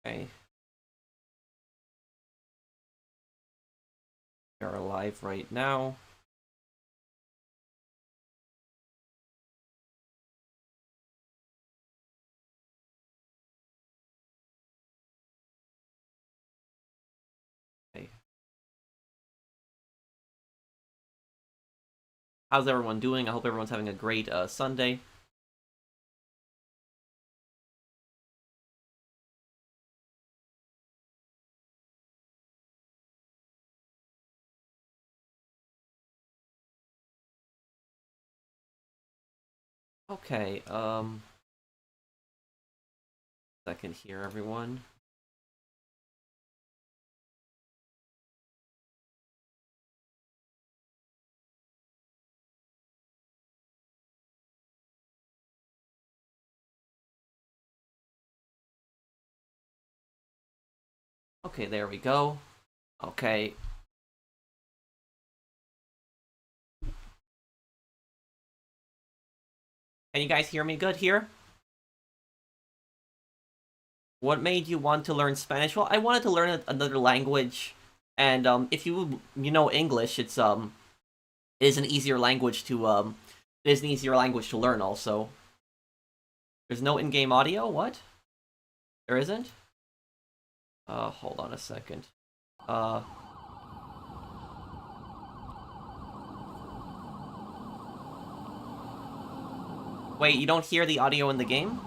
Okay. We are live right now. Okay. How's everyone doing? I hope everyone's having a great Sunday. Okay, second here, everyone. Okay, there we go. Okay. Can you guys hear me good here? What made you want to learn Spanish? Well, I wanted to learn another language, and if you know English, it is an easier language to learn. Also, there's no in-game audio. What? There isn't? Hold on a second. Wait, you don't hear the audio in the game?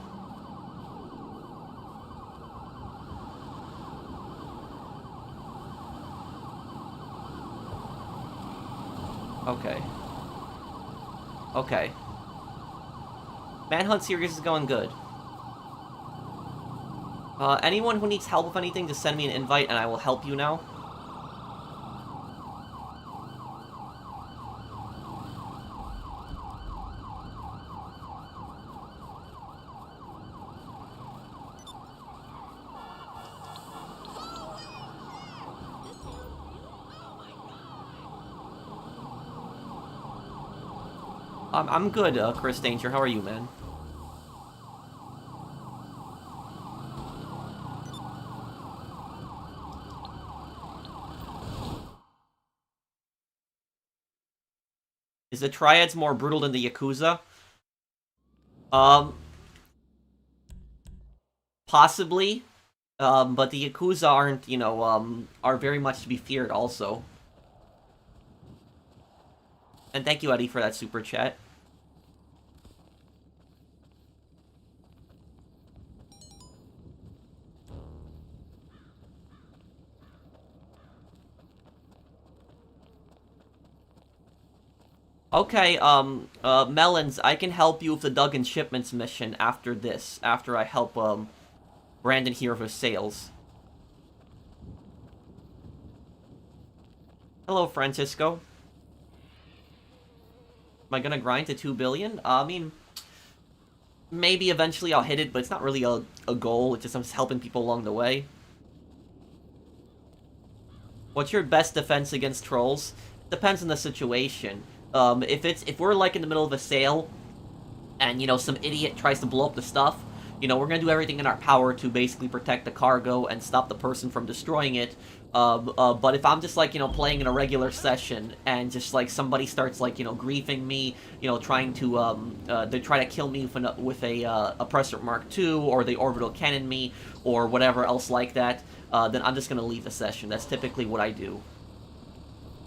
Okay. Okay. Manhunt series is going good. Anyone who needs help with anything, just send me an invite and I will help you now. I'm good, Chris Danger. How are you, man? Is the Triads more brutal than the Yakuza? Possibly. But the Yakuza aren't, are very much to be feared also. And thank you, Eddie, for that super chat. Okay, Melons, I can help you with the Duggan Shipments mission after this, after I help, Brandon here with his sales. Hello, Francisco. Am I gonna grind to 2 billion? I mean, maybe eventually I'll hit it, but it's not really a goal, it's just I'm helping people along the way. What's your best defense against trolls? Depends on the situation. If we're like in the middle of a sale, and some idiot tries to blow up the stuff, we're gonna do everything in our power to basically protect the cargo and stop the person from destroying it. But if I'm just like playing in a regular session and just like somebody starts like griefing me, trying to they try to kill me with a oppressor Mark II, or they orbital cannon me, or whatever else like that, then I'm just gonna leave the session. That's typically what I do.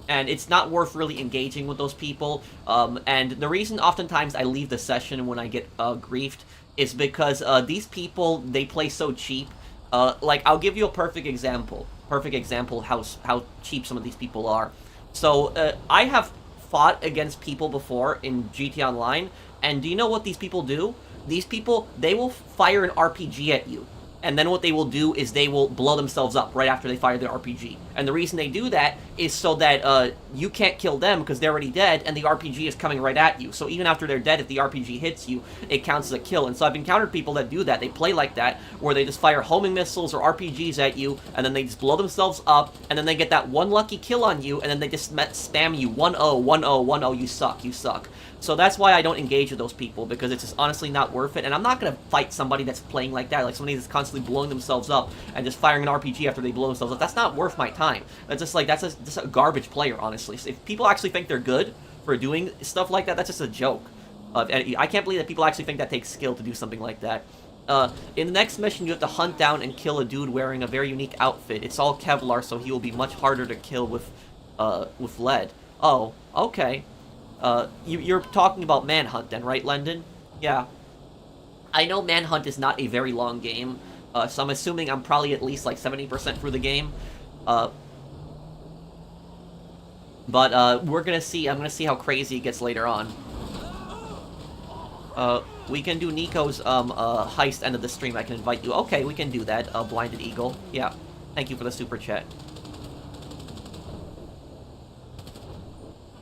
And it's not worth really engaging with those people. And the reason oftentimes I leave the session when I get griefed is because these people, they play so cheap. Like, I'll give you a perfect example. How cheap some of these people are. So, I have fought against people before in GT Online, and do you know what these people do? These people, they will fire an RPG at you. And then what they will do is they will blow themselves up right after they fire their RPG. And the reason they do that is so that you can't kill them because they're already dead, and the RPG is coming right at you. So even after they're dead, if the RPG hits you, it counts as a kill. And so I've encountered people that do that. They play like that, where they just fire homing missiles or RPGs at you, and then they just blow themselves up, and then they get that one lucky kill on you, and then they just spam you 1-0, 1-0, 1-0, you suck, you suck. So that's why I don't engage with those people, because it's just honestly not worth it. And I'm not going to fight somebody that's playing like that, like somebody that's constantly blowing themselves up and just firing an RPG after they blow themselves up. That's not worth my time. That's just like, just a garbage player, honestly. So if people actually think they're good for doing stuff like that, that's just a joke. I can't believe that people actually think that takes skill to do something like that. In the next mission, you have to hunt down and kill a dude wearing a very unique outfit. It's all Kevlar, so he will be much harder to kill with lead. Oh, okay. You're talking about Manhunt then, right, Lendon? Yeah. I know Manhunt is not a very long game, so I'm assuming I'm probably at least like 70% through the game. But we're gonna see. I'm gonna see how crazy it gets later on. We can do Nico's heist end of the stream. I can invite you. Okay, we can do that. Blinded Eagle. Yeah. Thank you for the super chat.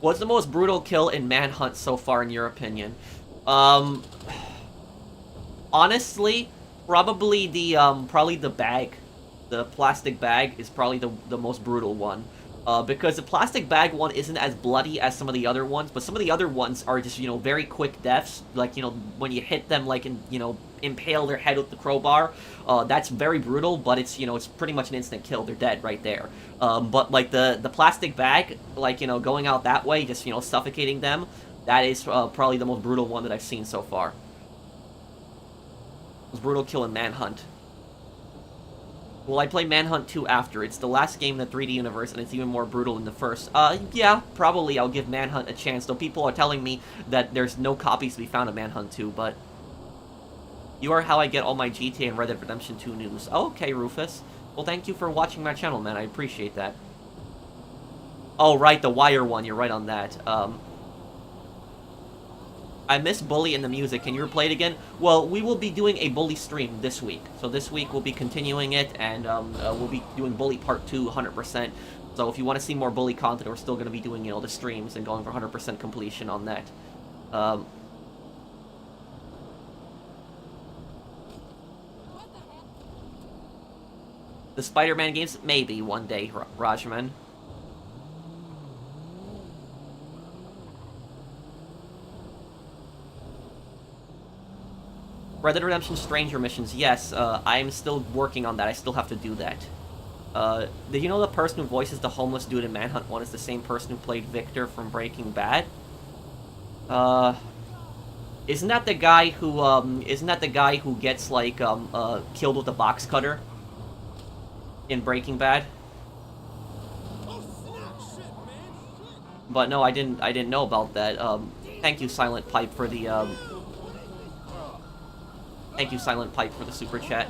What's the most brutal kill in Manhunt so far, in your opinion? Honestly, probably the bag. The plastic bag is probably the most brutal one. Because the plastic bag one isn't as bloody as some of the other ones, but some of the other ones are just, very quick deaths. Like, when you hit them, like, impale their head with the crowbar. That's very brutal, but it's, it's pretty much an instant kill. They're dead right there. But, like, the plastic bag, like, going out that way, just, suffocating them, that is probably the most brutal one that I've seen so far. Most brutal kill in Manhunt. Will I play Manhunt 2 after? It's the last game in the 3D universe, and it's even more brutal than the first. Yeah, probably I'll give Manhunt a chance, though people are telling me that there's no copies to be found of Manhunt 2, but... You are how I get all my GTA and Red Dead Redemption 2 news. Oh, okay, Rufus. Well, thank you for watching my channel, man. I appreciate that. Oh, right, the Wire one. You're right on that. I miss Bully and the music. Can you replay it again? Well, we will be doing a Bully stream this week. So this week we'll be continuing it, and we'll be doing Bully Part 2 100%. So if you want to see more Bully content, we're still going to be doing, the streams and going for 100% completion on that. The Spider-Man games? Maybe one day, Rajman. Red Dead Redemption Stranger missions, yes, I'm still working on that. I still have to do that. Did you know the person who voices the homeless dude in Manhunt 1 is the same person who played Victor from Breaking Bad? Isn't that the guy who gets, like, killed with a box cutter in Breaking Bad? But no, I didn't know about that. Thank you, Silent Pipe, for the, Thank you, Silent Pipe, for the super chat.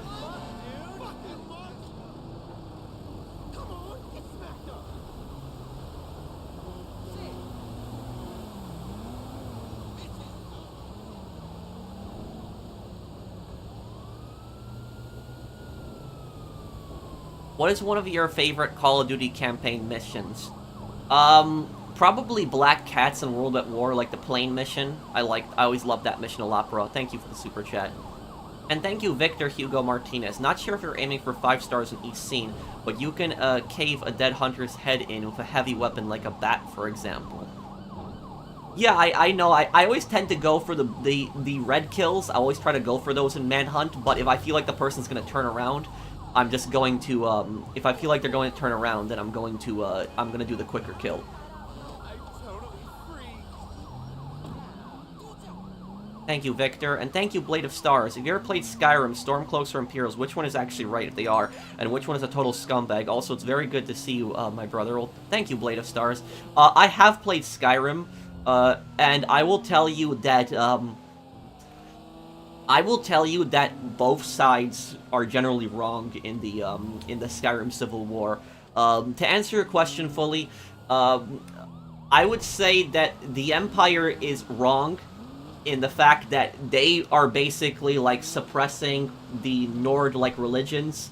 What is one of your favorite Call of Duty campaign missions? Probably Black Cats and World at War, like the plane mission. I always loved that mission a lot, bro. Thank you for the super chat. And thank you, Victor Hugo Martinez. Not sure if you're aiming for 5 stars in each scene, but you can cave a dead hunter's head in with a heavy weapon like a bat, for example. Yeah, I know. I always tend to go for the red kills. I always try to go for those in Manhunt, but if I feel like the person's going to turn around, I'm just going to, if I feel like they're going to turn around, then I'm going to do the quicker kill. Thank you, Victor, and thank you, Blade of Stars. If you ever played Skyrim, Stormcloaks, or Imperials, which one is actually right, if they are, and which one is a total scumbag? Also, it's very good to see you, my brother. Well, thank you, Blade of Stars. I have played Skyrim, and I will tell you that, both sides are generally wrong in the Skyrim Civil War. To answer your question fully, I would say that the Empire is wrong in the fact that they are basically, like, suppressing the Nord-like religions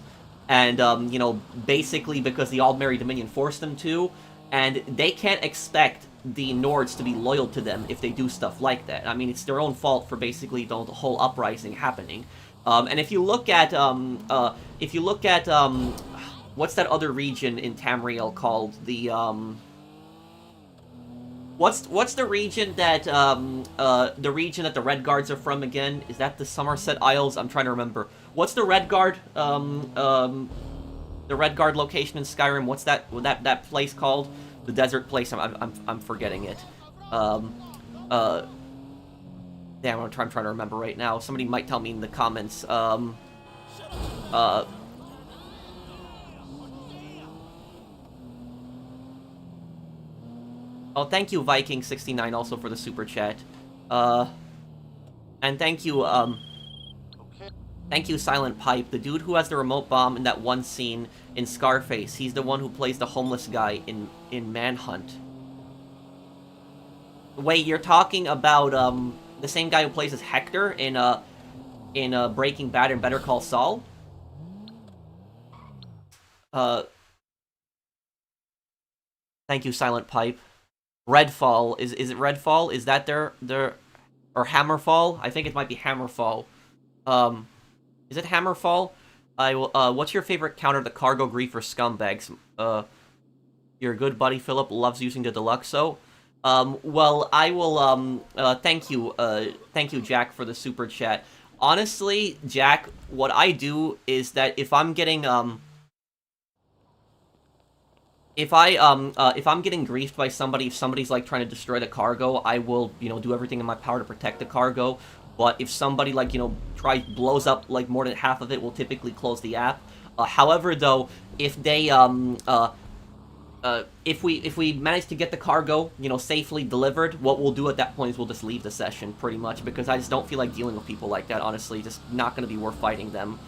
and, you know, basically because the Aldmeri Dominion forced them to, and they can't expect the Nords to be loyal to them if they do stuff like that. I mean, it's their own fault for basically the whole uprising happening. And if you look at, what's that other region in Tamriel called? The, what's the region that, the region that the Red Guards are from again? Is that the Somerset Isles? I'm trying to remember. What's the Red Guard, the Red Guard location in Skyrim? What's that place called? The desert place. I'm forgetting it. Damn, I'm trying to remember right now. Somebody might tell me in the comments. Oh, thank you, Viking69, also for the super chat. And thank you, thank you, Silent Pipe, the dude who has the remote bomb in that one scene in Scarface. He's the one who plays the homeless guy in Manhunt. Wait, you're talking about, the same guy who plays as Hector in Breaking Bad and Better Call Saul? Thank you, Silent Pipe. Redfall. Is it Redfall? Is that their... Or Hammerfall? I think it might be Hammerfall. Is it Hammerfall? I will, what's your favorite counter to cargo griefer scumbags? Your good buddy Philip loves using the Deluxo. Well, I will, thank you, Jack, for the super chat. Honestly, Jack, what I do is that if I'm getting, if I'm getting griefed by somebody, if somebody's, like, trying to destroy the cargo, I will, you know, do everything in my power to protect the cargo. But if somebody, like, you know, blows up, like, more than half of it, we'll typically close the app. However, though, if they, if we manage to get the cargo, you know, safely delivered, what we'll do at that point is we'll just leave the session, pretty much, because I just don't feel like dealing with people like that, honestly. Just not going to be worth fighting them.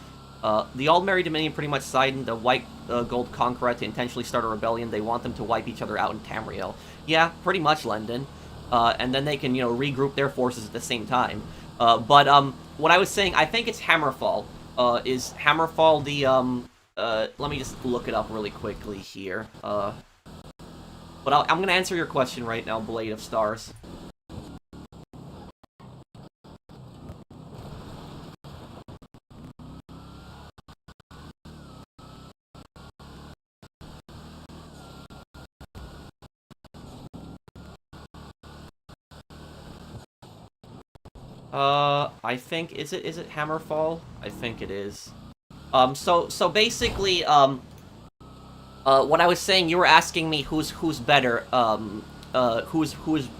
The Aldmeri Dominion pretty much sided the White Gold Conqueror to intentionally start a rebellion. They want them to wipe each other out in Tamriel. Yeah, pretty much, Lendon. And then they can, you know, regroup their forces at the same time. But what I was saying, I think it's Hammerfall. Is Hammerfall the, let me just look it up really quickly here. But I'm going to answer your question right now, Blade of Stars. I think, is it Hammerfall? I think it is. So basically, what I was saying, you were asking me who's better, who's,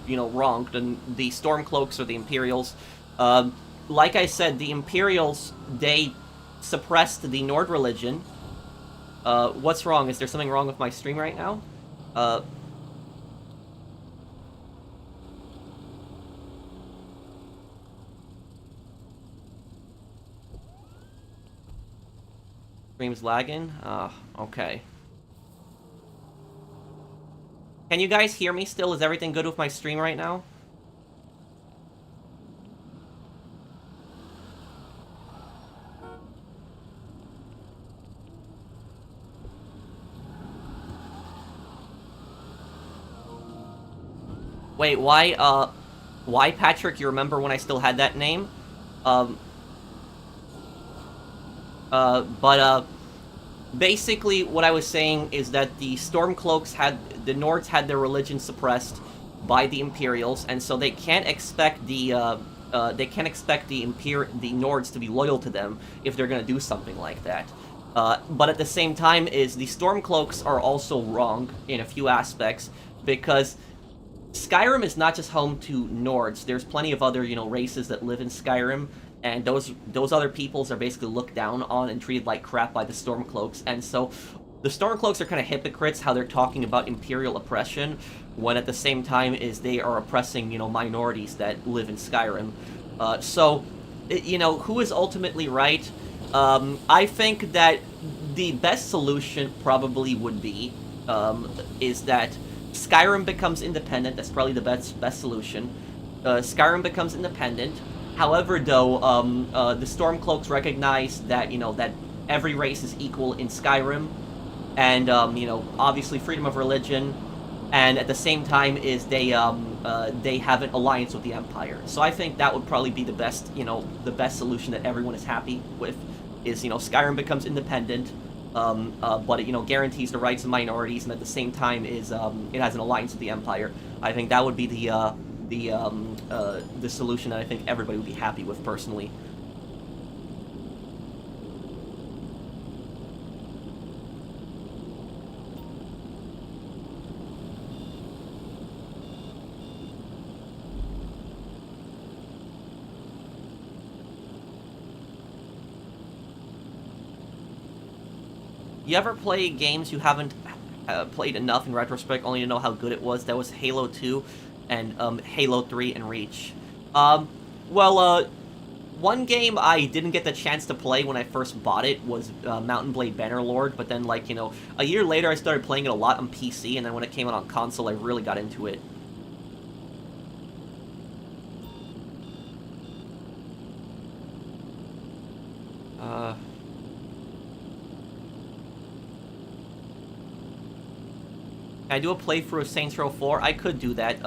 you know, wrong, the Stormcloaks or the Imperials. Like I said, the Imperials, they suppressed the Nord religion. What's wrong? Is there something wrong with my stream right now? Stream's lagging? Okay. Can you guys hear me still? Is everything good with my stream right now? Wait, why, Patrick, you remember when I still had that name? Basically, what I was saying is that the Stormcloaks the Nords had their religion suppressed by the Imperials, and so they can't expect the Nords to be loyal to them if they're gonna do something like that. But at the same time, the Stormcloaks are also wrong in a few aspects, because Skyrim is not just home to Nords. There's plenty of other, you know, races that live in Skyrim, and those other peoples are basically looked down on and treated like crap by the Stormcloaks. And so the Stormcloaks are kind of hypocrites how they're talking about Imperial oppression, when at the same time they are oppressing, you know, minorities that live in Skyrim. So, you know, who is ultimately right? I think that the best solution probably would be, is that Skyrim becomes independent. That's probably the best solution. Skyrim becomes independent. However, though, the Stormcloaks recognize that, you know, that every race is equal in Skyrim, and you know, obviously freedom of religion, and at the same time is they have an alliance with the Empire. So I think that would probably be the best, you know, the best solution that everyone is happy with, is, you know, Skyrim becomes independent, but it, you know, guarantees the rights of minorities, and at the same time is it has an alliance with the Empire. I think that would be the solution that I think everybody would be happy with personally. You ever play games you haven't played enough in retrospect, only to know how good it was? That was Halo 2 and Halo 3 and Reach. One game I didn't get the chance to play when I first bought it was Mountain Blade Bannerlord, but then, like, you know, a year later I started playing it a lot on PC, and then when it came out on console I really got into it. Can I do a playthrough of Saints Row 4? I could do that,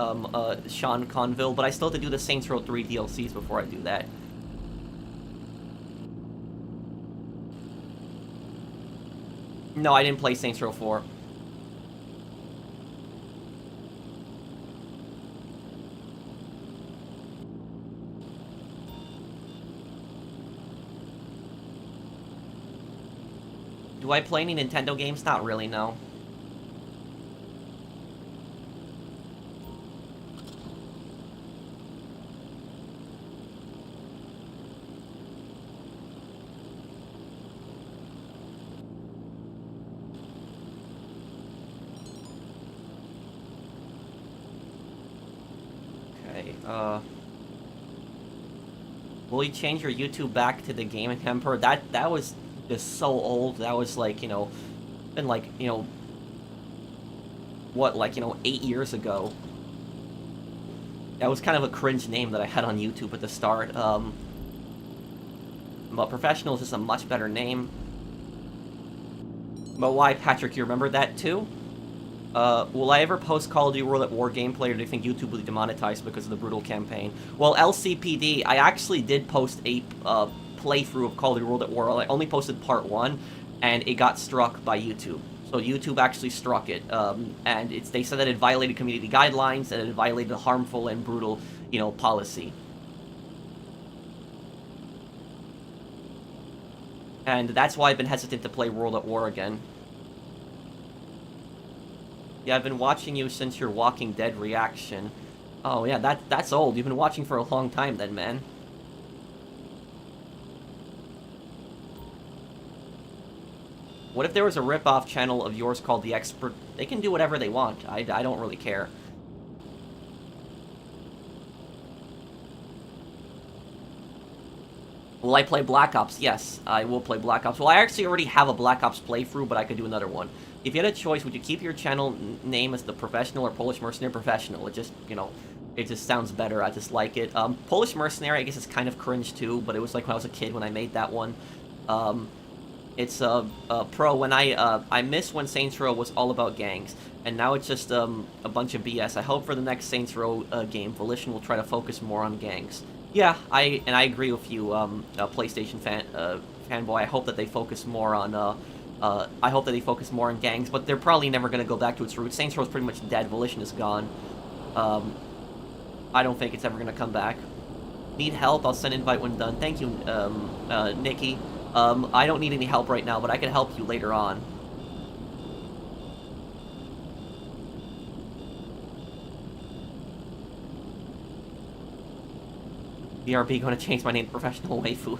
Sean Conville, but I still have to do the Saints Row 3 DLCs before I do that. No, I didn't play Saints Row 4. Do I play any Nintendo games? Not really, no. Will you change your YouTube back to the Gaming Emperor? That was just so old. That was, like, you know, been, like, you know, what, like, you know, 8 years ago. That was kind of a cringe name that I had on YouTube at the start. But Professional is just a much better name. But why, Patrick, you remember that too? Will I ever post Call of Duty World at War gameplay, or do you think YouTube will be demonetized because of the brutal campaign? Well, LCPD, I actually did post a playthrough of Call of Duty World at War. I only posted part 1, and it got struck by YouTube. So YouTube actually struck it, and they said that it violated community guidelines, and it violated a harmful and brutal, you know, policy. And that's why I've been hesitant to play World at War again. Yeah, I've been watching you since your Walking Dead reaction. Oh yeah, that's old. You've been watching for a long time then, man. What if there was a rip-off channel of yours called The Expert? They can do whatever they want. I don't really care. Will I play Black Ops? Yes, I will play Black Ops. Well, I actually already have a Black Ops playthrough, but I could do another one. If you had a choice, would you keep your channel name as The Professional or Polish Mercenary Professional? It just, you know, it just sounds better. I just like it. Polish Mercenary, I guess, is kind of cringe too, but it was like when I was a kid when I made that one. It's pro. When I miss when Saints Row was all about gangs, and now it's just a bunch of BS. I hope for the next Saints Row game, Volition will try to focus more on gangs. Yeah, I agree with you, PlayStation fanboy. I hope that they focus more on I hope that they focus more on gangs, but they're probably never going to go back to its roots. Saints Row is pretty much dead. Volition is gone. I don't think it's ever going to come back. Need help? I'll send invite when done. Thank you, Nikki. I don't need any help right now, but I can help you later on. BRB going to change my name to Professional Waifu.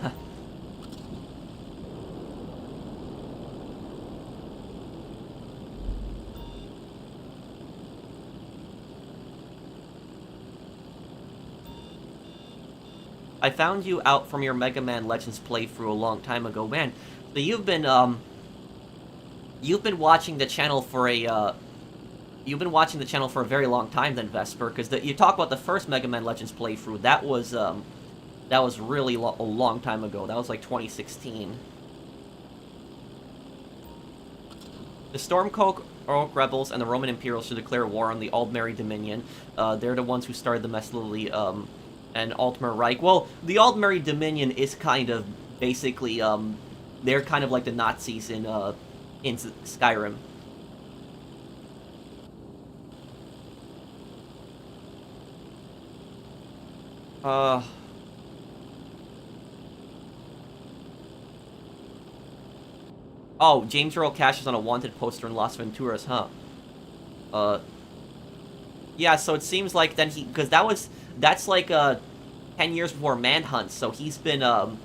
I found you out from your Mega Man Legends playthrough a long time ago, man. So you've been watching the channel for a very long time then, Vesper, because you talk about the first Mega Man Legends playthrough. That was really a long time ago. That was like 2016. The Stormcloak rebels and the Roman Imperials should declare war on the Aldmeri Dominion. They're the ones who started the Messlili, and Altmer Reich. Well, the Aldmeri Dominion is kind of basically, they're kind of like the Nazis in Skyrim. Oh, James Earl Cash is on a wanted poster in Las Venturas, huh? Yeah, so it seems like then because that's like, 10 years before Manhunt, so he's been a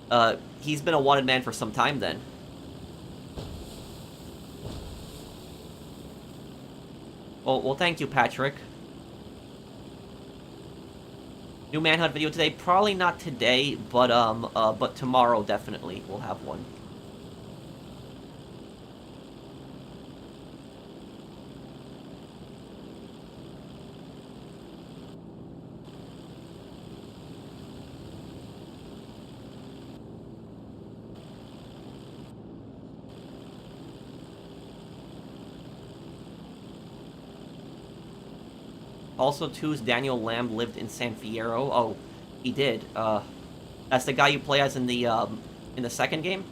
wanted man for some time then. Well, thank you, Patrick. New Manhunt video today? Probably not today, but tomorrow definitely we'll have one. Also, too, Daniel Lamb lived in San Fierro. Oh, he did. That's the guy you play as in the second game?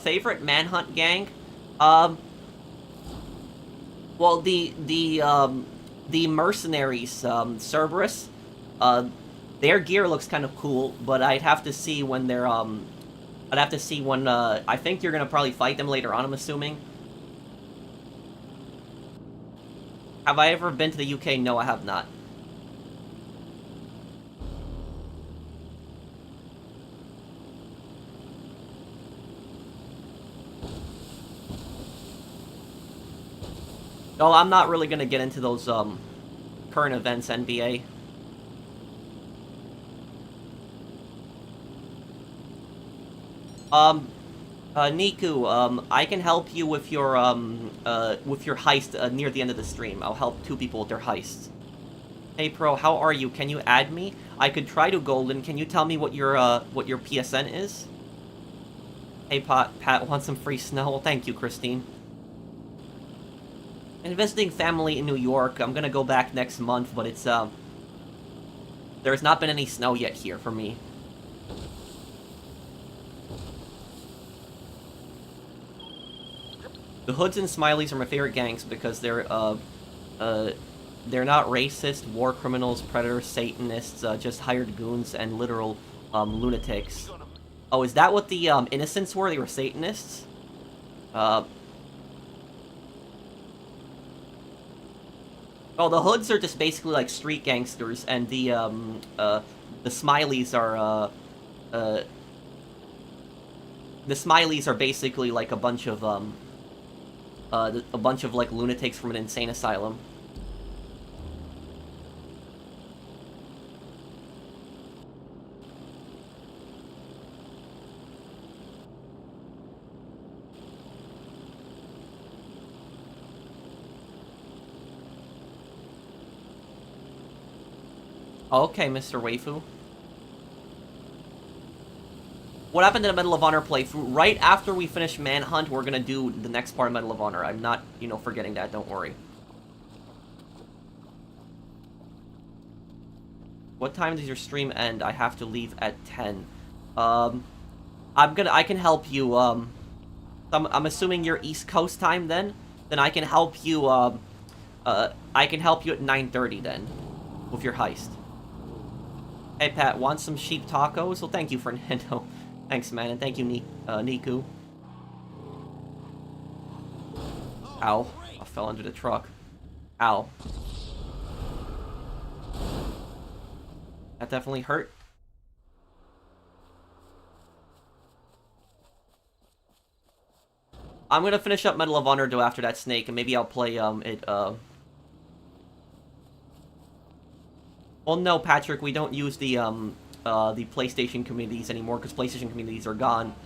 Favorite Manhunt gang? Well, the mercenaries, Cerberus, their gear looks kind of cool, but I'd have to see when they're, I'd have to see when, I think you're gonna probably fight them later on, I'm assuming. Have I ever been to the UK? No, I have not. No, I'm not really gonna get into those, current events, NBA. Niku, I can help you with your heist, near the end of the stream. I'll help 2 people with their heists. Hey, Pro, how are you? Can you add me? I could try to Golden. Can you tell me what your PSN is? Hey, Pat, want some free snow? Well, thank you, Christine. And visiting family in New York. I'm gonna go back next month, but it's, there's not been any snow yet here for me. The Hoods and Smileys are my favorite gangs because they're not racist, war criminals, predators, Satanists, just hired goons, and literal, lunatics. Oh, is that what the, Innocents were? They were Satanists? Well, the Hoods are just basically like street gangsters, and the Smileys are, the Smileys are basically like a bunch of like lunatics from an insane asylum. Okay, Mr. Waifu. What happened in the Medal of Honor playthrough? Right after we finish Manhunt, we're gonna do the next part of Medal of Honor. I'm not, forgetting that, don't worry. What time does your stream end? I have to leave at 10. I can help you, I'm assuming you're East Coast time then? Then I can help you, I can help you at 9:30 then, with your heist. Hey, Pat, want some sheep tacos? Well, thank you, Fernando. Thanks, man, and thank you, Niku. Ow. I fell under the truck. Ow. That definitely hurt. I'm gonna finish up Medal of Honor, though, after that snake, and maybe I'll play, Well, no, Patrick, we don't use the PlayStation communities anymore because PlayStation communities are gone.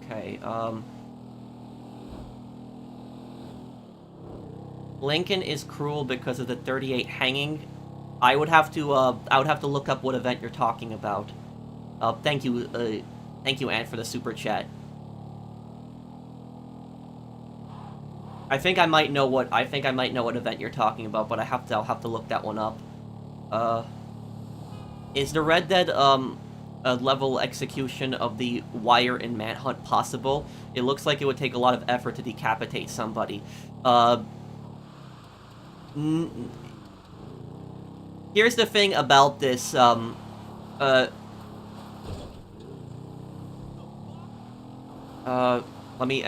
Okay, Lincoln is cruel because of the 38 hanging. I would have to look up what event you're talking about. Thank you, Ant, for the super chat. I think I might know what event you're talking about, but I'll have to look that one up. Is the Red Dead level execution of the wire in Manhunt possible? It looks like it would take a lot of effort to decapitate somebody. Here's the thing about this, let me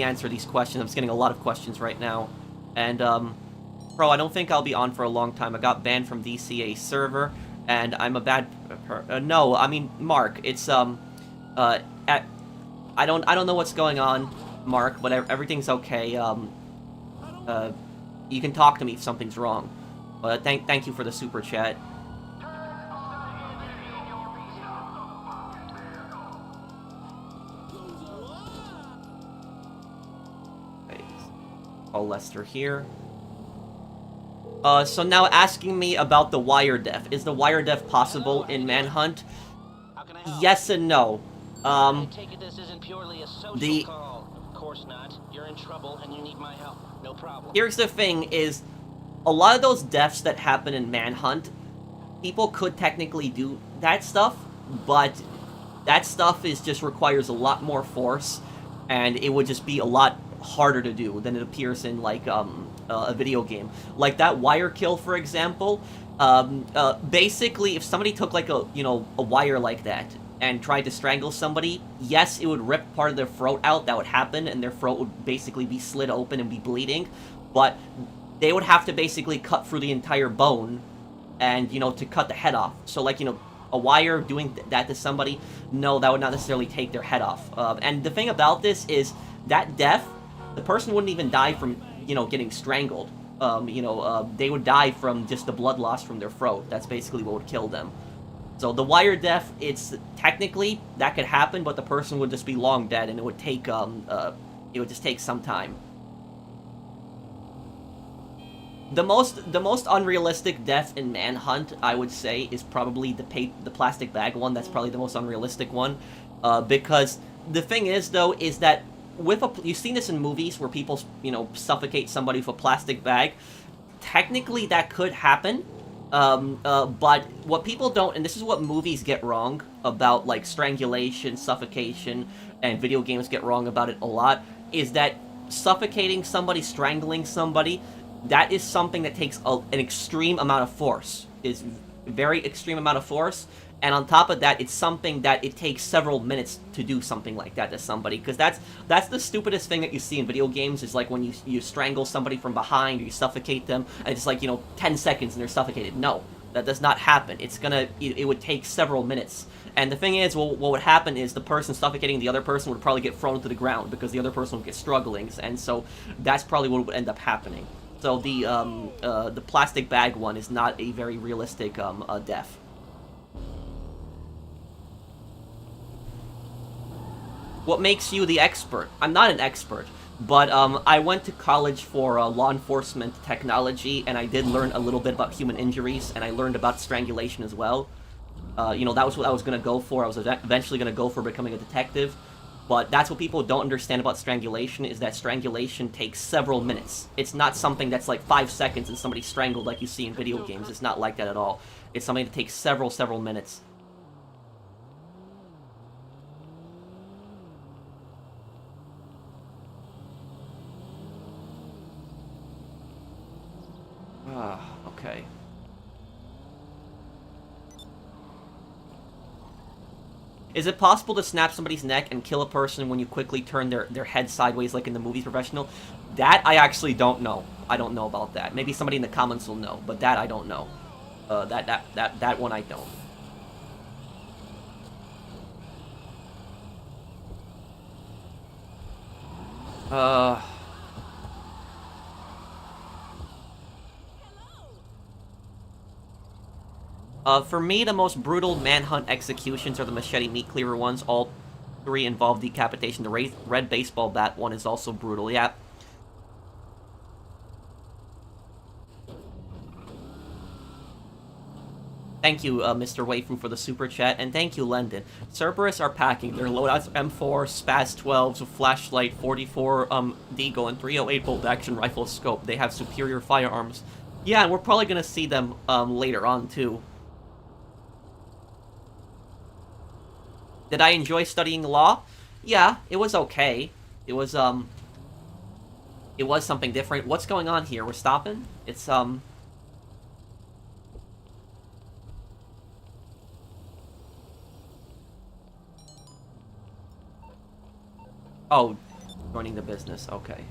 answer these questions. I'm just getting a lot of questions right now. And, bro, I don't think I'll be on for a long time. I got banned from DCA server, and I'm a bad no, I mean, Mark, it's, I don't know what's going on, Mark, but everything's okay. You can talk to me if something's wrong. Thank you for the super chat. Okay. Call Lester here. So now asking me about the wire death. Is the wire death possible in Manhunt? Yes and no. I take it this isn't purely a social call. Of course not. You're in trouble and you need my help. No problem. Here's the thing is, a lot of those deaths that happen in Manhunt, people could technically do that stuff, but that stuff just requires a lot more force, and it would just be a lot harder to do than it appears in, like, a video game. Like that wire kill, for example, basically, if somebody took, like, a wire like that and tried to strangle somebody, yes, it would rip part of their throat out, that would happen, and their throat would basically be slit open and be bleeding, but they would have to basically cut through the entire bone and, to cut the head off. So, like, a wire doing that to somebody, no, that would not necessarily take their head off. And the thing about this is that death, the person wouldn't even die from, getting strangled. They would die from just the blood loss from their throat. That's basically what would kill them. So the wire death, it's technically, that could happen, but the person would just be long dead, and it would take, it would just take some time. The most unrealistic death in Manhunt, I would say, is probably the plastic bag one. That's probably the most unrealistic one, because the thing is, though, is that you've seen this in movies where people, suffocate somebody with a plastic bag. Technically, that could happen, but what people don't, and this is what movies get wrong about, like, strangulation, suffocation, and video games get wrong about it a lot, is that suffocating somebody, strangling somebody, that is something that takes an extreme amount of force. Is very extreme amount of force, and on top of that, it's something that it takes several minutes to do something like that to somebody, because that's the stupidest thing that you see in video games, is like when you strangle somebody from behind, or you suffocate them, and it's like, 10 seconds and they're suffocated. No, that does not happen. It would take several minutes. And the thing is, what would happen is the person suffocating the other person would probably get thrown to the ground, because the other person would get struggling, and so that's probably what would end up happening. So the plastic bag one is not a very realistic death. What makes you the expert? I'm not an expert, but I went to college for law enforcement technology, and I did learn a little bit about human injuries, and I learned about strangulation as well. That was what I was going to go for. I was eventually going to go for becoming a detective. But that's what people don't understand about strangulation, is that strangulation takes several minutes. It's not something that's like 5 seconds and somebody's strangled like you see in video games. It's not like that at all. It's something that takes several minutes. Okay. Is it possible to snap somebody's neck and kill a person when you quickly turn their head sideways like in the movie Professional? That I actually don't know. I don't know about that. Maybe somebody in the comments will know, but that I don't know. That one I don't. Uh... For me, the most brutal manhunt executions are the machete meat cleaver ones. All three involve decapitation. The red baseball bat one is also brutal. Yeah. Thank you, Mr. Waifu, for the super chat, and thank you, Lendon. Cerberus are packing their loadouts M4, Spaz 12s, flashlight, 44 Deagle, and 308 bolt action rifle scope. They have superior firearms. Yeah, and we're probably gonna see them later on too. Did I enjoy studying law? Yeah, it was okay. It was something different. What's going on here? We're stopping? It's, Oh, joining the business. Okay.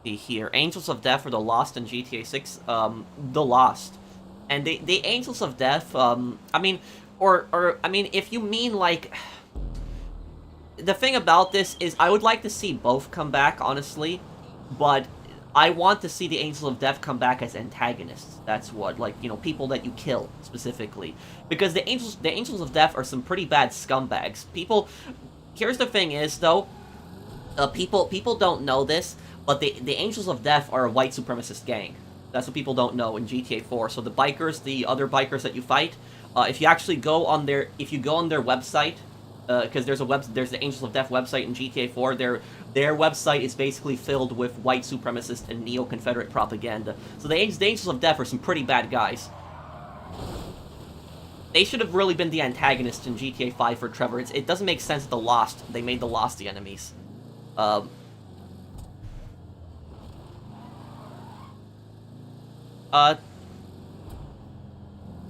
See here. Angels of Death are the Lost in GTA 6. The Lost. And the Angels of Death, I mean, I mean, if you mean, like... The thing about this is, I would like to see both come back, honestly. But I want to see the Angels of Death come back as antagonists. That's what, like, you know, people that you kill, specifically. Because the Angels of Death are some pretty bad scumbags. Here's the thing is, though, people don't know this, but the Angels of Death are a white supremacist gang. That's what people don't know in GTA 4. So the bikers, the other bikers that you fight, if you actually go on their website, because there's the Angels of Death website in GTA 4. Their website is basically filled with white supremacist and neo-Confederate propaganda. So the Angels of Death are some pretty bad guys. They should have really been the antagonists in GTA 5 for Trevor. It doesn't make sense that they made the Lost the enemies.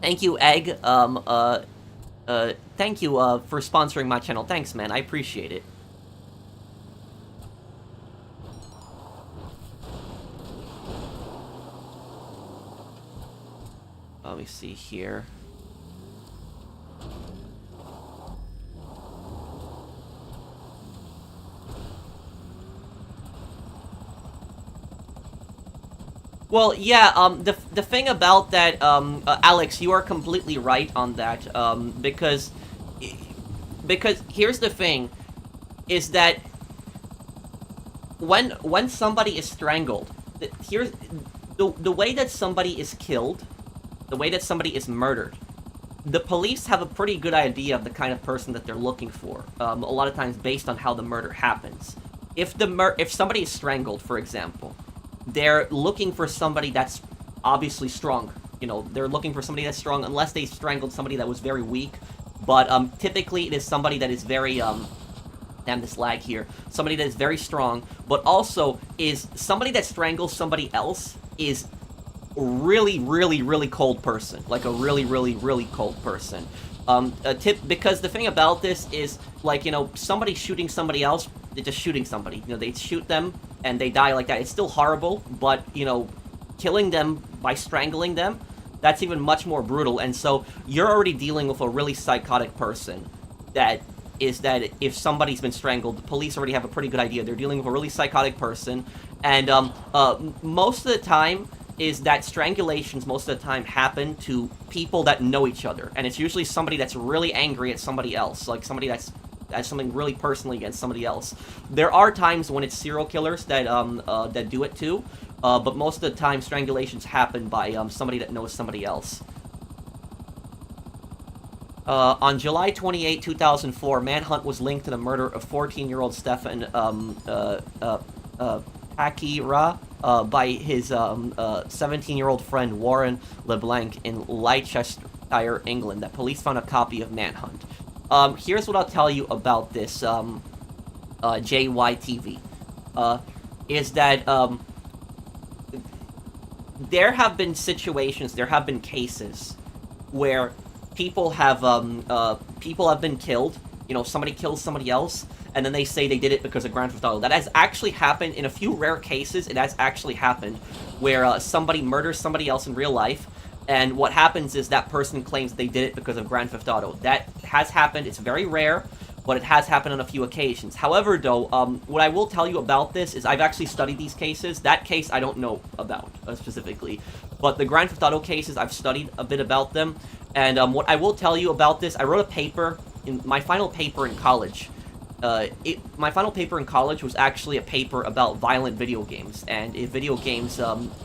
Thank you, Egg. Thank you, for sponsoring my channel. Thanks, man. I appreciate it. Let me see here. Well, yeah, the thing about that, Alex, you are completely right on that, because here's the thing, is that when somebody is strangled, here's the way that somebody is killed, the way that somebody is murdered, the police have a pretty good idea of the kind of person that they're looking for, a lot of times based on how the murder happens. If somebody is strangled, for example, they're looking for somebody that's obviously strong. You know, they're looking for somebody that's strong, unless they strangled somebody that was very weak. But typically it is somebody that is very, damn this lag here. Somebody that is very strong, but also is somebody that strangles somebody else is really, really, really cold person. Like a really, really, really cold person. Because the thing about this is, like, you know, somebody shooting somebody else, they're just shooting somebody. You know, they shoot them, and they die like that. It's still horrible, but, you know, killing them by strangling them, that's even much more brutal. And so you're already dealing with a really psychotic person that if somebody's been strangled, the police already have a pretty good idea. They're dealing with a really psychotic person, and most of the time is that strangulations most of the time happen to people that know each other, and it's usually somebody that's really angry at somebody else, like somebody that's something really personally against somebody else. There are times when it's serial killers that that do it too, but most of the time strangulations happen by somebody that knows somebody else. On July 28, 2004, Manhunt was linked to the murder of 14-year-old Stefan Akira by his 17-year-old friend Warren LeBlanc in Leicestershire, England. That police found a copy of Manhunt. Here's what I'll tell you about this JYTV. Is that there have been situations, there have been cases where people have been killed you know, somebody kills somebody else, and then they say they did it because of Grand Theft Auto. That has actually happened in a few rare cases. It has actually happened where somebody murders somebody else in real life, and what happens is that person claims they did it because of Grand Theft Auto. That has happened. It's very rare, but it has happened on a few occasions. However, though, what I will tell you about this is I've actually studied these cases. That case I don't know about specifically, but the Grand Theft Auto cases, I've studied a bit about them. And what I will tell you about this, I wrote a paper, in my final paper in college. My final paper in college was actually a paper about violent video games, and if video games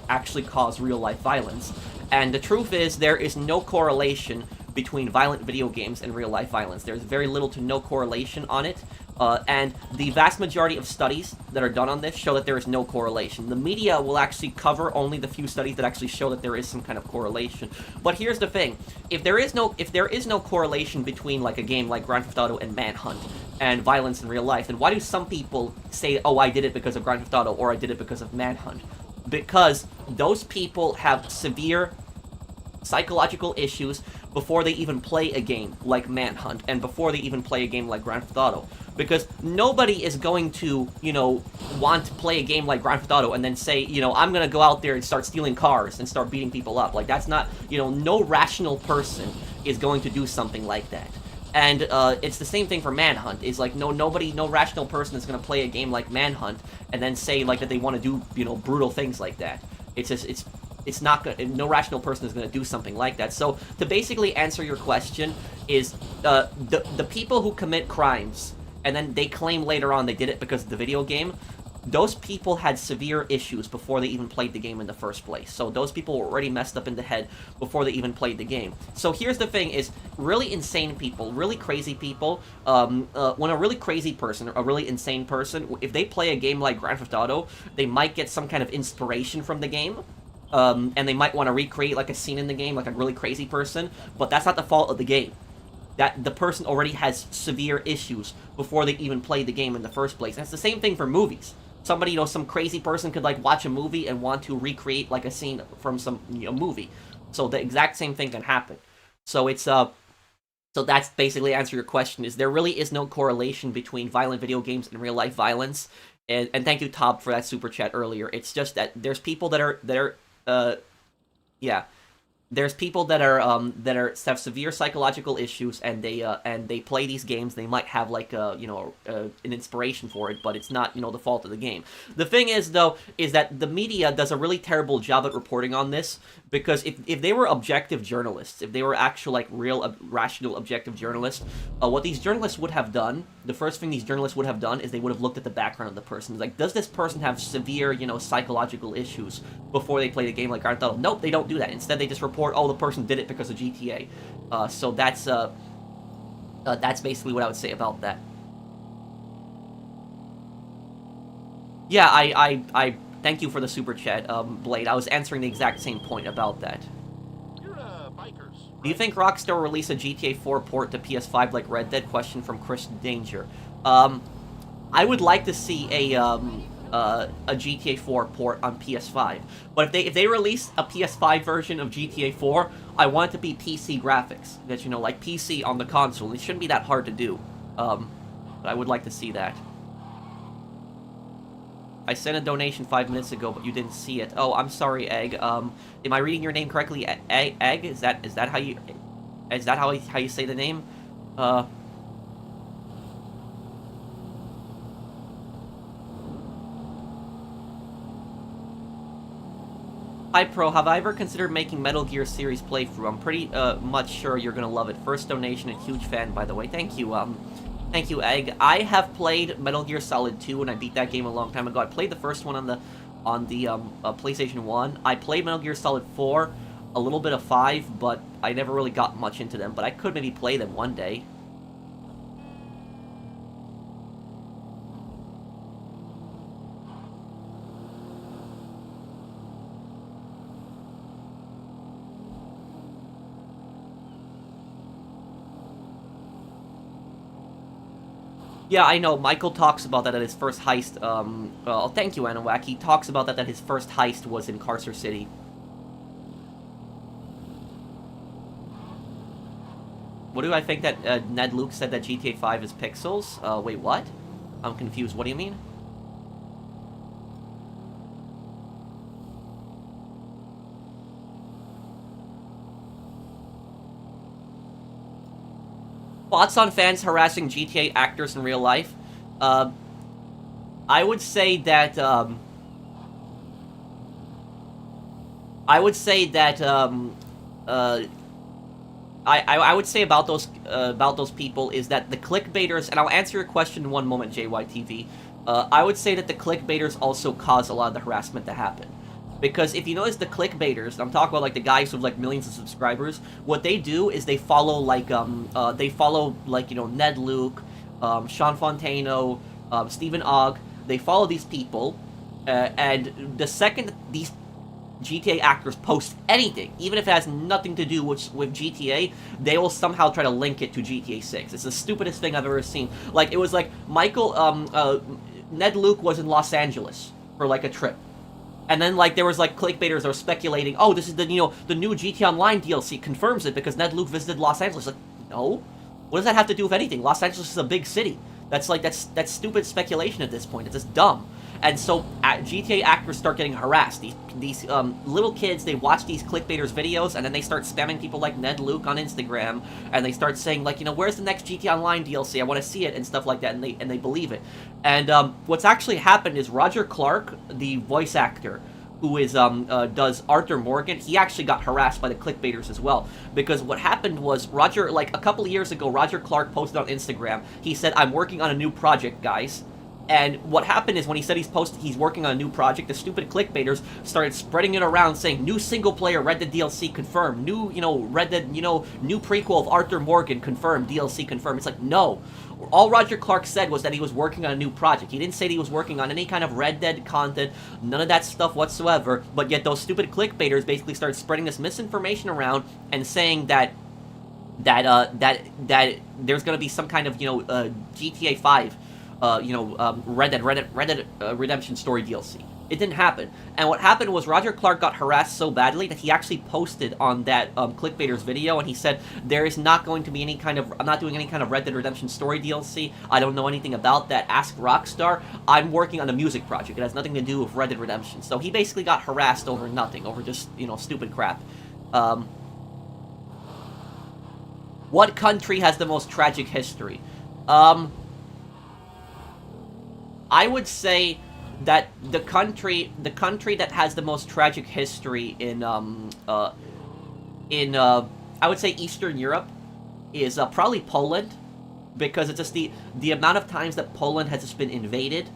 actually cause real-life violence. And the truth is, there is no correlation between violent video games and real-life violence. There's very little to no correlation on it, and the vast majority of studies that are done on this show that there is no correlation. The media will actually cover only the few studies that actually show that there is some kind of correlation. But here's the thing: if there is no correlation between like a game like Grand Theft Auto and Manhunt and violence in real life, then why do some people say, "Oh, I did it because of Grand Theft Auto," or "I did it because of Manhunt"? Because those people have severe psychological issues before they even play a game like Manhunt, and before they even play a game like Grand Theft Auto. Because nobody is going to, you know, want to play a game like Grand Theft Auto and then say, you know, I'm gonna go out there and start stealing cars and start beating people up. Like, that's not, you know, no rational person is going to do something like that. And it's the same thing for Manhunt. It's like, no rational person is gonna play a game like Manhunt and then say, like, that they want to do, you know, brutal things like that. It's just, it's not gonna, no rational person is going to do something like that. So, to basically answer your question is, the people who commit crimes, and then they claim later on they did it because of the video game, those people had severe issues before they even played the game in the first place. So those people were already messed up in the head before they even played the game. So here's the thing, is really insane people, really crazy people, when a really crazy person, a really insane person, if they play a game like Grand Theft Auto, they might get some kind of inspiration from the game, and they might want to recreate like a scene in the game, like a really crazy person, but that's not the fault of the game. That the person already has severe issues before they even play the game in the first place. And it's the same thing for movies. Somebody, you know, some crazy person could like watch a movie and want to recreate like a scene from some, you know, movie. So the exact same thing can happen. So it's so that's basically answer your question, is there really is no correlation between violent video games and real life violence. And thank you, Tob, for that super chat earlier. It's just that there's people that are yeah. There's people that have severe psychological issues, and they play these games. They might have like an inspiration for it, but it's not, you know, the fault of the game. The thing is, though, is that the media does a really terrible job at reporting on this, because if they were objective journalists, if they were actual like real rational objective journalists, what these journalists would have done, the first thing these journalists would have done is they would have looked at the background of the person. Like, does this person have severe, you know, psychological issues before they play the game like Grand Theft Auto? Nope, they don't do that. Instead, they just report, oh, the person did it because of GTA. So that's basically what I would say about that. Yeah, I thank you for the super chat, Blade. I was answering the exact same point about that. You're bikers, right? Do you think Rockstar will release a GTA 4 port to PS5 like Red Dead? Question from Chris Danger. I would like to see a GTA 4 port on PS5. But if they release a PS5 version of GTA 4, I want it to be PC graphics. That, you know, like PC on the console. It shouldn't be that hard to do. But I would like to see that. I sent a donation 5 minutes ago, but you didn't see it. Oh, I'm sorry, Egg. Am I reading your name correctly? Egg? Is that how you say the name? Hi Pro, have I ever considered making Metal Gear series playthrough? I'm pretty much sure you're gonna love it. First donation, a huge fan, by the way. Thank you, Egg. I have played Metal Gear Solid 2, and I beat that game a long time ago. I played the first one on the PlayStation 1. I played Metal Gear Solid 4, a little bit of 5, but I never really got much into them. But I could maybe play them one day. Yeah, I know. Michael talks about that at his first heist. Thank you, Anawak. He talks about that his first heist was in Carcer City. What do I think that Ned Luke said that GTA 5 is pixels? Wait, what? I'm confused. What do you mean? Thoughts on fans harassing GTA actors in real life? I would say that, I would say about those people is that the clickbaiters, and I'll answer your question in one moment, JYTV. I would say that the clickbaiters also cause a lot of the harassment to happen. Because if you notice the clickbaiters, I'm talking about like the guys with like millions of subscribers, what they do is they follow like you know, Ned Luke, Sean Fontano, Stephen Ogg. They follow these people, and the second these GTA actors post anything, even if it has nothing to do with GTA, they will somehow try to link it to GTA 6. It's the stupidest thing I've ever seen. Like, it was like Ned Luke was in Los Angeles for like a trip. And then, like, there was, like, clickbaiters that were speculating, oh, this is the, you know, the new GTA Online DLC confirms it because Ned Luke visited Los Angeles. Like, no. What does that have to do with anything? Los Angeles is a big city. That's, like, that's stupid speculation at this point. It's just dumb. And so, GTA actors start getting harassed. These little kids, they watch these clickbaiters' videos, and then they start spamming people like Ned Luke on Instagram, and they start saying, like, you know, where's the next GTA Online DLC? I want to see it, and stuff like that, and they believe it. And what's actually happened is Roger Clark, the voice actor, who is does Arthur Morgan, he actually got harassed by the clickbaiters as well. Because what happened was, Roger, like, a couple of years ago, Roger Clark posted on Instagram, he said, I'm working on a new project, guys. And what happened is when he said he's working on a new project, the stupid clickbaiters started spreading it around saying, new single-player Red Dead DLC confirmed, new, you know, Red Dead, you know, new prequel of Arthur Morgan confirmed, DLC confirmed. It's like, no. All Roger Clark said was that he was working on a new project. He didn't say that he was working on any kind of Red Dead content, none of that stuff whatsoever, but yet those stupid clickbaiters basically started spreading this misinformation around and saying that there's going to be some kind of, you know, GTA 5 Red Dead Redemption story DLC. It didn't happen. And what happened was Roger Clark got harassed so badly that he actually posted on that clickbaiters video, and he said, there is not going to be any kind of, I'm not doing any kind of Red Dead Redemption story DLC. I don't know anything about that. Ask Rockstar. I'm working on a music project. It has nothing to do with Red Dead Redemption. So he basically got harassed over nothing, over just, you know, stupid crap. What country has the most tragic history? I would say that the country that has the most tragic history in I would say Eastern Europe is probably Poland, because it's just the amount of times that Poland has just been invaded,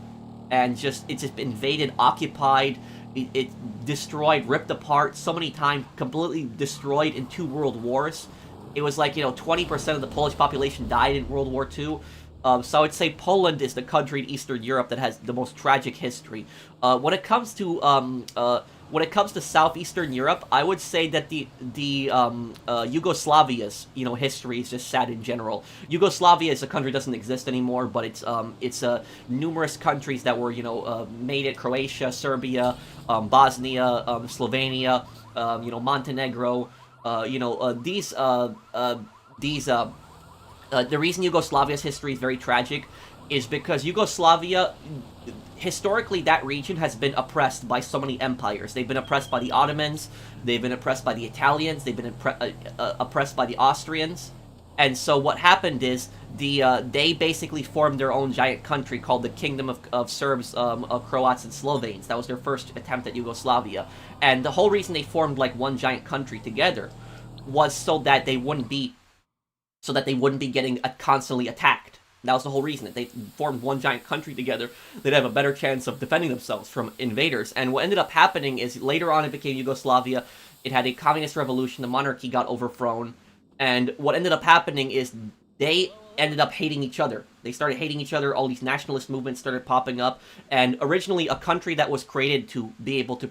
and it's just been invaded, occupied, it destroyed, ripped apart so many times, completely destroyed in 2 world wars. It was like, you know, 20% of the Polish population died in World War II. So I would say Poland is the country in Eastern Europe that has the most tragic history. When it comes to Southeastern Europe, I would say that the Yugoslavia's, you know, history is just sad in general. Yugoslavia as a country doesn't exist anymore, but it's numerous countries that were, you know, made it: Croatia, Serbia, Bosnia, Slovenia, you know, Montenegro. The reason Yugoslavia's history is very tragic is because Yugoslavia, historically, that region has been oppressed by so many empires. They've been oppressed by the Ottomans, they've been oppressed by the Italians, they've been oppressed by the Austrians. And so what happened is they basically formed their own giant country called the Kingdom of Serbs, Croats, and Slovenes. That was their first attempt at Yugoslavia. And the whole reason they formed like one giant country together was so that they wouldn't be getting constantly attacked. That was the whole reason, that they formed one giant country together. They'd have a better chance of defending themselves from invaders. And what ended up happening is later on it became Yugoslavia. It had a communist revolution. The monarchy got overthrown. And what ended up happening is they ended up hating each other. They started hating each other. All these nationalist movements started popping up. And originally a country that was created to be able to,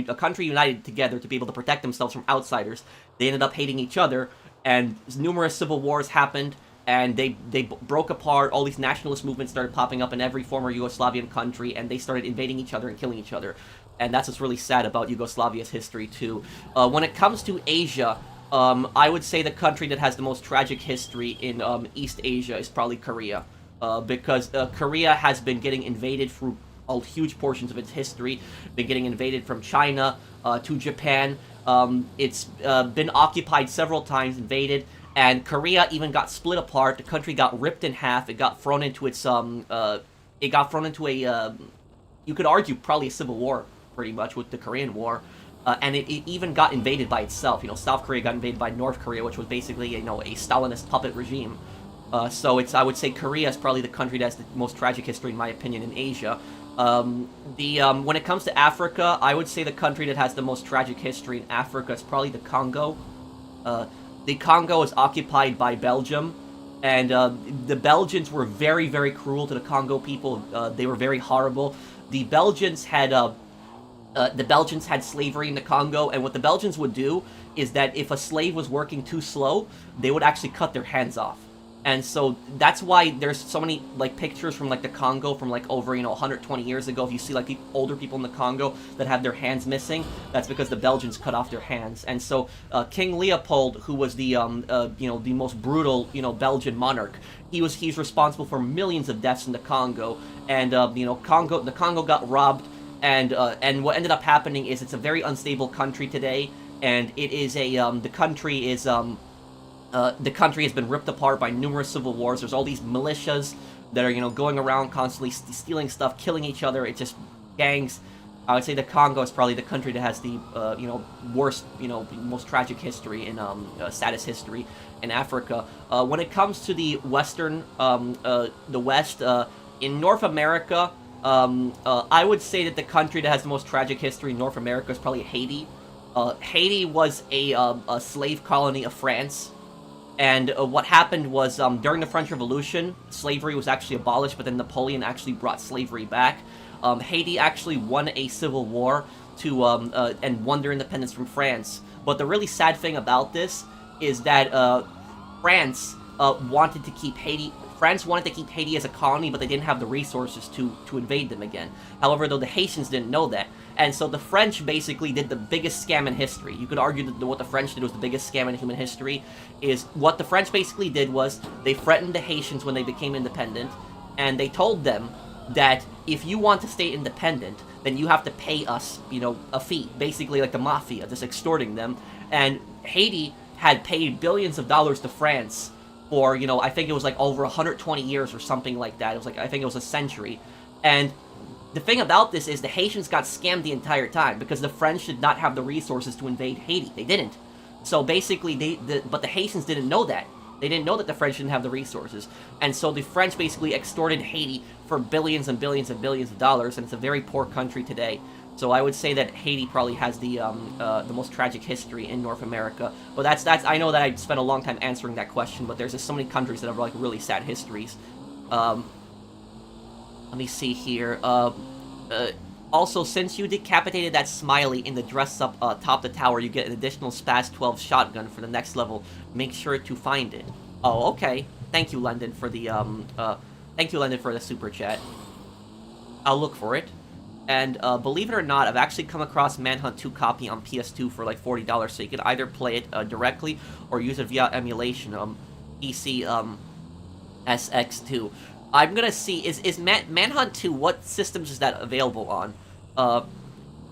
a country united together to be able to protect themselves from outsiders, they ended up hating each other. And numerous civil wars happened, and they broke apart. All these nationalist movements started popping up in every former Yugoslavian country, and they started invading each other and killing each other. And that's what's really sad about Yugoslavia's history, too. When it comes to Asia, I would say the country that has the most tragic history in East Asia is probably Korea, because Korea has been getting invaded through huge portions of its history, been getting invaded from China to Japan. It's been occupied several times, invaded, and Korea even got split apart. The country got ripped in half. It got thrown into its it got thrown into a you could argue probably a civil war, pretty much, with the Korean War. And it even got invaded by itself. South Korea got invaded by North Korea, which was basically, a Stalinist puppet regime. So I would say Korea is probably the country that has the most tragic history, in my opinion, in Asia. When it comes to Africa, I would say the country that has the most tragic history in Africa is probably the Congo. The Congo is occupied by Belgium, and the Belgians were very, very cruel to the Congo people. They were very horrible. The Belgians had slavery in the Congo, and what the Belgians would do is that if a slave was working too slow, they would actually cut their hands off. And so that's why there's so many pictures from the Congo from over 120 years ago. If you see the older people in the Congo that have their hands missing, that's because the Belgians cut off their hands. And so King Leopold, who was the the most brutal Belgian monarch, he's responsible for millions of deaths in the Congo. And the Congo got robbed. And what ended up happening is it's a very unstable country today, and it is the country has been ripped apart by numerous civil wars. There's all these militias that are going around constantly stealing stuff, killing each other. It's just gangs. I would say the Congo is probably the country that has the worst, most tragic history in saddest history in Africa. When it comes to the Western, the West, in North America. I would say that the country that has the most tragic history in North America is probably Haiti. Haiti was a slave colony of France, and what happened was during the French Revolution, slavery was actually abolished, but then Napoleon actually brought slavery back. Haiti actually won a civil war and won their independence from France. But the really sad thing about this is that France wanted to keep Haiti. France wanted to keep Haiti as a colony, but they didn't have the resources to invade them again. However, though, the Haitians didn't know that. And so the French basically did the biggest scam in history. You could argue that what the French did was the biggest scam in human history. Is what the French basically did was they threatened the Haitians when they became independent, and they told them that if you want to stay independent, then you have to pay us, a fee. Basically like the mafia, just extorting them. And Haiti had paid billions of dollars to France for, I think it was over 120 years or something like that. It was I think it was a century. And the thing about this is the Haitians got scammed the entire time because the French did not have the resources to invade Haiti. They didn't. So basically, but the Haitians didn't know that. They didn't know that the French didn't have the resources. And so the French basically extorted Haiti for billions and billions and billions of dollars, and it's a very poor country today. So I would say that Haiti probably has the most tragic history in North America. But that's I know that I spent a long time answering that question, but there's just so many countries that have really sad histories. Let me see here. Also, since you decapitated that Smiley in the dress-up top the tower, you get an additional Spaz 12 shotgun for the next level. Make sure to find it. Oh, okay. Thank you, London, for the super chat. I'll look for it. And believe it or not, I've actually come across Manhunt 2 copy on PS2 for $40, so you can either play it directly or use it via emulation. PC SX2. I'm gonna see, is Manhunt 2, what systems is that available on?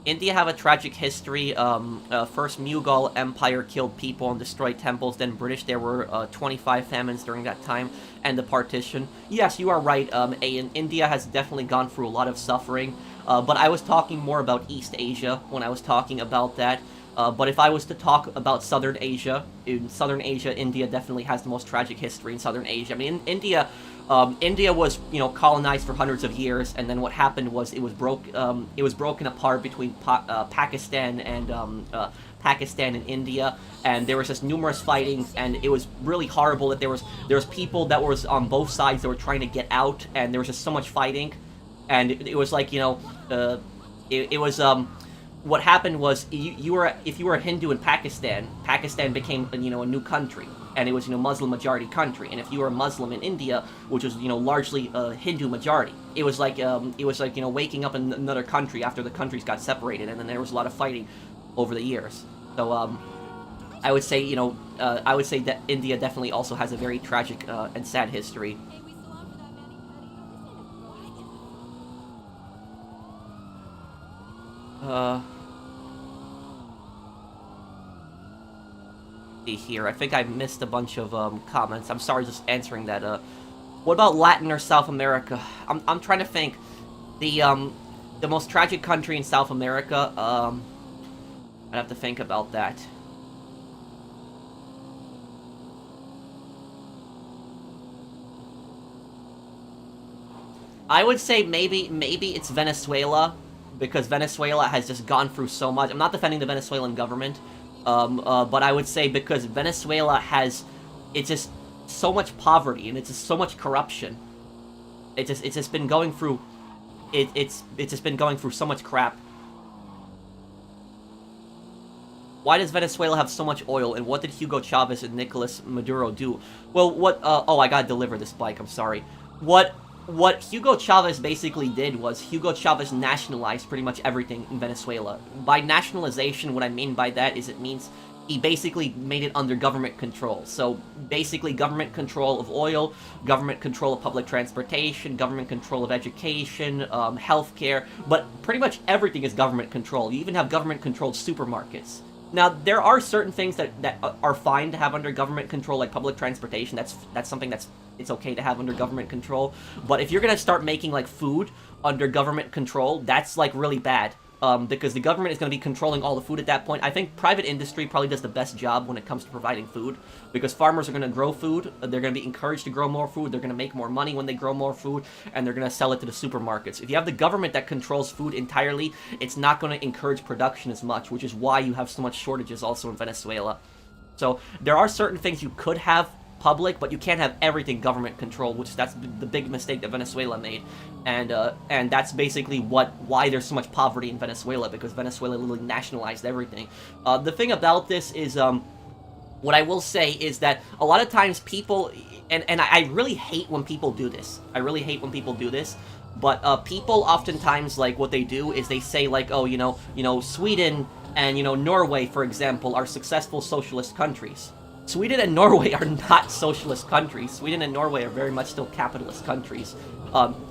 India have a tragic history. First Mughal Empire killed people and destroyed temples, then British. There were 25 famines during that time, and the partition. Yes, you are right. India has definitely gone through a lot of suffering, but I was talking more about East Asia when I was talking about that. But if I was to talk about Southern Asia, India definitely has the most tragic history in Southern Asia. I mean, India was, colonized for hundreds of years, and then what happened was it was broken apart between Pakistan and India, and there was just numerous fighting, and it was really horrible that there was people that was on both sides that were trying to get out, and there was just so much fighting, and it was what happened was if you were a Hindu in Pakistan became a new country, and it was Muslim majority country. And if you were a Muslim in India, which was largely a Hindu majority, it was like waking up in another country after the countries got separated, and then there was a lot of fighting over the years. So I would say, I would say that India definitely also has a very tragic and sad history. Hey, we still on for that Manny See here. I think I missed a bunch of comments. I'm sorry, just answering that. What about Latin or South America? I'm trying to think. The most tragic country in South America. I'd have to think about that. I would say maybe it's Venezuela, because Venezuela has just gone through so much. I'm not defending the Venezuelan government, but I would say because Venezuela has, it's just so much poverty and it's just so much corruption. It's just been going through, it's just been going through so much crap. Why does Venezuela have so much oil, and what did Hugo Chavez and Nicolas Maduro do? Well, oh, I gotta deliver this bike, I'm sorry. What Hugo Chavez basically did was Hugo Chavez nationalized pretty much everything in Venezuela. By nationalization, what I mean by that is it means he basically made it under government control. So basically government control of oil, government control of public transportation, government control of education, healthcare, but pretty much everything is government control. You even have government-controlled supermarkets. Now, there are certain things that are fine to have under government control, like public transportation. That's something it's okay to have under government control. But if you're gonna start making, like, food under government control, that's, like, really bad. Because the government is going to be controlling all the food at that point. I think private industry probably does the best job when it comes to providing food, because farmers are going to grow food, they're going to be encouraged to grow more food, they're going to make more money when they grow more food, and they're going to sell it to the supermarkets. If you have the government that controls food entirely, it's not going to encourage production as much, which is why you have so much shortages also in Venezuela. So there are certain things you could have public, but you can't have everything government controlled, which that's the big mistake that Venezuela made, and that's basically why there's so much poverty in Venezuela, because Venezuela literally nationalized everything. The thing about this is, what I will say is that a lot of times people, and I really hate when people do this. I really hate when people do this. But people oftentimes, like, what they do is they say, like, oh, you know, Sweden and, Norway, for example, are successful socialist countries. Sweden and Norway are not socialist countries. Sweden and Norway are very much still capitalist countries.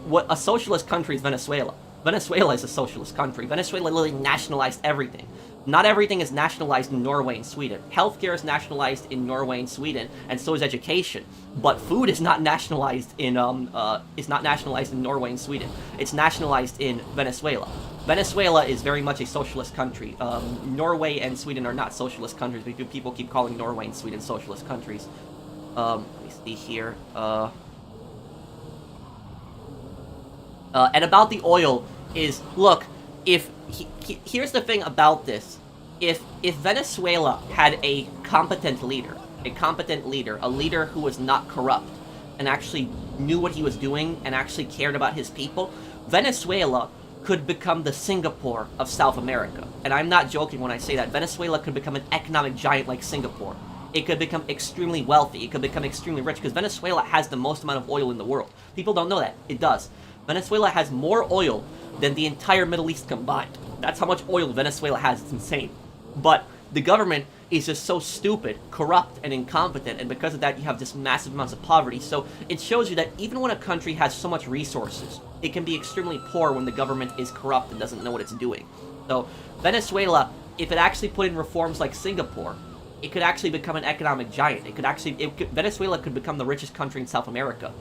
What a socialist country is Venezuela. Venezuela is a socialist country. Venezuela literally nationalized everything. Not everything is nationalized in Norway and Sweden. Healthcare is nationalized in Norway and Sweden, and so is education. But food is not nationalized in Norway and Sweden. It's nationalized in Venezuela. Venezuela is very much a socialist country. Norway and Sweden are not socialist countries, because people keep calling Norway and Sweden socialist countries. Let me see here. And about the oil is, look, here's the thing about this. If Venezuela had a competent leader, a leader who was not corrupt, and actually knew what he was doing, and actually cared about his people, Venezuela could become the Singapore of South America. And I'm not joking when I say that. Venezuela could become an economic giant like Singapore. It could become extremely wealthy. It could become extremely rich, because Venezuela has the most amount of oil in the world. People don't know that. It does. Venezuela has more oil than the entire Middle East combined. That's how much oil Venezuela has. It's insane. But the government is just so stupid, corrupt, and incompetent, and because of that you have just massive amounts of poverty. So it shows you that even when a country has so much resources, it can be extremely poor when the government is corrupt and doesn't know what it's doing. So Venezuela, if it actually put in reforms like Singapore, it could actually become an economic giant. Venezuela could become the richest country in South America.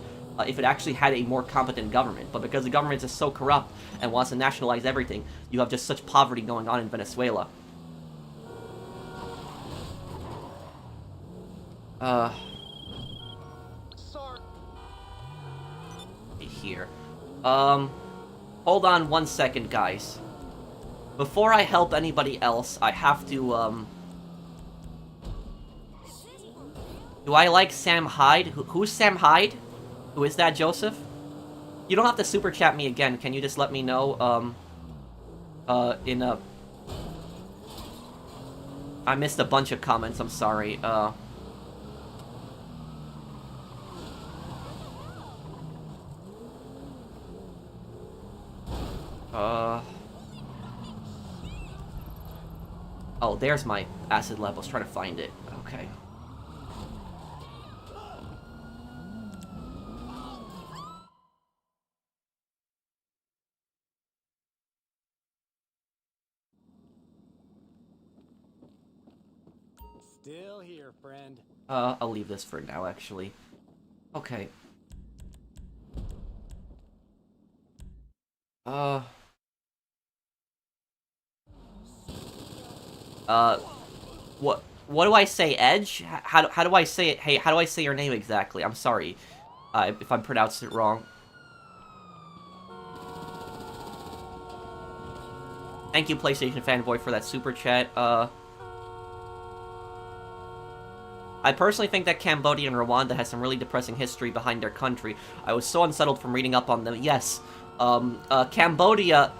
If it actually had a more competent government. But because the government is so corrupt and wants to nationalize everything, you have just such poverty going on in Venezuela. Sorry. Here. Hold on 1 second, guys. Before I help anybody else, I have to, do I like Sam Hyde? Who's Sam Hyde? Who is that, Joseph? You don't have to super chat me again. Can you just let me know, I missed a bunch of comments, I'm sorry. Oh, there's my acid level. I was trying to find it. Okay. Still here, friend. I'll leave this for now, actually. Okay. What do I say, Edge? How do I say it? Hey, how do I say your name exactly? I'm sorry, if I'm pronouncing it wrong. Thank you, PlayStation Fanboy, for that super chat. I personally think that Cambodia and Rwanda has some really depressing history behind their country. I was so unsettled from reading up on them. Yes, Cambodia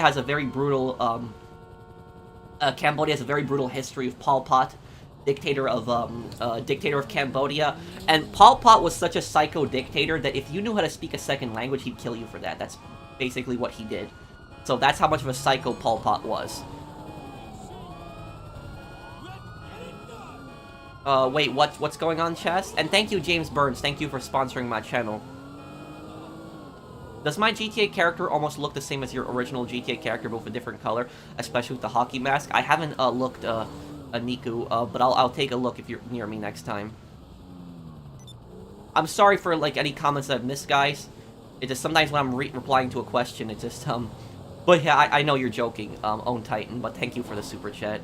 has a very brutal, Cambodia has a very brutal history of Pol Pot, dictator of Cambodia. And Pol Pot was such a psycho dictator that if you knew how to speak a second language, he'd kill you for that. That's basically what he did. So that's how much of a psycho Pol Pot was. Wait, what's going on, Chess? And thank you, James Burns. Thank you for sponsoring my channel. Does my GTA character almost look the same as your original GTA character, but with a different color, especially with the hockey mask? I haven't looked Niku, but I'll take a look if you're near me next time. I'm sorry for like any comments that I've missed, guys. It just sometimes when I'm replying to a question, it just But yeah, I know you're joking, Own Titan. But thank you for the super chat.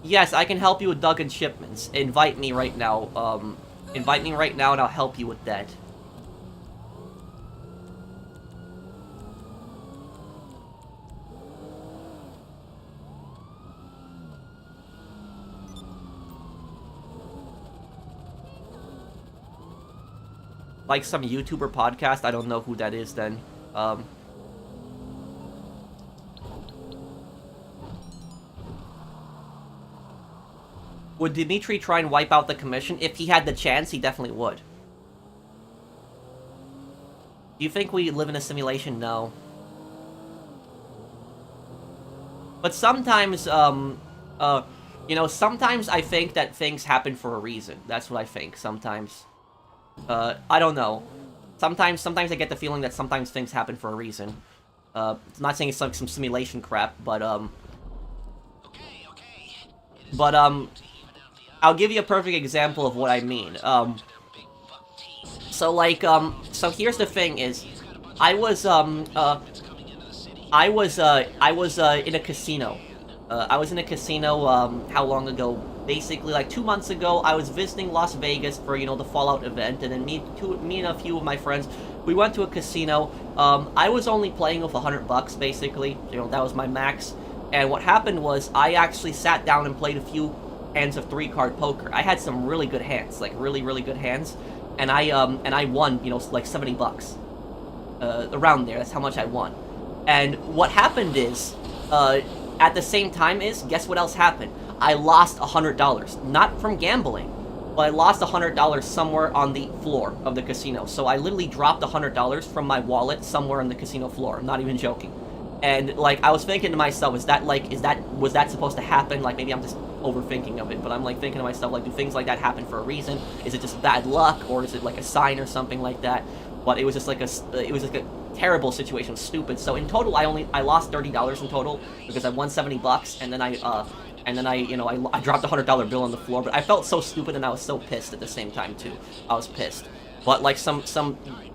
Yes, I can help you with Duggan shipments. Invite me right now. Invite me right now and I'll help you with that. Like some YouTuber podcast? I don't know who that is then. Would Dimitri try and wipe out the commission? If he had the chance, he definitely would. Do you think we live in a simulation? No. But sometimes, you know, sometimes I think that things happen for a reason. That's what I think, sometimes. I don't know. Sometimes I get the feeling that sometimes things happen for a reason. I'm not saying it's like some simulation crap, but, I'll give you a perfect example of what I mean. So like, so here's the thing is, I was in a casino. I was in a casino, how long ago? Basically, like 2 months ago, I was visiting Las Vegas for, you know, the Fallout event, and then me and a few of my friends, we went to a casino. I was only playing with $100, basically. You know, that was my max. And what happened was, I actually sat down and played a few hands of 3-card poker. I had some really good hands, like really good hands, and I won, you know, like $70, around there. That's how much I won. And what happened is, at the same time guess what else happened? I lost $100, not from gambling, but I lost $100 somewhere on the floor of the casino. So I literally dropped $100 from my wallet somewhere on the casino floor. I'm not even joking. And like, I was thinking to myself, was that supposed to happen? Like, maybe I'm just overthinking of it, but I'm like thinking to myself, like, do things like that happen for a reason? Is it just bad luck, or is it like a sign or something like that? But it was just like a terrible situation, stupid. So in total, I lost $30 in total because I won $70, and then I dropped a $100 bill on the floor. But I felt so stupid, and I was so pissed at the same time too. I was pissed. But like some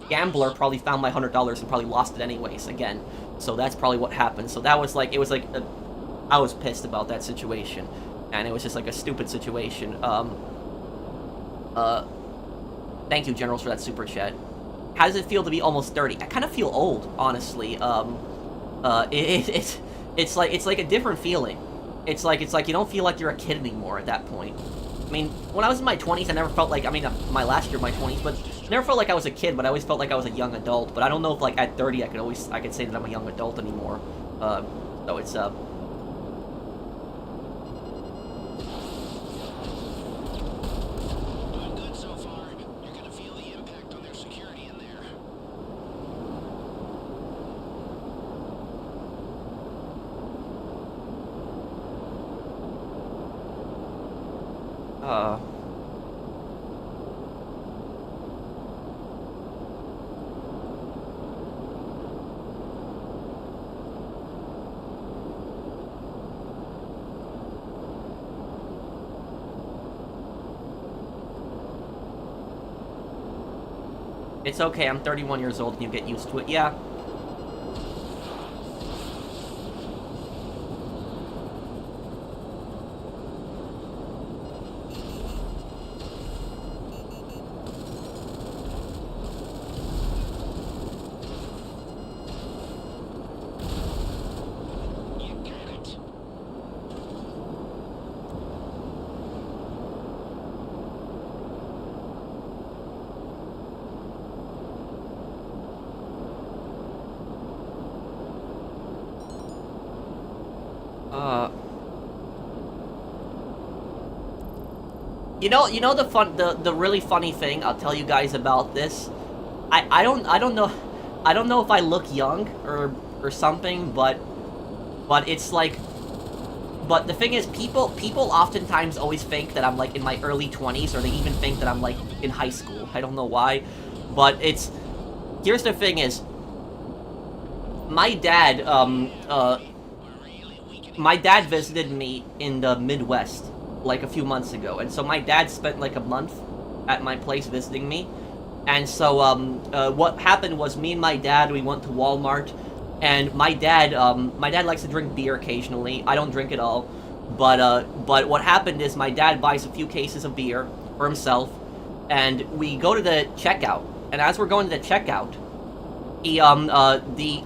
gambler probably found my $100 and probably lost it anyways again. So that's probably what happened. So that was like, I was pissed about that situation, and it was just like a stupid situation. Thank you, Generals, for that super chat. How does it feel to be almost 30? I kind of feel old, honestly. It's like a different feeling. It's like you don't feel like you're a kid anymore at that point. I mean, when I was in my 20s, I never felt like, I mean, my last year, my 20s, but never felt like I was a kid, but I always felt like I was a young adult. But I don't know if, like, at 30, I could say that I'm a young adult anymore. So it's, Uh... It's okay, I'm 31 years old and you get used to it. Yeah. You know the really funny thing I'll tell you guys about this. I don't know if I look young or something, but it's like, but the thing is, people oftentimes always think that I'm like in my early 20s, or they even think that I'm like in high school. I don't know why, but here's the thing is, my dad visited me in the Midwest like a few months ago, and so my dad spent like a month at my place visiting me. And so what happened was, me and my dad, we went to Walmart, and my dad likes to drink beer occasionally. I don't drink at all, but what happened is, my dad buys a few cases of beer for himself, and we go to the checkout, and as we're going to the checkout,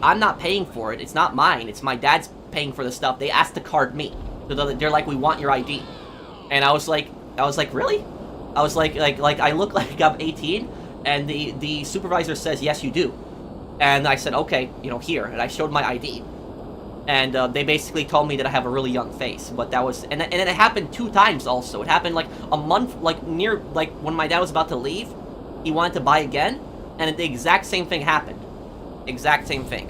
I'm not paying for it, it's not mine, it's my dad's paying for the stuff. They asked to card me. So they're like, we want your ID. And I was like, really? I was like I look like I'm 18, and the supervisor says, yes, you do. And I said, okay, here, and I showed my ID. And they basically told me that I have a really young face, but that was, and it happened 2 times also. It happened like a month, like when my dad was about to leave, he wanted to buy again, and the exact same thing happened. Exact same thing.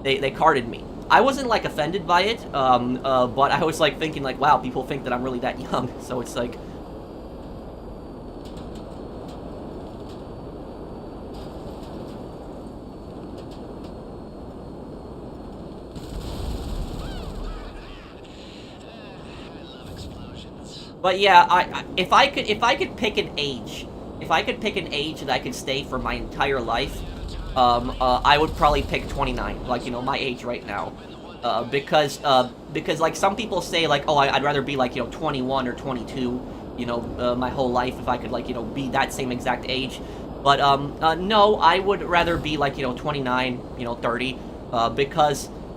They carded me. I wasn't like offended by it, but I was like thinking like, wow, people think that I'm really that young. So it's like, but yeah, if I could pick an age, that I could stay for my entire life, I would probably pick 29, like, my age right now, because like some people say like, oh, I'd rather be like 21 or 22, my whole life if I could like be that same exact age, but no, I would rather be like 29, 30,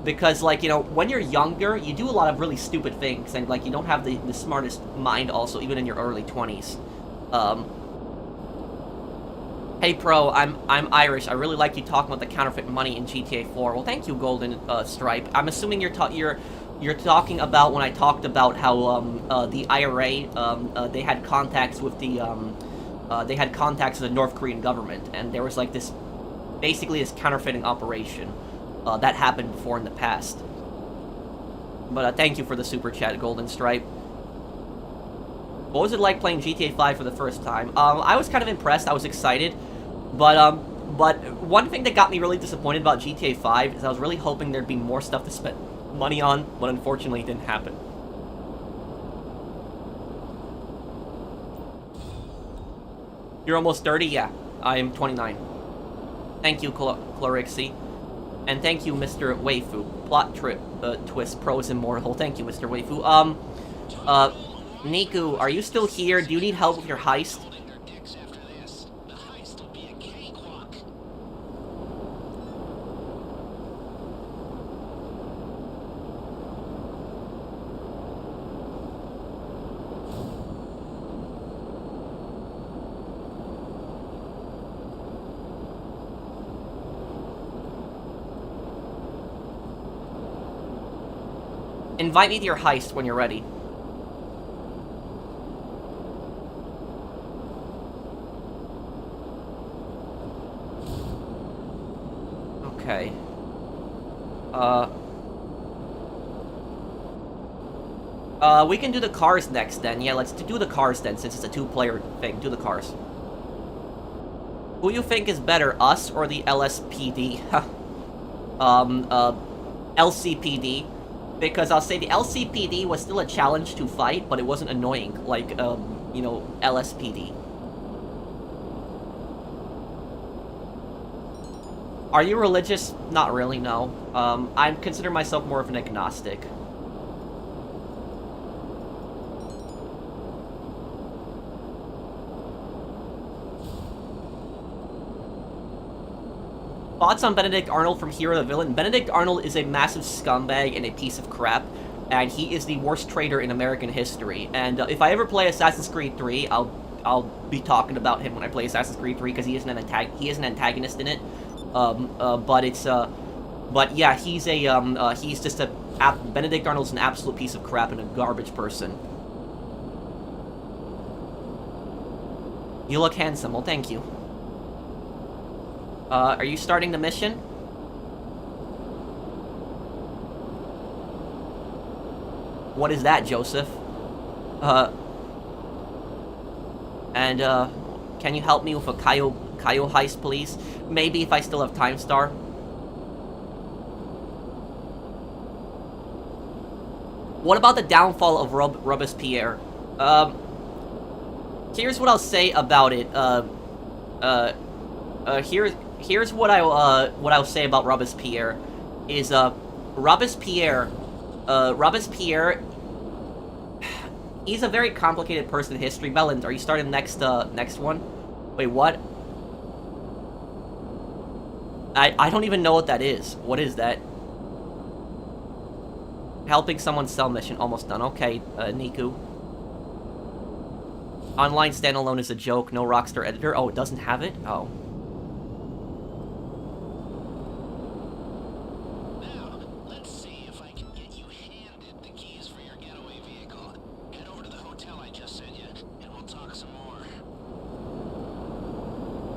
because like when you're younger, you do a lot of really stupid things, and like you don't have the smartest mind also, even in your early 20s. Hey Pro, I'm Irish. I really like you talking about the counterfeit money in GTA 4. Well, thank you, Golden Stripe. I'm assuming you're talking about when I talked about how the IRA they had contacts with the North Korean government, and there was like this counterfeiting operation that happened before in the past. But thank you for the super chat, Golden Stripe. What was it like playing GTA 5 for the first time? I was kind of impressed. I was excited. But one thing that got me really disappointed about GTA 5 is I was really hoping there'd be more stuff to spend money on, but unfortunately it didn't happen. You're almost 30? Yeah, I am 29. Thank you, Clarixie. And thank you, Mr. Waifu. Plot twist, Pro is immortal. Thank you, Mr. Waifu. Niku, are you still here? Do you need help with your heist? Invite me to your heist when you're ready. Okay. We can do the cars next then. Yeah, let's do the cars then, since it's a two-player thing. Do the cars. Who you think is better, us or the LSPD? LCPD. Because I'll say the LCPD was still a challenge to fight, but it wasn't annoying like, you know, LSPD. Are you religious? Not really, no. I consider myself more of an agnostic. Thoughts on Benedict Arnold from Hero the Villain? Benedict Arnold is a massive scumbag and a piece of crap, and he is the worst traitor in American history. And if I ever play Assassin's Creed 3, I'll be talking about him when I play Assassin's Creed 3 because he is an antagonist in it. But yeah, he's just Benedict Arnold's an absolute piece of crap and a garbage person. You look handsome. Well, thank you. Are you starting the mission? What is that, Joseph? Can you help me with a Kaio heist, please? Maybe if I still have Time Star. What about the downfall of Robespierre? Here's what I'll say about it. Here's what I'll say about Robespierre is Robespierre he's a very complicated person in history. Bellend, are you starting next one? Wait, what? I don't even know what that is. What is that? Helping someone sell mission, almost done. Okay, Niku. Online standalone is a joke, no Rockstar editor. Oh, it doesn't have it? Oh.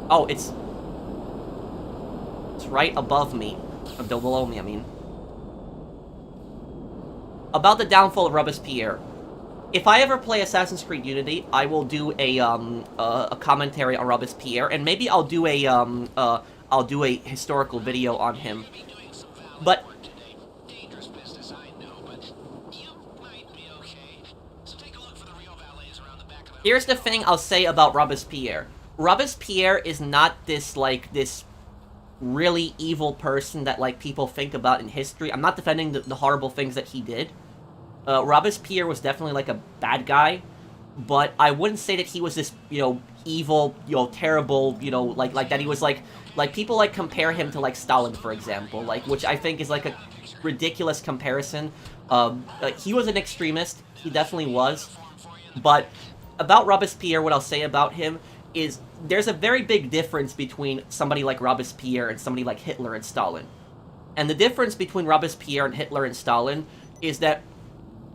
Oh, it's right above me. Below me, I mean. About the downfall of Robespierre. If I ever play Assassin's Creed Unity, I will do a commentary on Robespierre, and maybe I'll do a historical video on him. But here's the thing I'll say about Robespierre. Robespierre is not this really evil person that, like, people think about in history. I'm not defending the horrible things that he did. Robespierre was definitely, like, a bad guy, but I wouldn't say that he was this, you know, evil, you know, terrible, you know, like that he was, like, people, like, compare him to, like, Stalin, for example, like, which I think is, like, a ridiculous comparison. He was an extremist. He definitely was. But about Robespierre, what I'll say about him is there's a very big difference between somebody like Robespierre and somebody like Hitler and Stalin. And the difference between Robespierre and Hitler and Stalin is that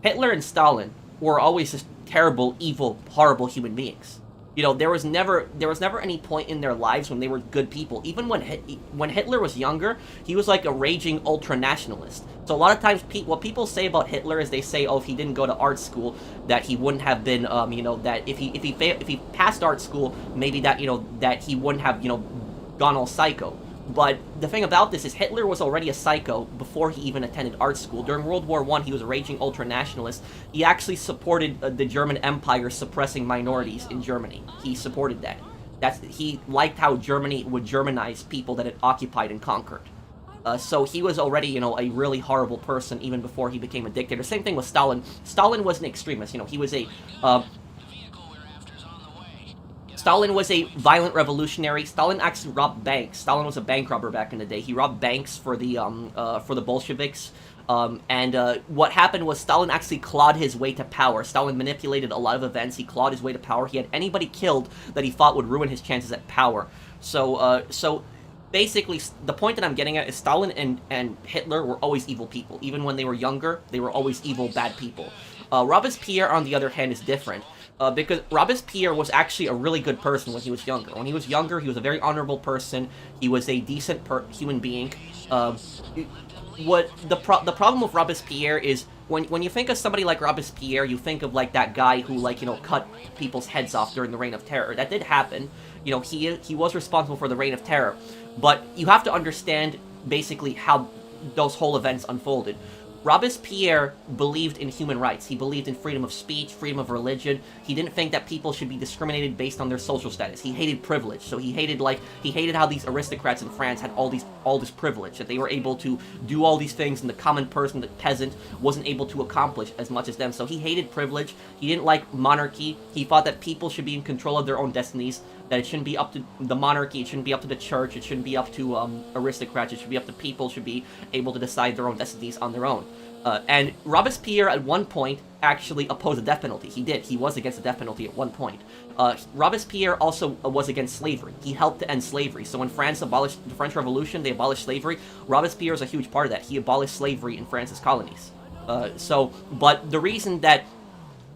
Hitler and Stalin were always just terrible, evil, horrible human beings. You know, there was never any point in their lives when they were good people. Even when Hitler was younger, he was like a raging ultra-nationalist. So a lot of times, what people say about Hitler is they say, oh, if he didn't go to art school, that he wouldn't have been, you know, that if he passed art school, maybe that, you know, that he wouldn't have, you know, gone all psycho. But the thing about this is Hitler was already a psycho before he even attended art school. During World War I, he was a raging ultra-nationalist. He actually supported the German Empire suppressing minorities in Germany. He supported that. He liked how Germany would Germanize people that it occupied and conquered. So he was already, you know, a really horrible person even before he became a dictator. Same thing with Stalin. Stalin was an extremist. You know, he was a... Stalin was a violent revolutionary. Stalin actually robbed banks. Stalin was a bank robber back in the day. He robbed banks for the Bolsheviks. What happened was Stalin actually clawed his way to power. Stalin manipulated a lot of events. He clawed his way to power. He had anybody killed that he thought would ruin his chances at power. So basically, the point that I'm getting at is Stalin and Hitler were always evil people. Even when they were younger, they were always evil, bad people. Robespierre, on the other hand, is different. Because Robespierre was actually a really good person when he was younger. When he was younger, he was a very honorable person. He was a decent human being. The problem with Robespierre is when you think of somebody like Robespierre, you think of like that guy who like cut people's heads off during the Reign of Terror. That did happen. He was responsible for the Reign of Terror, but you have to understand basically how those whole events unfolded. Robespierre believed in human rights. He believed in freedom of speech, freedom of religion. He didn't think that people should be discriminated based on their social status. He hated privilege. So he hated how these aristocrats in France had all this privilege, that they were able to do all these things and the common person, the peasant, wasn't able to accomplish as much as them. So he hated privilege. He didn't like monarchy. He thought that people should be in control of their own destinies, that it shouldn't be up to the monarchy, it shouldn't be up to the church, it shouldn't be up to aristocrats, it should be up to people, should be able to decide their own destinies on their own. And Robespierre at one point actually opposed the death penalty. He did. He was against the death penalty at one point. Robespierre also was against slavery. He helped to end slavery. So when France abolished the French Revolution, they abolished slavery. Robespierre is a huge part of that. He abolished slavery in France's colonies. But the reason that...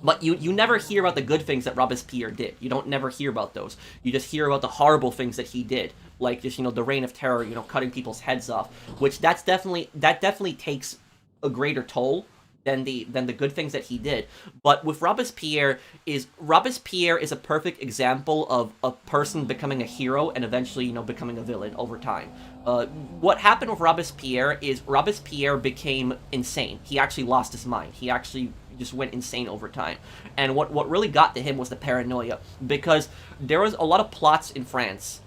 But you never hear about the good things that Robespierre did. You don't never hear about those. You just hear about the horrible things that he did. Like just, the Reign of Terror, cutting people's heads off. Which that definitely takes a greater toll than the good things that he did. But with Robespierre is a perfect example of a person becoming a hero and eventually, becoming a villain over time. What happened with Robespierre is Robespierre became insane. He actually lost his mind. He actually just went insane over time. And what really got to him was the paranoia, because there was a lot of plots in France,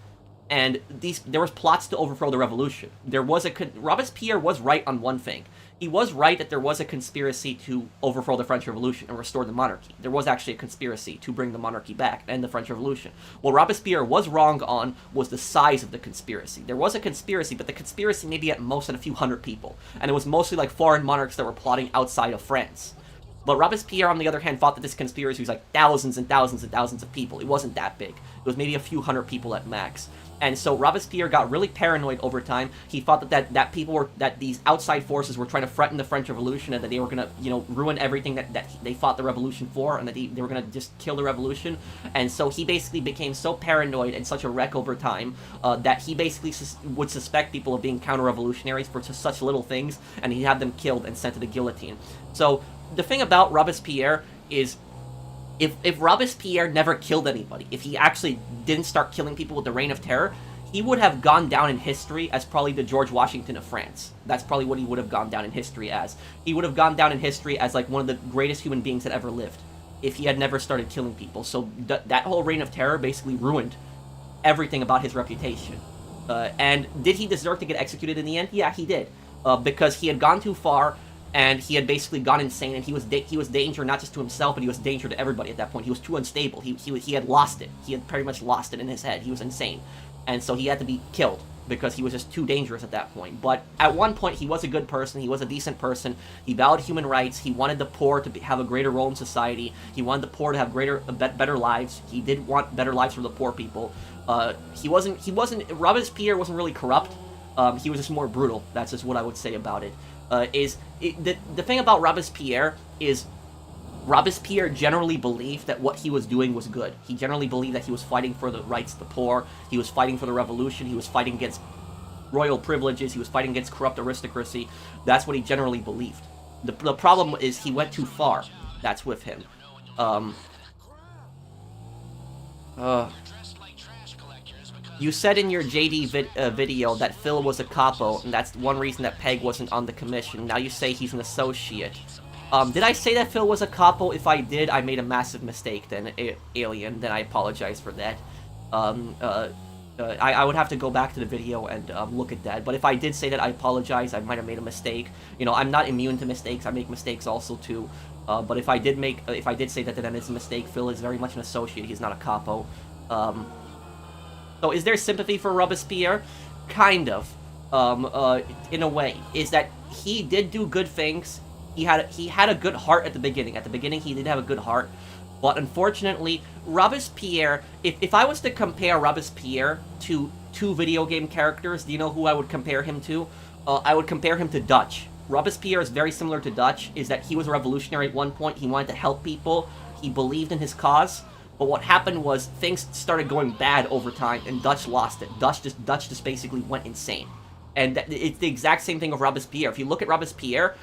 and there was plots to overthrow the revolution. Robespierre was right on one thing. He was right that there was a conspiracy to overthrow the French Revolution and restore the monarchy. There was actually a conspiracy to bring the monarchy back and the French Revolution. What Robespierre was wrong on was the size of the conspiracy. There was a conspiracy, but the conspiracy maybe at most had a few hundred people. And it was mostly like foreign monarchs that were plotting outside of France. But Robespierre, on the other hand, thought that this conspiracy was like thousands and thousands and thousands of people. It wasn't that big. It was maybe a few hundred people at max. And so Robespierre got really paranoid over time. He thought that these outside forces were trying to threaten the French Revolution, and that they were going to, ruin everything that they fought the revolution for, and that they were going to just kill the revolution. And so he basically became so paranoid and such a wreck over time that he basically would suspect people of being counter-revolutionaries for such little things, and he'd have them killed and sent to the guillotine. So the thing about Robespierre is, if Robespierre never killed anybody, if he actually didn't start killing people with the Reign of Terror, he would have gone down in history as probably the George Washington of France. That's probably what he would have gone down in history as. He would have gone down in history as like one of the greatest human beings that ever lived, if he had never started killing people. So that whole Reign of Terror basically ruined everything about his reputation. And did he deserve to get executed in the end? Yeah, he did. Because he had gone too far, and he had basically gone insane, and he was danger not just to himself, but he was danger to everybody at that point. He was too unstable. He had lost it. He had pretty much lost it in his head. He was insane. And so he had to be killed, because he was just too dangerous at that point. But at one point, he was a good person. He was a decent person. He valued human rights. He wanted the poor to have a greater role in society. He wanted the poor to have better lives. He did want better lives for the poor people. Robespierre wasn't really corrupt. He was just more brutal. That's just what I would say about it. The thing about Robespierre is Robespierre generally believed that what he was doing was good. He generally believed that he was fighting for the rights of the poor, he was fighting for the revolution, he was fighting against royal privileges, he was fighting against corrupt aristocracy. That's what he generally believed. The problem is he went too far. That's with him. You said in your JD video that Phil was a capo, and that's one reason that Peg wasn't on the commission. Now you say he's an associate. Did I say that Phil was a capo? If I did, I made a massive mistake then, Alien. Then I apologize for that. I would have to go back to the video and look at that. But if I did say that, I apologize. I might have made a mistake. I'm not immune to mistakes. I make mistakes also too. But if I did say that, then it's a mistake. Phil is very much an associate. He's not a capo. So is there sympathy for Robespierre? Kind of, in a way. Is that he did do good things. He had a good heart at the beginning. At the beginning, he did have a good heart. But unfortunately, Robespierre, if I was to compare Robespierre to two video game characters, do you know who I would compare him to? I would compare him to Dutch. Robespierre is very similar to Dutch, is that he was a revolutionary at one point. He wanted to help people. He believed in his cause. But what happened was things started going bad over time, and Dutch lost it. Dutch just basically went insane. And it's the exact same thing with Robespierre. If you look at Robespierre,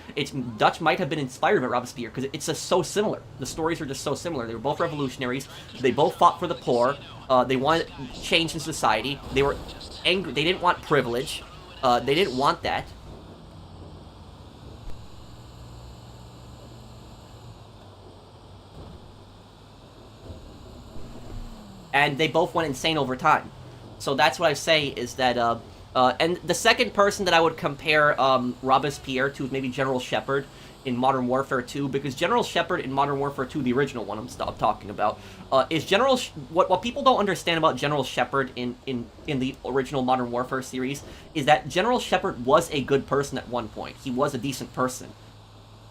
Dutch might have been inspired by Robespierre because it's just so similar. The stories are just so similar. They were both revolutionaries. They both fought for the poor. They wanted change in society. They were angry. They didn't want privilege. They didn't want that. And they both went insane over time. So that's what I say is that, and the second person that I would compare Robespierre to is maybe General Shepard in Modern Warfare 2, because General Shepard in Modern Warfare 2, the original one I'm talking about, is what people don't understand about General Shepard in the original Modern Warfare series is that General Shepard was a good person at one point. He was a decent person.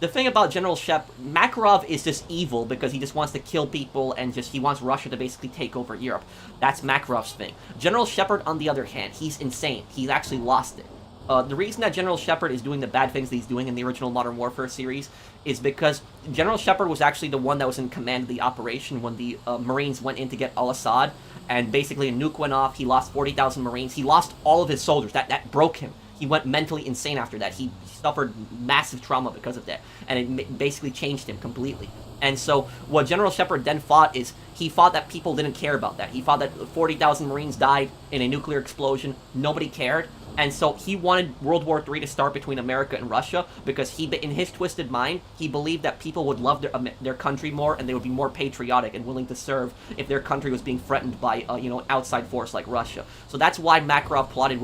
The thing about General Shepard, Makarov is just evil because he just wants to kill people and he wants Russia to basically take over Europe. That's Makarov's thing. General Shepard, on the other hand, he's insane. He's actually lost it. The reason that General Shepard is doing the bad things that he's doing in the original Modern Warfare series is because General Shepard was actually the one that was in command of the operation when the Marines went in to get al-Assad, and basically a nuke went off. He lost 40,000 Marines. He lost all of his soldiers. That broke him. He went mentally insane after that. He suffered massive trauma because of that, and it basically changed him completely. And so what General Shepard then fought is, he fought that people didn't care about that. He fought that 40,000 Marines died in a nuclear explosion. Nobody cared. And so he wanted World War III to start between America and Russia because in his twisted mind, he believed that people would love their country more and they would be more patriotic and willing to serve if their country was being threatened by an outside force like Russia. So that's why Makarov plotted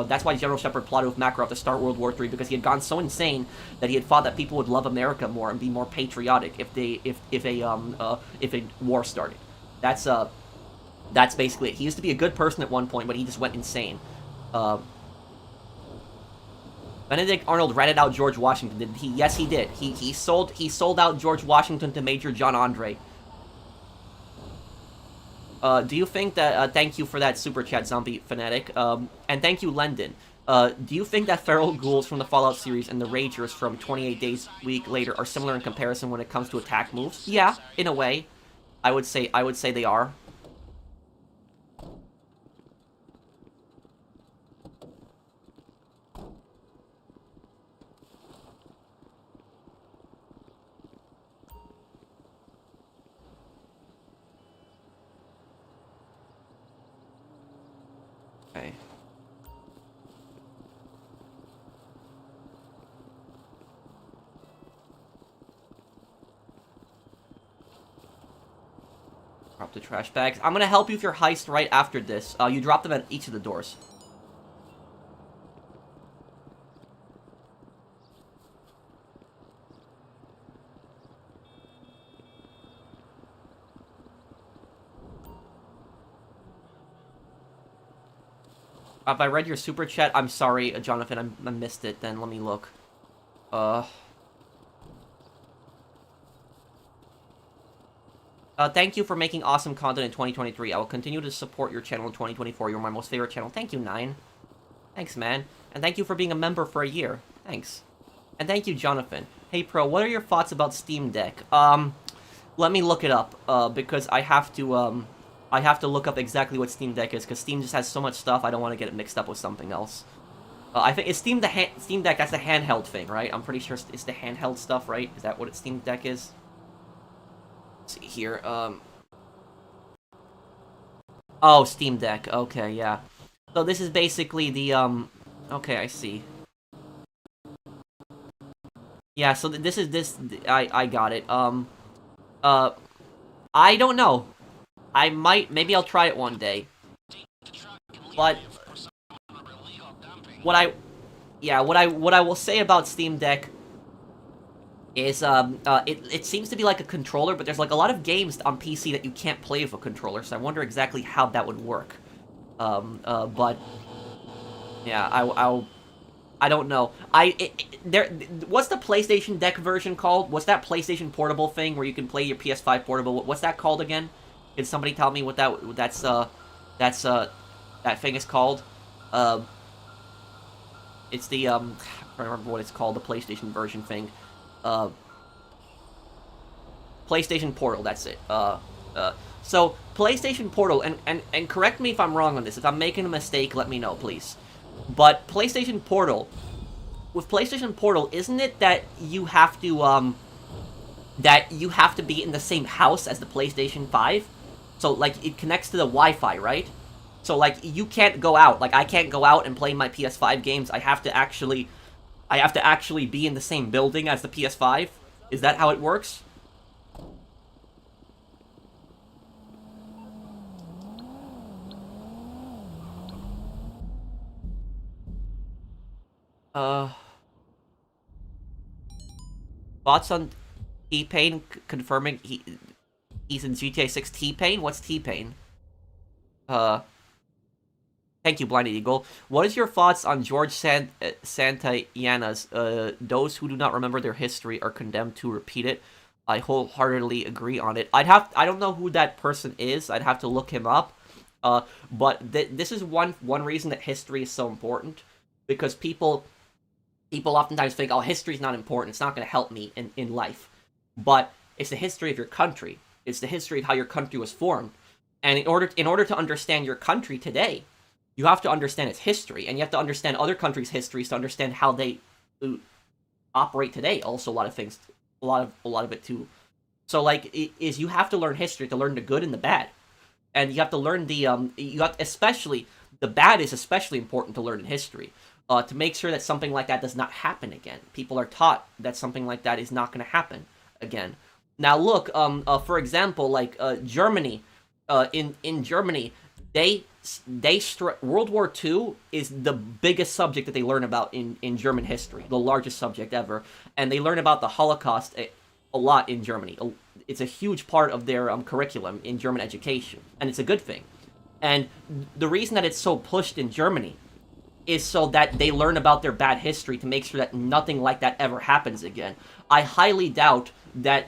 that's why General Shepard plotted with Makarov to start World War III, because he had gone so insane that he had thought that people would love America more and be more patriotic if a war started. That's basically it. He used to be a good person at one point, but he just went insane. Benedict Arnold ratted out George Washington, did he? Yes, he did. He sold out George Washington to Major John Andre. Do you think that, thank you for that super chat, Zombie Fanatic, and thank you, Lendon. Do you think that feral ghouls from the Fallout series and the Ragers from 28 Days Week Later are similar in comparison when it comes to attack moves? Yeah, in a way. I would say they are. Okay. Drop the trash bags. I'm gonna help you with your heist right after this. You drop them at each of the doors. If I read your super chat, I'm sorry, Jonathan, I missed it. Then let me look. Thank you for making awesome content in 2023. I will continue to support your channel in 2024. You're my most favorite channel. Thank you, Nine. Thanks, man. And thank you for being a member for a year. Thanks. And thank you, Jonathan. Hey, Pro, what are your thoughts about Steam Deck? Let me look it up, because I have to look up exactly what Steam Deck is, because Steam just has so much stuff, I don't want to get it mixed up with something else. I think it's Steam Deck, that's the handheld thing, right? I'm pretty sure it's the handheld stuff, right? Is that what Steam Deck is? Let's see here, Oh, Steam Deck, okay, yeah. So this is basically the, okay, I see. Yeah, so I got it, I don't know. Maybe I'll try it one day. But what I will say about Steam Deck is it seems to be like a controller, but there's like a lot of games on PC that you can't play with a controller, so I wonder exactly how that would work. But yeah, I don't know. What's the PlayStation Deck version called? What's that PlayStation Portable thing where you can play your PS5 Portable? What's that called again? Can somebody tell me what that thing is called? It's the I don't remember what it's called, the PlayStation version thing. PlayStation Portal, that's it. So PlayStation Portal, and correct me if I'm wrong on this. If I'm making a mistake, let me know, please. But PlayStation Portal, with PlayStation Portal, isn't it that you have to be in the same house as the PlayStation 5? So, like, it connects to the Wi-Fi, right? So, like, you can't go out. Like, I can't go out and play my PS5 games. I have to actually be in the same building as the PS5. Is that how it works? Thoughts on T-Pain confirming he's in GTA 6. T-Pain? What's T-Pain? Thank you, Blinded Eagle. What is your thoughts on George Santayanas? Those who do not remember their history are condemned to repeat it. I wholeheartedly agree on it. I don't know who that person is. I'd have to look him up. But this is one reason that history is so important, because people oftentimes think, oh, history's not important. It's not going to help me in life. But it's the history of your country. It's the history of how your country was formed. And in order to understand your country today, you have to understand its history, and you have to understand other countries' histories to understand how they operate today. Also, a lot of things, a lot of it too. So, like, you have to learn history to learn the good and the bad, and you have to learn especially the bad is especially important to learn in history, to make sure that something like that does not happen again. People are taught that something like that is not going to happen again. Now, look, for example, like Germany, in Germany, World War II is the biggest subject that they learn about in German history, the largest subject ever, and they learn about the Holocaust a lot in Germany. It's a huge part of their curriculum in German education, and it's a good thing. And the reason that it's so pushed in Germany is so that they learn about their bad history to make sure that nothing like that ever happens again. I highly doubt that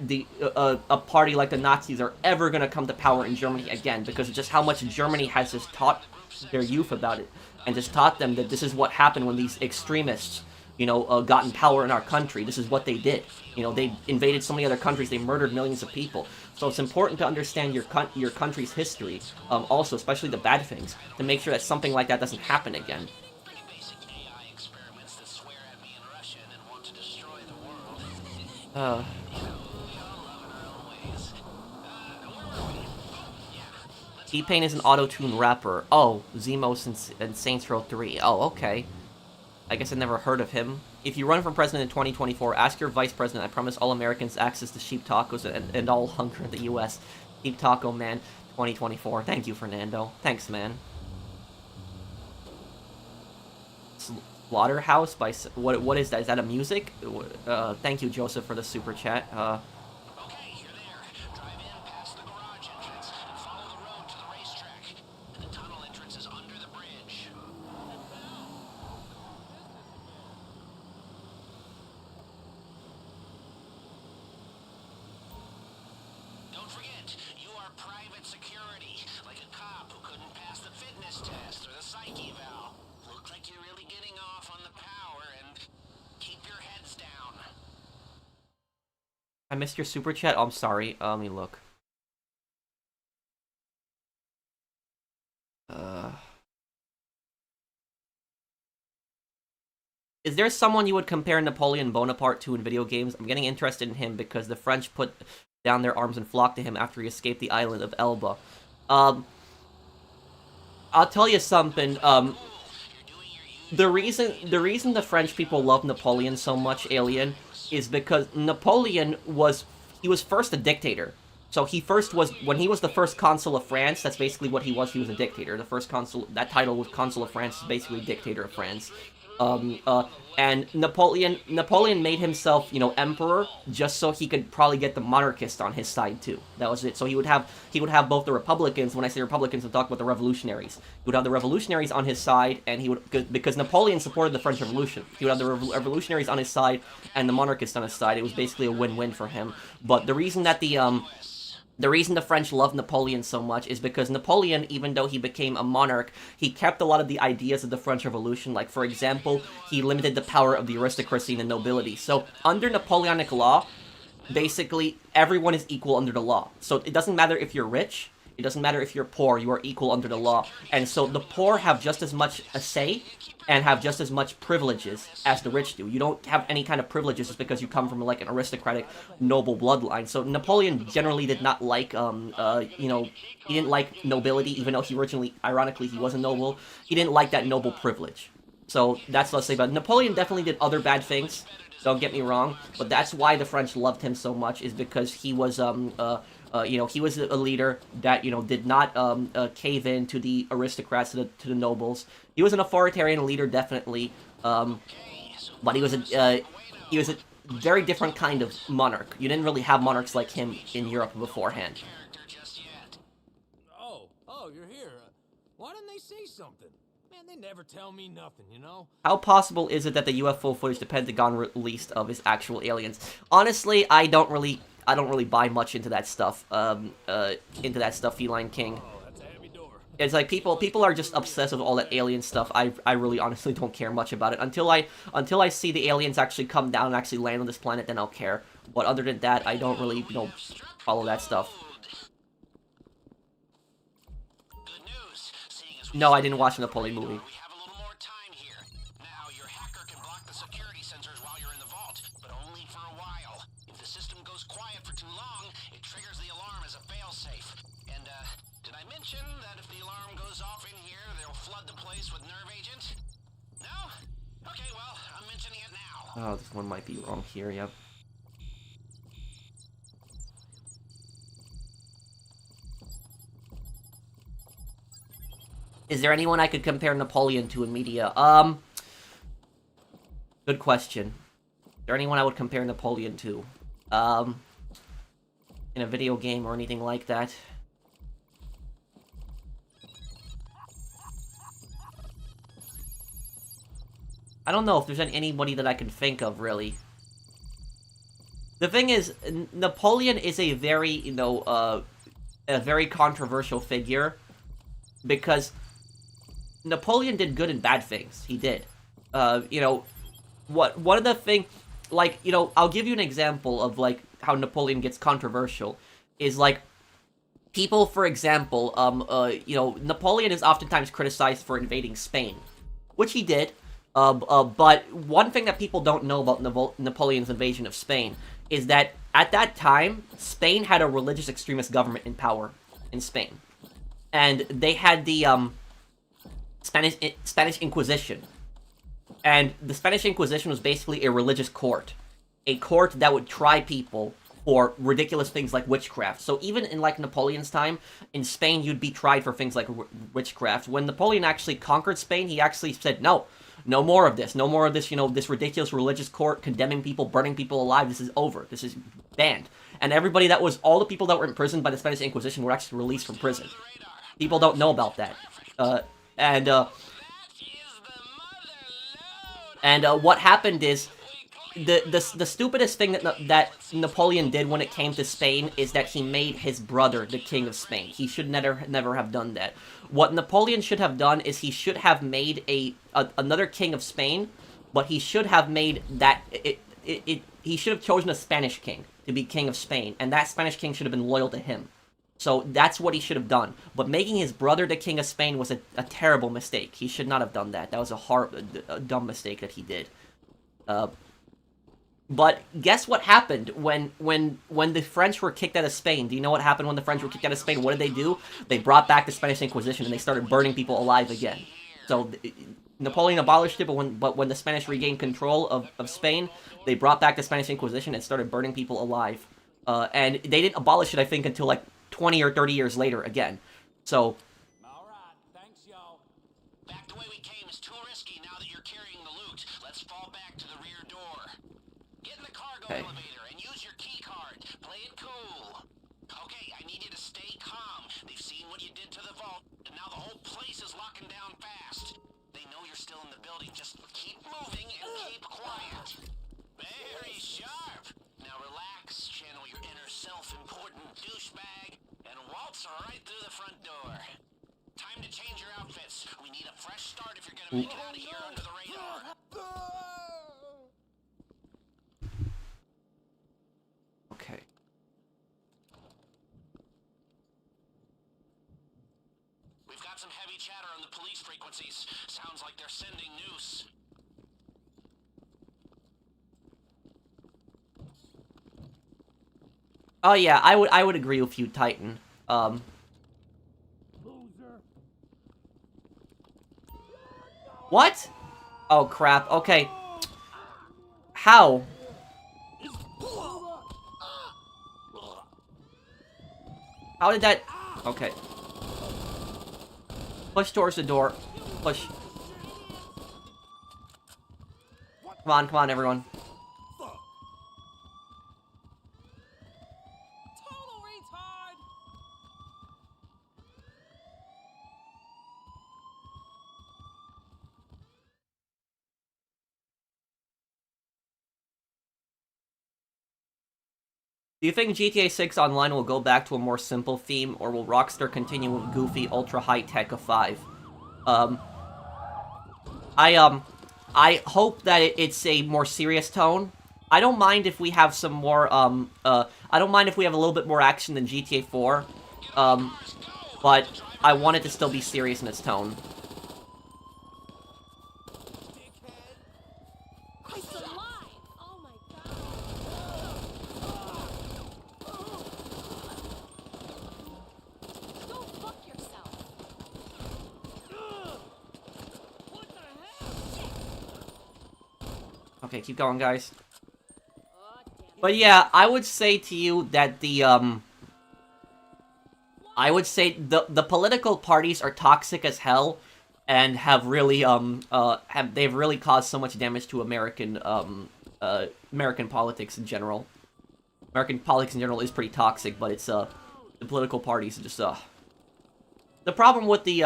a party like the Nazis are ever going to come to power in Germany again, because of just how much Germany has just taught their youth about it, and just taught them that this is what happened when these extremists, got in power in our country. This is what they did. They invaded so many other countries. They murdered millions of people. So it's important to understand your country's history, also, especially the bad things, to make sure that something like that doesn't happen again. Pretty basic AI experiments that swear at me in Russian and want to destroy the world. T-Pain is an auto-tune rapper. Oh, Zemos and Saints Row 3. Oh, okay. I guess I never heard of him. If you run for president in 2024, ask your vice president. I promise all Americans access to sheep tacos and all hunger in the U.S. Sheep Taco Man 2024. Thank you, Fernando. Thanks, man. Slaughterhouse by... What is that? Is that a music? Thank you, Joseph, for the super chat. Okay, you're there. Drive in past the garage entrance and follow the road to the racetrack. The tunnel entrance is under the bridge. Don't forget, you are private security, like a cop who couldn't pass the fitness test or the psych eval. Looks like you're really getting off on the power, and keep your heads down. I missed your super chat. Oh, I'm sorry. Let me look. Is there someone you would compare Napoleon Bonaparte to in video games? I'm getting interested in him because the French put down their arms and flocked to him after he escaped the island of Elba. I'll tell you something. The reason the French people love Napoleon so much, Alien, is because Napoleon was first a dictator. So when he was the first consul of France, that's basically what he was. He was a dictator. The first consul, that title was consul of France, is basically dictator of France. And Napoleon made himself, emperor, just so he could probably get the monarchists on his side too. That was it. So he would have both the Republicans. When I say Republicans, I'm talking about the revolutionaries. He would have the revolutionaries on his side, and because Napoleon supported the French Revolution, he would have the revolutionaries on his side and the monarchists on his side. It was basically a win-win for him. But the reason that the reason the French love Napoleon so much is because Napoleon, even though he became a monarch, he kept a lot of the ideas of the French Revolution. Like, for example, he limited the power of the aristocracy and the nobility. So, under Napoleonic law, basically, everyone is equal under the law. So, it doesn't matter if you're rich, It doesn't matter if you're poor, you are equal under the law. And so the poor have just as much a say and have just as much privileges as the rich do. You don't have any kind of privileges just because you come from like an aristocratic, noble bloodline. So Napoleon generally did not like, you know, he didn't like nobility, even though he originally, ironically, he was a noble. He didn't like that noble privilege. So that's what I'll say about it. Napoleon definitely did other bad things. Don't get me wrong, but that's why the French loved him so much, is because he was, you know, he was a leader that, you know, did not cave in to the aristocrats, to the nobles. He was an authoritarian leader, definitely, but he was a very different kind of monarch. You didn't really have monarchs like him in Europe beforehand. Oh, you're here. Why didn't they say something? Man, they never tell me nothing, you know? How possible is it that the UFO footage the Pentagon released of is actual aliens? Honestly, I don't really buy much into that stuff. Feline King. Oh, that's a heavy door. It's like people are just obsessed with all that alien stuff. I really honestly don't care much about it until I see the aliens actually come down and actually land on this planet. Then I'll care. But other than that, I don't really, you know, follow that stuff. No, I didn't watch the Napoleon movie. We have a little more time here. Now, your hacker can block the security sensors while you're in the vault, but only for a while. If the system goes quiet for too long, it triggers the alarm as a failsafe. And, did I mention that if the alarm goes off in here, they'll flood the place with nerve agent? No? Okay, well, I'm mentioning it now. Oh, this one might be wrong here, yep. Is there anyone I could compare Napoleon to in media? Good question. Is there anyone I would compare Napoleon to? In a video game or anything like that? I don't know if there's anybody that I can think of, really. The thing is, Napoleon is a very, you know, a very controversial figure, because Napoleon did good and bad things. He did. You know, one of the thing, like, you know, I'll give you an example of, like, how Napoleon gets controversial, is, like, people, for example, you know, Napoleon is oftentimes criticized for invading Spain, which he did, but one thing that people don't know about Napoleon's invasion of Spain is that, at that time, Spain had a religious extremist government in power in Spain. And they had the, Spanish Inquisition. And the Spanish Inquisition was basically a religious court. A court that would try people for ridiculous things like witchcraft. So even in, like, Napoleon's time, in Spain, you'd be tried for things like witchcraft. When Napoleon actually conquered Spain, he actually said, no more of this. No more of this, you know, this ridiculous religious court condemning people, burning people alive. This is over. This is banned. And everybody that was, all the people that were imprisoned by the Spanish Inquisition were actually released from prison. People don't know about that. What happened is, the stupidest thing that Napoleon did when it came to Spain is that he made his brother the king of Spain. He should never have done that. What Napoleon should have done is he should have made another king of Spain, but he should have made that he should have chosen a Spanish king to be king of Spain, and that Spanish king should have been loyal to him. So that's what he should have done. But making his brother the king of Spain was a terrible mistake. He should not have done that. That was a dumb mistake that he did. But guess what happened when the French were kicked out of Spain? Do you know what happened when the French were kicked out of Spain? What did they do? They brought back the Spanish Inquisition, and they started burning people alive again. So Napoleon abolished it, but when the Spanish regained control of Spain, they brought back the Spanish Inquisition and started burning people alive. And they didn't abolish it, I think, until like 20 or 30 years later again. So... Alright, thanks, y'all. Back the way we came is too risky now that you're carrying the loot. Let's fall back to the rear door. Get in the cargo elevator and use your key card. Play it cool. Okay, I need you to stay calm. They've seen what you did to the vault, and now the whole place is locking down fast. They know you're still in the building. Just keep moving and keep quiet. Very sharp. Now relax, channel your inner self-important douchebag, and waltz right through the front door. Time to change your outfits. We need a fresh start if you're gonna make it out of here under the radar. Okay. got some heavy chatter on the police frequencies. Sounds like they're sending noose. Oh yeah, I would agree with you, Titan. What? Oh crap. Okay. How? How did that... Okay. Push towards the door. Push. Come on, everyone. Total retard! Do you think GTA 6 Online will go back to a more simple theme, or will Rockstar continue with goofy, ultra high-tech of 5? I hope that it's a more serious tone. I don't mind if we have some more, I don't mind if we have a little bit more action than GTA 4, but I want it to still be serious in its tone. He's alive! Oh my god! Go fuck yourself! What the hell? Okay, keep going, guys. Oh, damn it. But yeah, I would say to you that I would say the political parties are toxic as hell, and have really they've really caused so much damage to American American politics in general. American politics in general is pretty toxic, but it's the political parties are just the problem with the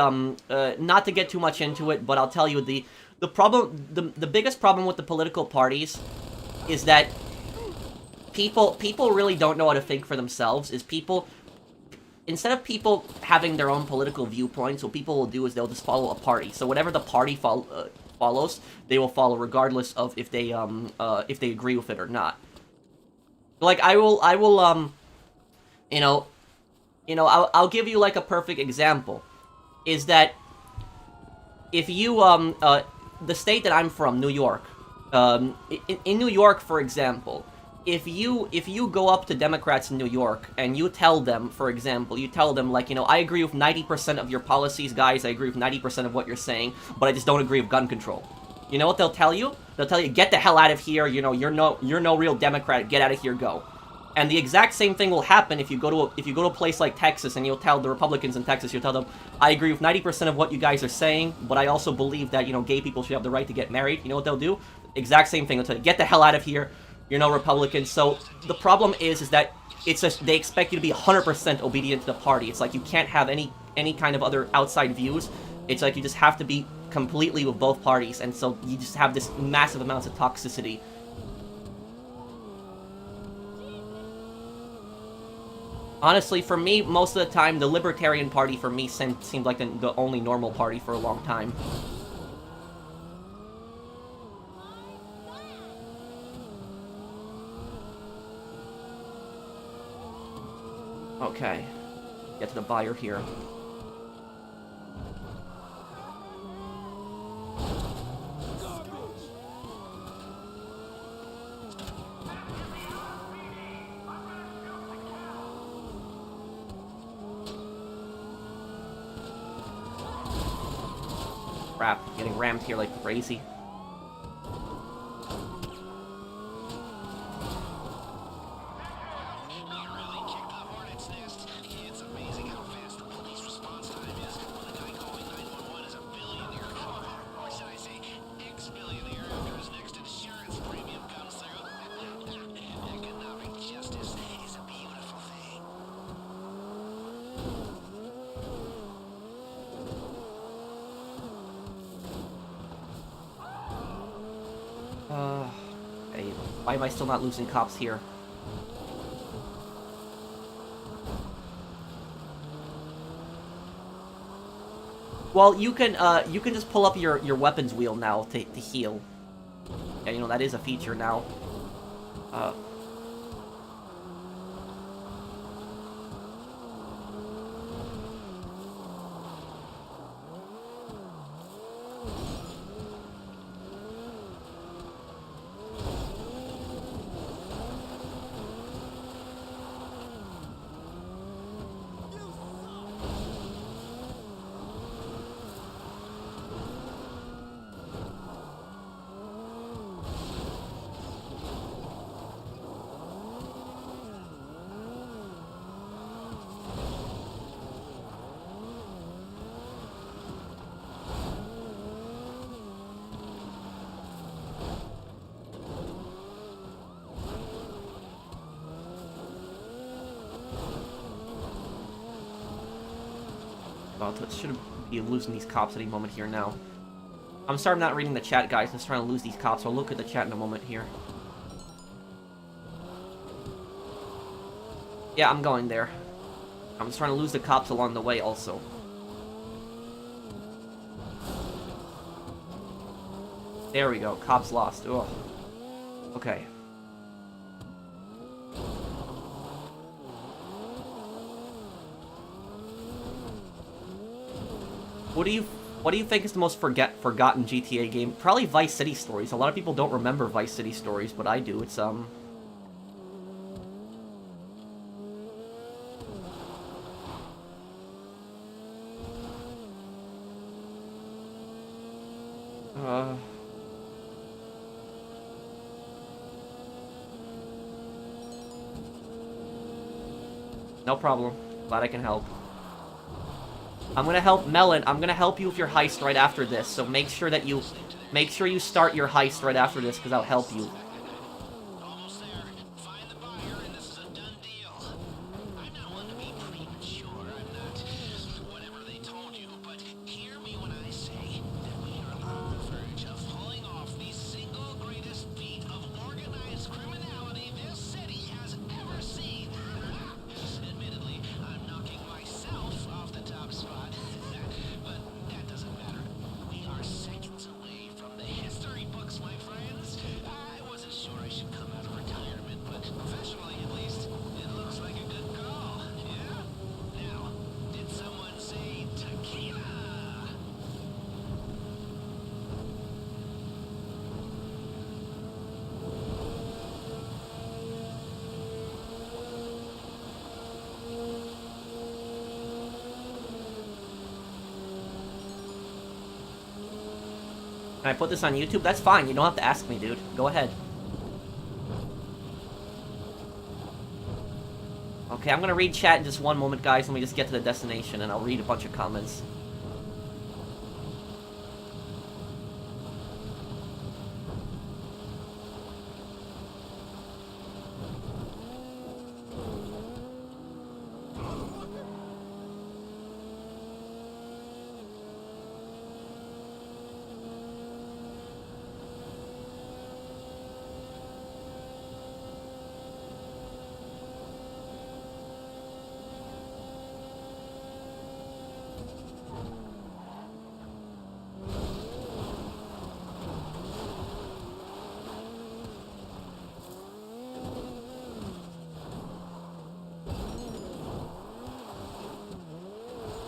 not to get too much into it, but I'll tell you the biggest problem with the political parties is that people really don't know how to think for themselves. Instead of people having their own political viewpoints, what people will do is they'll just follow a party. So whatever the party follows, they will follow regardless of if they agree with it or not. Like I'll give you like a perfect example, is that if you the state that I'm from, New York, in New York, for example, if you go up to Democrats in New York and you tell them, for example, like, I agree with 90% of your policies, guys, I agree with 90% of what you're saying, but I just don't agree with gun control. You know what they'll tell you? They'll tell you, get the hell out of here, you're no real Democrat, get out of here, go. And the exact same thing will happen if you go to a place like Texas and you'll tell the Republicans in Texas, you'll tell them, I agree with 90% of what you guys are saying, but I also believe that, gay people should have the right to get married. You know what they'll do? Exact same thing. They'll tell you, get the hell out of here, you're no Republican. So the problem is that it's just, they expect you to be 100% obedient to the party. It's like you can't have any kind of other outside views. It's like you just have to be completely with both parties, and so you just have this massive amounts of toxicity. Honestly, for me, most of the time, the Libertarian Party for me seemed like the only normal party for a long time. Okay. Get to the buyer here. Crap, getting rammed here like crazy. Hey, why am I still not losing cops here? Well, you can just pull up your weapons wheel now to heal. Yeah, that is a feature now. Well, should be losing these cops any moment here now. I'm sorry I'm not reading the chat, guys. I'm just trying to lose these cops. I'll look at the chat in a moment here. Yeah, I'm going there. I'm just trying to lose the cops along the way also. There we go. Cops lost. Ugh. Okay. What do you think is the most forgotten GTA game? Probably Vice City Stories. A lot of people don't remember Vice City Stories, but I do. It's no problem. Glad I can help. I'm gonna help Melon. I'm gonna help you with your heist right after this. So make sure you start your heist right after this, because I'll help you. Almost there. Find the buyer, and this is a done deal. I'm not one to be premature. I'm not whatever they told you, but hear me when I say that we are on the verge of pulling off the single greatest feat of organized criminality this city has ever seen. Admittedly, I'm knocking myself off the top spot, but that doesn't matter. We are seconds away from the history books, my friends. I wasn't sure I should come out of retirement, but professionally at least, it looks like a good call. Yeah? Now, did someone say tequila? Can I put this on YouTube? That's fine. You don't have to ask me, dude. Go ahead. Okay, I'm gonna read chat in just one moment, guys. Let me just get to the destination, and I'll read a bunch of comments.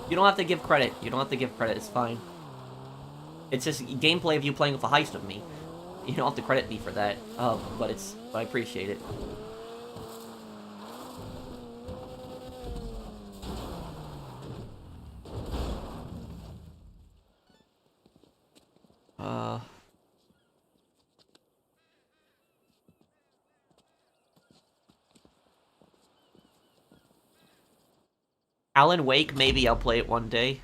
You don't have to give credit. You don't have to give credit. It's fine. It's just gameplay of you playing with a heist with me. You don't have to credit me for that. But I appreciate it. Alan Wake, maybe I'll play it one day.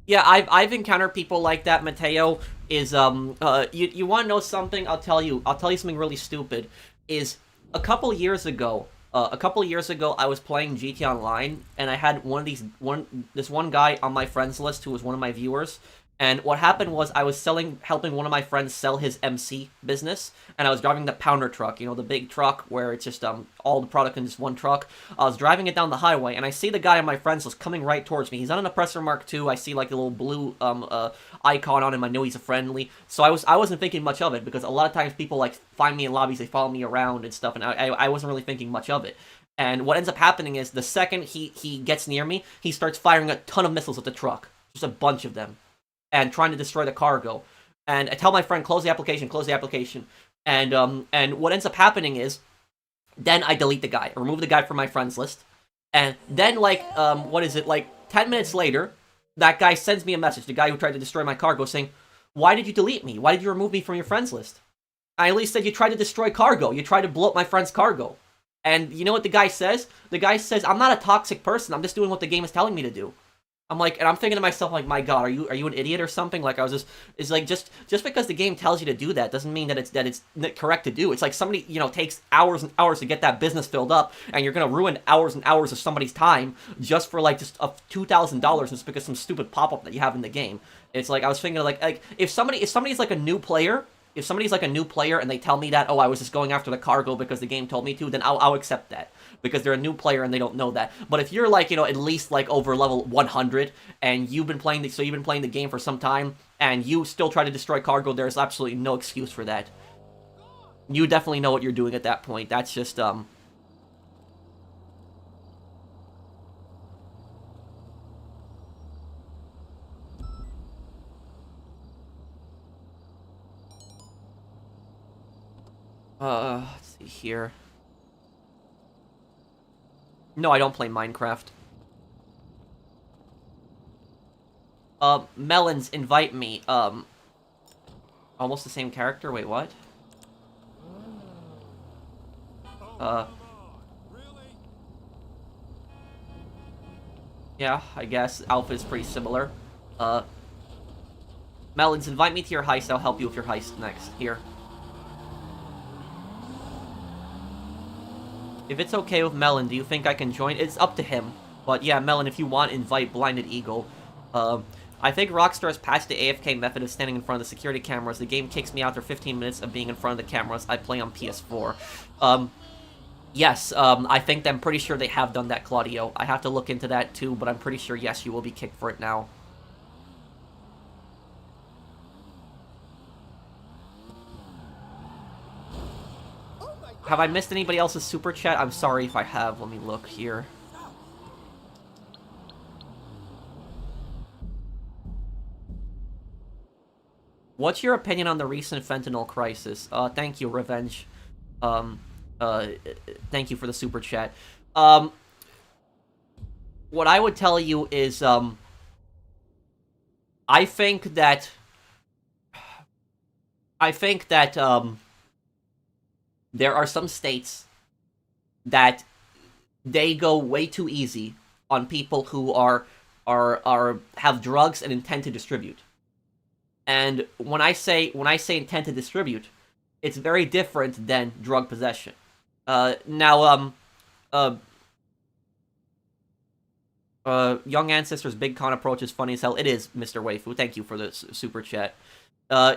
Yeah, I've encountered people like that. Mateo is you want to know something? I'll tell you something really stupid. Is a couple years ago, I was playing GTA Online, and I had this one guy on my friends list who was one of my viewers. And what happened was I was helping one of my friends sell his MC business, and I was driving the pounder truck, you know, the big truck where it's just all the product in just one truck. I was driving it down the highway, and I see the guy on my friends list coming right towards me. He's on an Oppressor Mark II. I see like the little blue icon on him. I know he's a friendly. So I wasn't thinking much of it, because a lot of times people like find me in lobbies, they follow me around and stuff, and I wasn't really thinking much of it. And what ends up happening is the second he gets near me, he starts firing a ton of missiles at the truck, just a bunch of them, and trying to destroy the cargo. And I tell my friend, close the application. And what ends up happening is, then I delete the guy, I remove the guy from my friends list. And then, like, 10 minutes later, that guy sends me a message, the guy who tried to destroy my cargo, saying, why did you delete me? Why did you remove me from your friends list? I at least said, you tried to destroy cargo. You tried to blow up my friend's cargo. And you know what the guy says? The guy says, I'm not a toxic person. I'm just doing what the game is telling me to do. And I'm thinking to myself, like, my God, are you an idiot or something? Like, I was it's like, just because the game tells you to do that doesn't mean that it's correct to do. It's like somebody, takes hours and hours to get that business filled up, and you're gonna ruin hours and hours of somebody's time just for, like, just $2,000 just because some stupid pop-up that you have in the game. It's like, I was thinking, like, if somebody's like a new player, and they tell me that, oh, I was just going after the cargo because the game told me to, then I'll accept that. Because they're a new player and they don't know that. But if you're like, at least like over level 100 and you've been playing the game for some time and you still try to destroy cargo, there's absolutely no excuse for that. You definitely know what you're doing at that point. That's just let's see here. No, I don't play Minecraft. Melons, invite me. Almost the same character? Wait, what? Yeah, I guess. Alpha is pretty similar. Melons, invite me to your heist. I'll help you with your heist next. Here. If it's okay with Melon, do you think I can join? It's up to him. But yeah, Melon, if you want, invite Blinded Eagle. I think Rockstar has patched the AFK method of standing in front of the security cameras. The game kicks me out after 15 minutes of being in front of the cameras. I play on PS4. Yes, I think I'm pretty sure they have done that, Claudio. I have to look into that too, but I'm pretty sure, yes, you will be kicked for it now. Have I missed anybody else's super chat? I'm sorry if I have. Let me look here. What's your opinion on the recent fentanyl crisis? Thank you, Revenge. Thank you for the super chat. What I would tell you is, I think that there are some states that they go way too easy on people who have drugs and intend to distribute. And when I say intend to distribute, it's very different than drug possession. Young Ancestor's Big Con approach is funny as hell. It is, Mr. Waifu. Thank you for the super chat.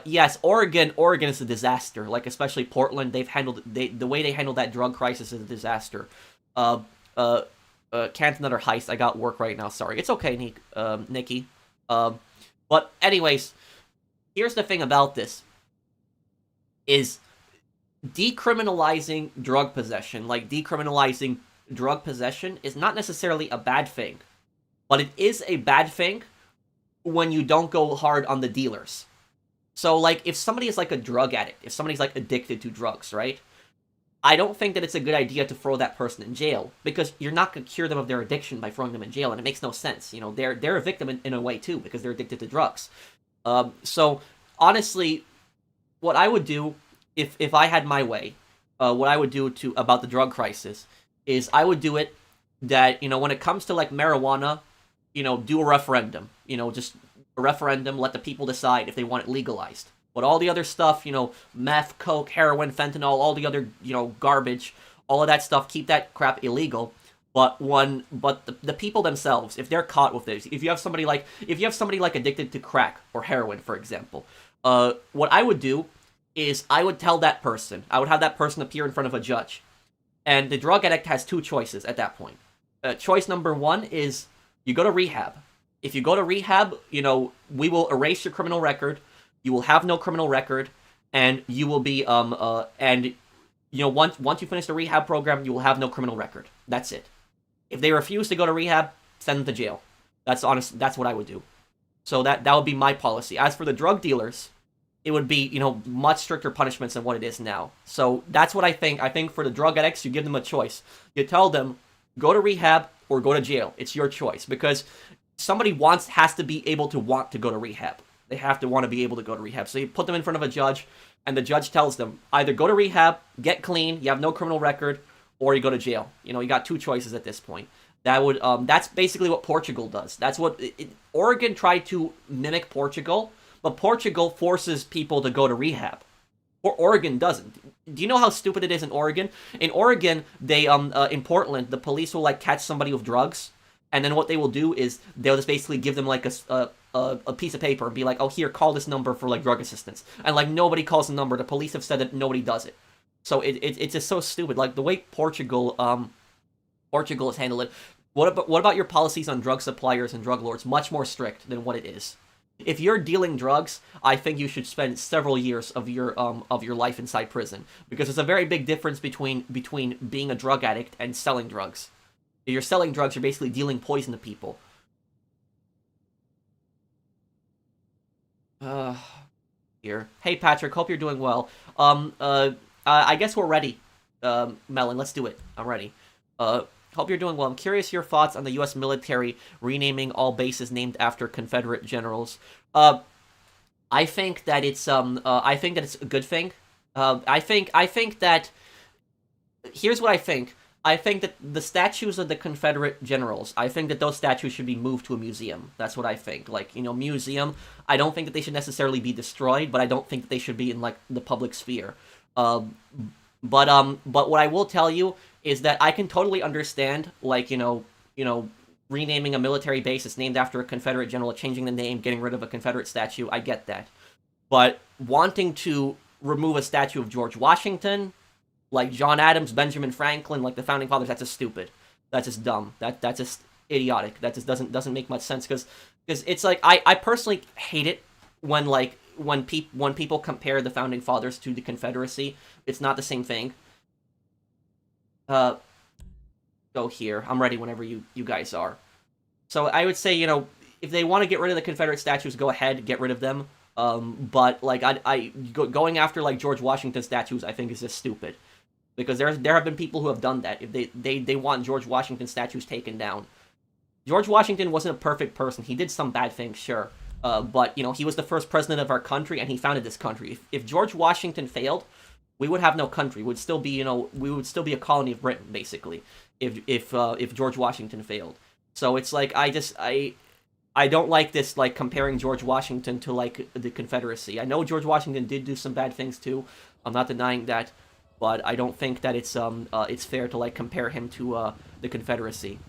Yes, Oregon is a disaster. Like, especially Portland, the way they handled that drug crisis is a disaster. Can't another heist. I got work right now. Sorry. It's okay, Nikki. But anyways, here's the thing about this. Is decriminalizing drug possession, is not necessarily a bad thing. But it is a bad thing when you don't go hard on the dealers. So, like, if somebody is, like, a drug addict, if somebody's, like, addicted to drugs, right? I don't think that it's a good idea to throw that person in jail, because you're not going to cure them of their addiction by throwing them in jail, and it makes no sense. You know, they're a victim in a way, too, because they're addicted to drugs. So, honestly, what I would do, if I had my way, what I would do about the drug crisis, is I would do it that, when it comes to, like, marijuana, do a referendum. Just a referendum, let the people decide if they want it legalized. But all the other stuff, meth, coke, heroin, fentanyl, all the other, garbage, all of that stuff, keep that crap illegal. But the people themselves, if they're caught with this, if you have somebody like addicted to crack or heroin, for example, what I would do is I would have that person appear in front of a judge. And the drug addict has two choices at that point. Choice number one is you go to rehab. If you go to rehab, we will erase your criminal record. You will have no criminal record, and you will be once you finish the rehab program, you will have no criminal record. That's it. If they refuse to go to rehab, send them to jail. That's what I would do. So that would be my policy. As for the drug dealers, it would be, much stricter punishments than what it is now. So that's what I think. I think for the drug addicts, you give them a choice. You tell them, go to rehab or go to jail. It's your choice, because somebody has to be able to want to go to rehab. They have to want to be able to go to rehab. So you put them in front of a judge, and the judge tells them, either go to rehab, get clean, you have no criminal record, or you go to jail. You got two choices at this point. That's basically what Portugal does. That's what Oregon tried to mimic Portugal, but Portugal forces people to go to rehab. Or Oregon doesn't. Do you know how stupid it is in Oregon? In Oregon, they in Portland, the police will like catch somebody with drugs, and then what they will do is they'll just basically give them like a piece of paper and be like, oh, here, call this number for like drug assistance, and like nobody calls the number. The police have said that nobody does it. So it's just so stupid. Like the way Portugal has handled it. What about your policies on drug suppliers and drug lords? Much more strict than what it is. If you're dealing drugs, I think you should spend several years of your life inside prison, because there's a very big difference between being a drug addict and selling drugs. If you're selling drugs, you're basically dealing poison to people. Here. Hey Patrick, hope you're doing well. I guess we're ready. Melon, let's do it. I'm ready. Hope you're doing well. I'm curious your thoughts on the U.S. military renaming all bases named after Confederate generals. I think that it's a good thing. I think that here's what I think. I think that the statues of the Confederate generals, I think that those statues should be moved to a museum. That's what I think. Like, museum. I don't think that they should necessarily be destroyed, but I don't think that they should be in like the public sphere. But what I will tell you is that I can totally understand, like, renaming a military base that's named after a Confederate general, changing the name, getting rid of a Confederate statue. I get that. But wanting to remove a statue of George Washington, like John Adams, Benjamin Franklin, like the founding fathers, that's just stupid. That's just dumb. That's just idiotic. That just doesn't make much sense, because it's like I personally hate it when people compare the founding fathers to the Confederacy. It's not the same thing. Go here. I'm ready whenever you guys are. So I would say, if they want to get rid of the Confederate statues, go ahead, get rid of them. But like going after like George Washington statues, I think is just stupid, because there have been people who have done that. If they want George Washington statues taken down. George Washington wasn't a perfect person. He did some bad things, sure. But he was the first president of our country, and he founded this country. If George Washington failed, we would have no country. We would still be, we would still be a colony of Britain, basically, if George Washington failed. So it's like I don't like this, like, comparing George Washington to like the Confederacy. I know George Washington did do some bad things too. I'm not denying that, but I don't think that it's fair to like compare him to the Confederacy.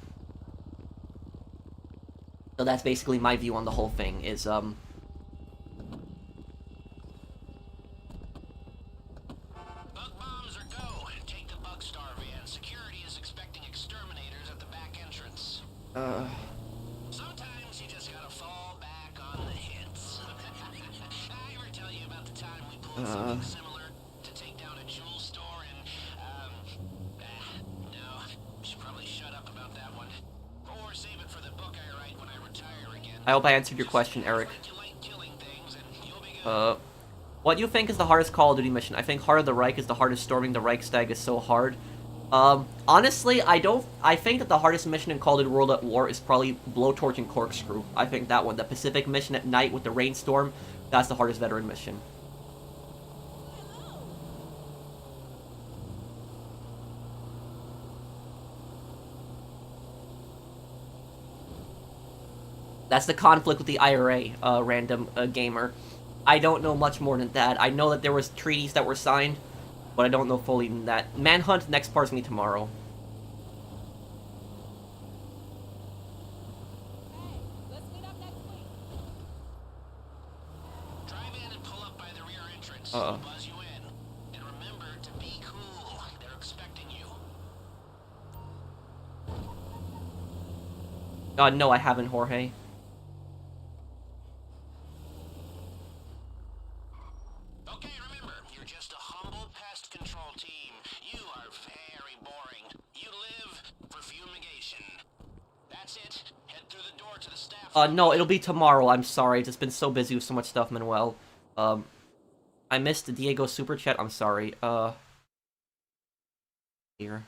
So that's basically my view on the whole thing. Is Bug bombs or go. Take the bug star van. Security is expecting exterminators at the back entrance. Sometimes you just gotta fall back on the hits. I ever tell you about the time we pulled something similar to take down a jewel store and no, should probably shut up about that one. Or save it for the book I write when I retire again. I hope I answered your question, Eric. You like killing things and you'll be good. What do you think is the hardest Call of Duty mission? I think Heart of the Reich is the hardest. Storming the Reichstag is so hard. Honestly, I think that the hardest mission in Call of Duty World at War is probably Blowtorch and Corkscrew. I think that one, the Pacific mission at night with the rainstorm, that's the hardest veteran mission. That's the conflict with the IRA, random gamer. I don't know much more than that. I know that there was treaties that were signed, but I don't know fully than that. Manhunt, next part's me tomorrow. Let's meet up next week. Drive in and pull up by the rear entrance. Uh-oh. Buzz you in. And remember to be cool. They're expecting you. No, I haven't, Jorge. Okay, remember, you're just a humble pest control team. You are very boring. You live for fumigation. That's it. Head through the door to the staff. No, it'll be tomorrow. I'm sorry. It's just been so busy with so much stuff, Manuel. I missed Diego's super chat. I'm sorry. Here.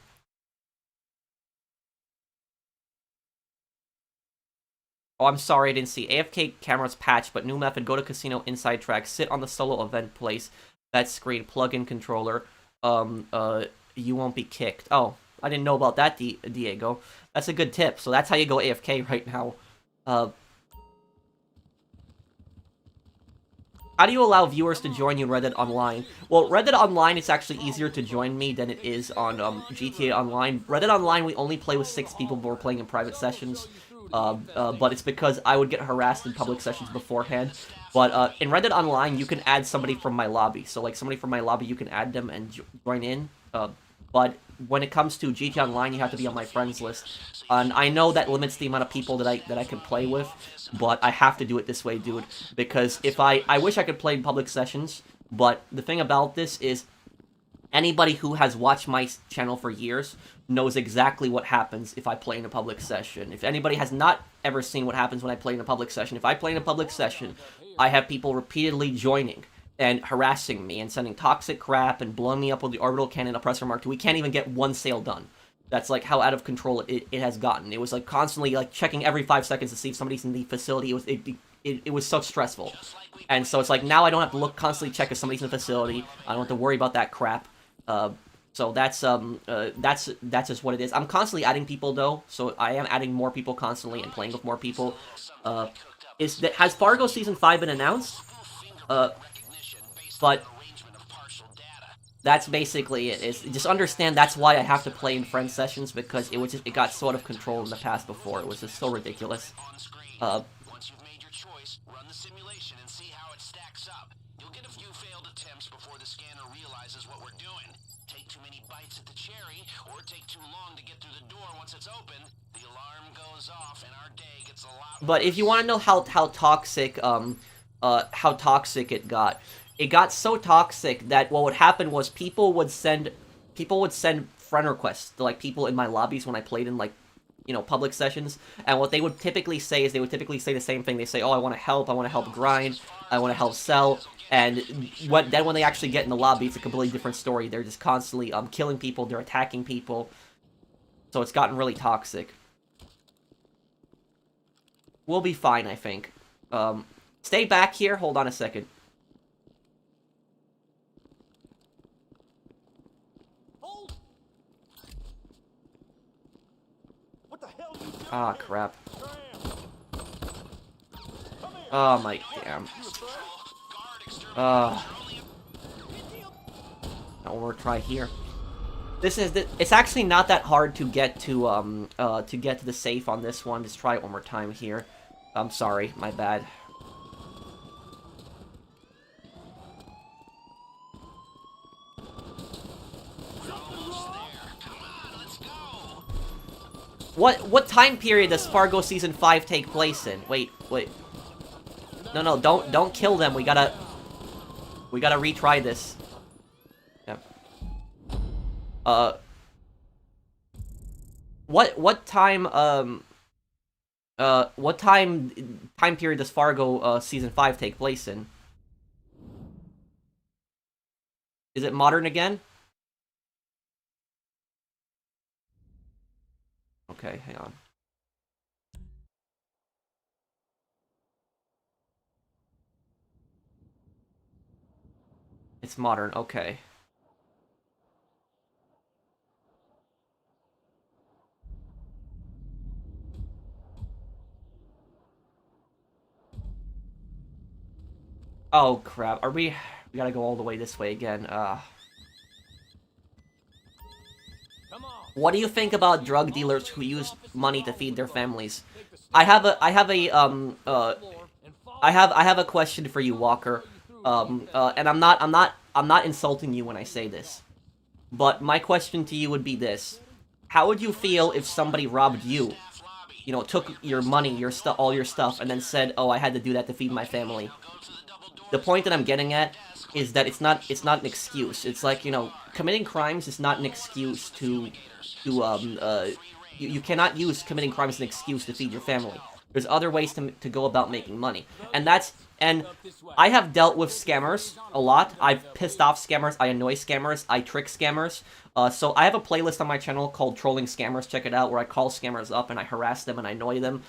Oh, I'm sorry, I didn't see. AFK cameras patched, but new method. Go to casino inside track. Sit on the solo event place. That screen. Plug in controller. You won't be kicked. Oh, I didn't know about that, Diego. That's a good tip. So that's how you go AFK right now. How do you allow viewers to join you in Reddit Online? Well, Reddit Online, it's actually easier to join me than it is on GTA Online. Reddit Online, we only play with 6 people, but we're playing in private sessions. But it's because I would get harassed in public sessions beforehand. But in Reddit Online, you can add somebody from my lobby. So, like, somebody from my lobby, you can add them and join in. But when it comes to GTA Online, you have to be on my friends list. And I know that limits the amount of people that I can play with, but I have to do it this way, dude. Because if I wish I could play in public sessions, but the thing about this is anybody who has watched my channel for years knows exactly what happens if I play in a public session. If anybody has not ever seen what happens when I play in a public session, if I play in a public session, I have people repeatedly joining and harassing me and sending toxic crap and blowing me up with the orbital cannon oppressor mark 2. We can't even get one sale done. That's like how out of control it has gotten. It was like constantly like checking every 5 seconds to see if somebody's in the facility. It was so stressful. And so it's like now I don't have to look constantly check if somebody's in the facility. I don't have to worry about that crap. So that's just what it is. I'm constantly adding people though, so I am adding more people constantly and playing with more people. Has Fargo Season 5 been announced? But that's basically it. Just understand that's why I have to play in friend sessions, because it got so out of control in the past before. It was just so ridiculous. Once you've made your choice, run the simulation and see how it stacks up. You'll get a few failed attempts before the scanner realizes what we're doing. Take too many bites at the cherry, or take too long to get through the door once it's open. The alarm goes off and our day gets a lot worse. But if you want to know how toxic it got so toxic that what would happen was people would send friend requests to like people in my lobbies when I played in like, you know, public sessions, and what they would typically say is they would typically say the same thing. They say, "Oh, I want to help grind, I want to help sell," and then when they actually get in the lobby, it's a completely different story. They're just constantly killing people, they're attacking people, so it's gotten really toxic. We'll be fine, I think. Stay back here. Hold on a second. Ah, crap. Oh, my damn. Now one more try here. It's actually not that hard to get to the safe on this one. Just try it one more time here. I'm sorry, my bad. What time period does Fargo Season 5 take place in? Wait. No, don't kill them. We gotta retry this. Yeah. What time period does Fargo Season 5 take place in? Is it modern again? Okay, hang on. It's modern, okay. Oh crap, we gotta go all the way this way again. What do you think about drug dealers who use money to feed their families? I have a question for you, Walker. And I'm not insulting you when I say this. But my question to you would be this: how would you feel if somebody robbed you? You know, took your money, your stuff, all your stuff, and then said, "Oh, I had to do that to feed my family." The point that I'm getting at is that it's not an excuse. It's like, you know, committing crimes is not an excuse you cannot use committing crimes as an excuse to feed your family. There's other ways to go about making money, and that's And Up this way. I have dealt with scammers a lot. I've pissed off scammers, I annoy scammers, I trick scammers. So I have a playlist on my channel called Trolling Scammers, check it out, where I call scammers up and I harass them and I annoy them.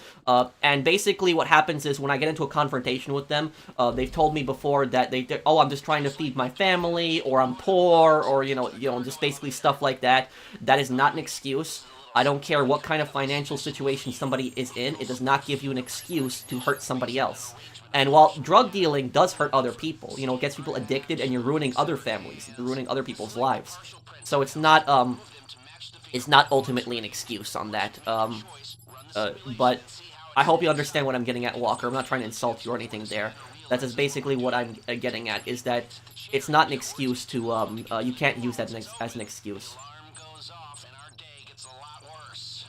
And basically what happens is when I get into a confrontation with them, they've told me before that oh, I'm just trying to feed my family, or I'm poor, or, just basically stuff like that. That is not an excuse. I don't care what kind of financial situation somebody is in, it does not give you an excuse to hurt somebody else. And while drug dealing does hurt other people, it gets people addicted and you're ruining other families, you're ruining other people's lives. So it's not ultimately an excuse on that. But I hope you understand what I'm getting at, Walker. I'm not trying to insult you or anything there. That's just basically what I'm getting at, is that it's not an excuse to, you can't use that as an excuse. Alarm goes off and our day gets a lot worse.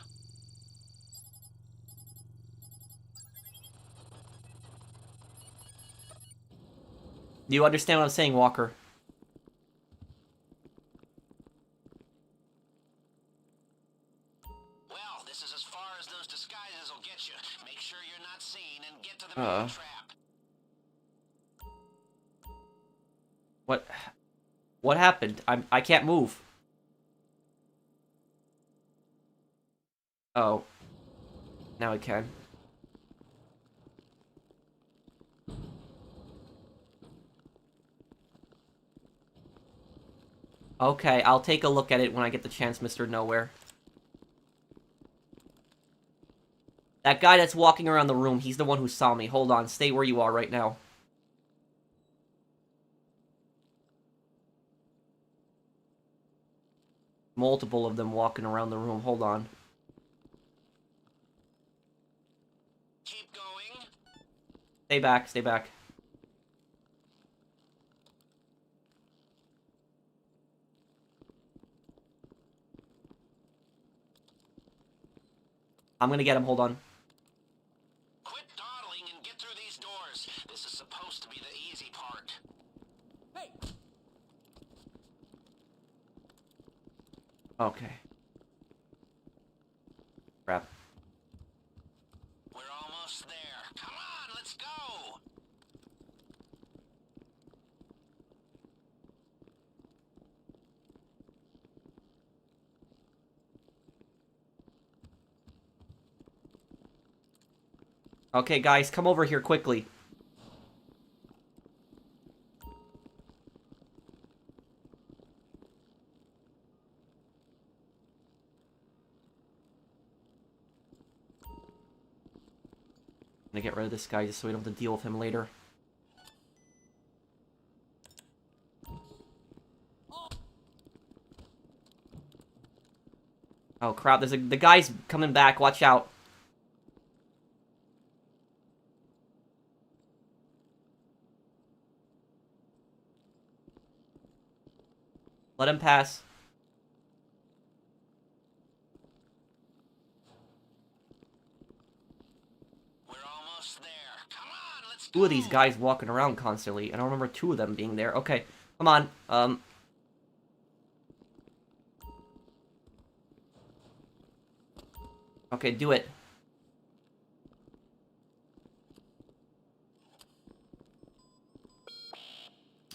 Do you understand what I'm saying, Walker? Well, this is as far as those disguises will get you. Make sure you're not seen and get to the main trap. What happened? I can't move. Oh. Now I can. Okay, I'll take a look at it when I get the chance, Mr. Nowhere. That guy that's walking around the room, he's the one who saw me. Hold on, stay where you are right now. Multiple of them walking around the room. Hold on. Keep going. Stay back, stay back. I'm gonna get him, hold on. Quit dawdling and get through these doors. This is supposed to be the easy part. Hey, Okay. Crap. We're almost there. Come on, let's go. Okay, guys, come over here quickly. I'm gonna get rid of this guy just so we don't have to deal with him later. Oh crap, the guy's coming back, watch out. Let him pass. We're almost there. Come on, let's go. Two of these guys walking around constantly. I don't remember two of them being there. Okay, come on. Okay, do it.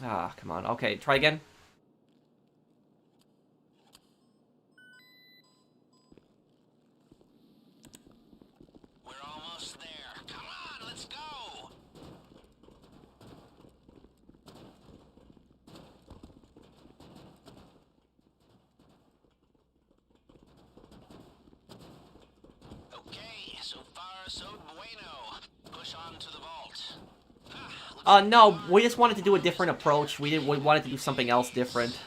Ah, come on. Okay, try again. We're almost there. Come on, let's go. Okay, so far so bueno. Push on to the vault. No, we just wanted to do a different approach. We wanted to do something else different.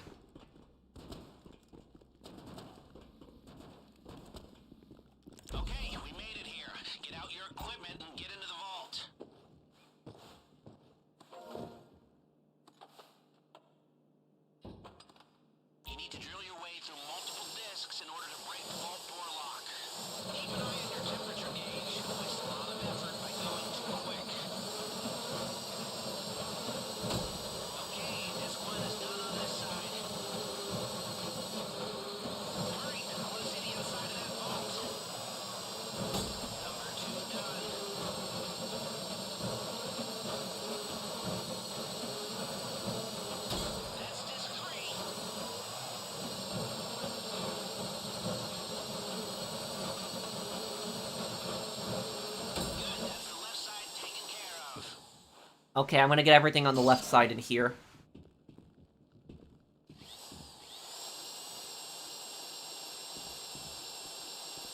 Okay, we made it here. Get out your equipment and get into the vault. You need to drill your way through multiple discs in order to break the vault door lock. Keep an eye on your temperature gauge. You waste a lot of effort by going too quick. Okay, disc one is done on this side. Hurry, I want to see the inside of that vault. Number two done. Okay, I'm gonna get everything on the left side in here.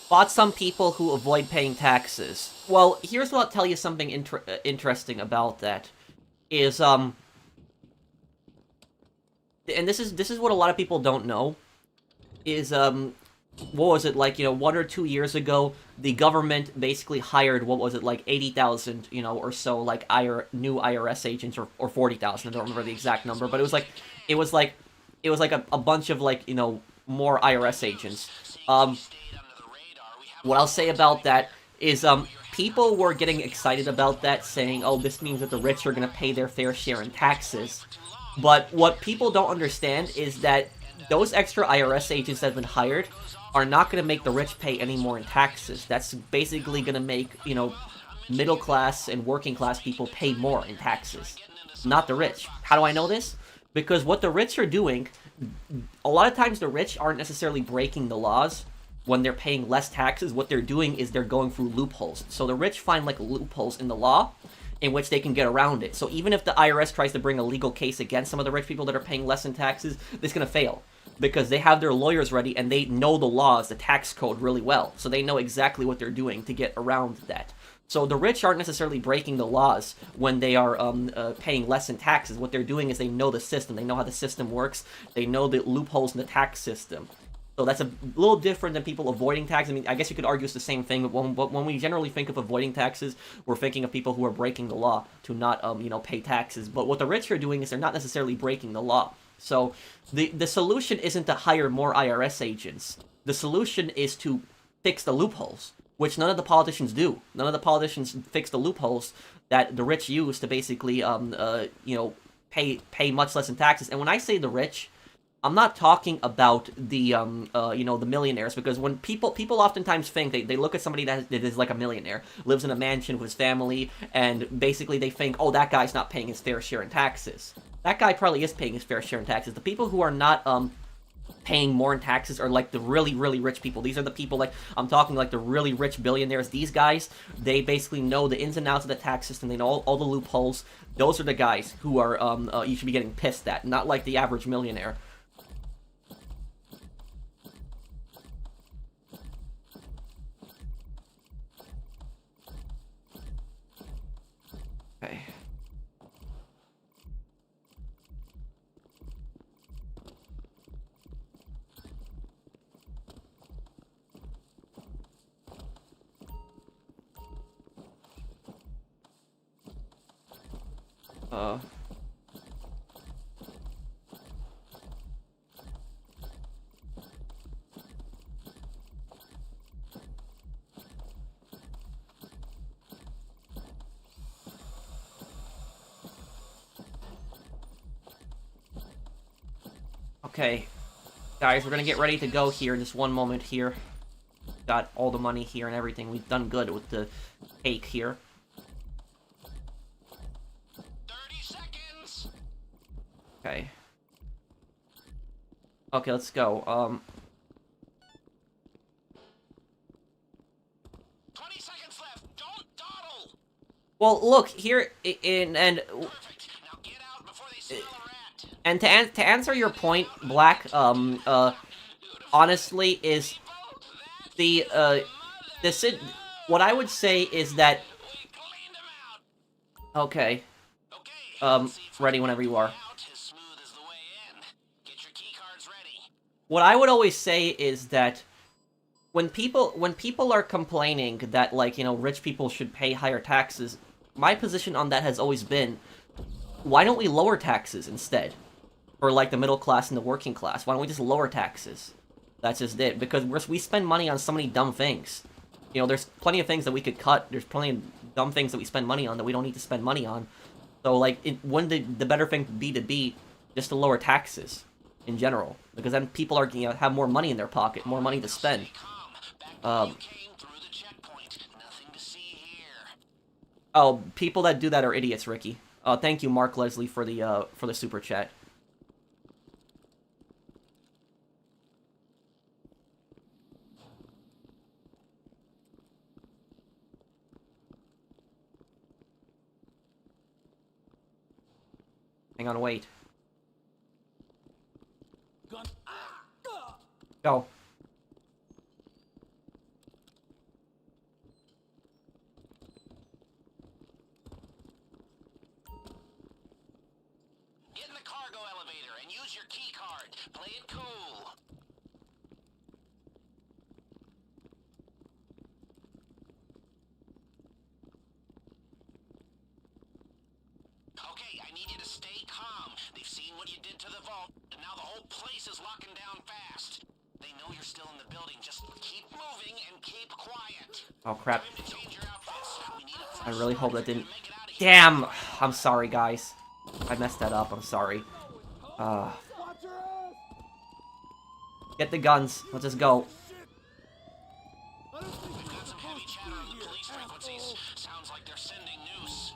Spot some people who avoid paying taxes. Well, here's what I'll tell you something interesting about that. Is, and this is what a lot of people don't know. Is, what was it, like, 1 or 2 years ago, the government basically hired, what was it, like 80,000, or so, like, new IRS agents, or 40,000, I don't remember the exact number, but it was like a bunch of, like, more IRS agents. What I'll say about that is, people were getting excited about that, saying, oh, this means that the rich are gonna pay their fair share in taxes. But what people don't understand is that those extra IRS agents that have been hired are not going to make the rich pay any more in taxes. That's basically going to make, middle class and working class people pay more in taxes, not the rich. How do I know this? Because what the rich are doing, a lot of times the rich aren't necessarily breaking the laws when they're paying less taxes. What they're doing is they're going through loopholes. So the rich find, like, loopholes in the law in which they can get around it. So even if the IRS tries to bring a legal case against some of the rich people that are paying less in taxes, it's going to fail. Because they have their lawyers ready, and they know the laws, the tax code, really well. So they know exactly what they're doing to get around that. So the rich aren't necessarily breaking the laws when they are paying less in taxes. What they're doing is they know the system. They know how the system works. They know the loopholes in the tax system. So that's a little different than people avoiding taxes. I mean, I guess you could argue it's the same thing, but when we generally think of avoiding taxes, we're thinking of people who are breaking the law to not, pay taxes. But what the rich are doing is they're not necessarily breaking the law. So the solution isn't to hire more IRS agents. The solution is to fix the loopholes, which none of the politicians do. None of the politicians fix the loopholes that the rich use to basically, pay much less in taxes. And when I say the rich, I'm not talking about the, the millionaires, because when people oftentimes think, they look at somebody that is like a millionaire, lives in a mansion with his family, and basically they think, oh, that guy's not paying his fair share in taxes. That guy probably is paying his fair share in taxes. The people who are not, paying more in taxes are, like, the really, really rich people. These are the people, like, I'm talking, like, the really rich billionaires. These guys, they basically know the ins and outs of the tax system. They know all the loopholes. Those are the guys who are, you should be getting pissed at, not like the average millionaire. Okay. Okay, guys, we're gonna get ready to go here in just one moment here. Got all the money here and everything. We've done good with the cake here. 30 seconds. Okay. Okay, let's go. 20 seconds left. Don't dawdle. Well, look, here, Perfect. Now get out before they smell a rat. and to answer your point, Black, honestly, is the, what I would say is that, We cleaned them out. okay, Okay. ready whenever you are. Out as smooth as the way in. Get your key cards ready. What I would always say is that when people are complaining that, like, rich people should pay higher taxes, my position on that has always been, why don't we lower taxes instead? For, like, the middle class and the working class. Why don't we just lower taxes? That's just it. Because we spend money on so many dumb things. There's plenty of things that we could cut. There's plenty of dumb things that we spend money on that we don't need to spend money on. So, like, wouldn't the better thing be just to lower taxes in general? Because then people are, have more money in their pocket, more money to spend. Came through the checkpoint. Nothing to see here. Oh, people that do that are idiots, Ricky. Thank you, Mark Leslie, for the super chat. Hang on, wait. Gun. Go. Get in the cargo elevator and use your key card. Play it cool. Okay, I need you to stay calm. They've seen what you did to the vault, and now the whole place is locking down fast. They know you're still in the building. Just keep moving and keep quiet. Oh, crap. Time to change your outfits. We need a I fresh really hope start that to didn't... make it out of here. Damn! I'm sorry, guys. I messed that up. I'm sorry. Get the guns. Let's just go. We've got some heavy chatter on the police frequencies. Sounds like they're sending news.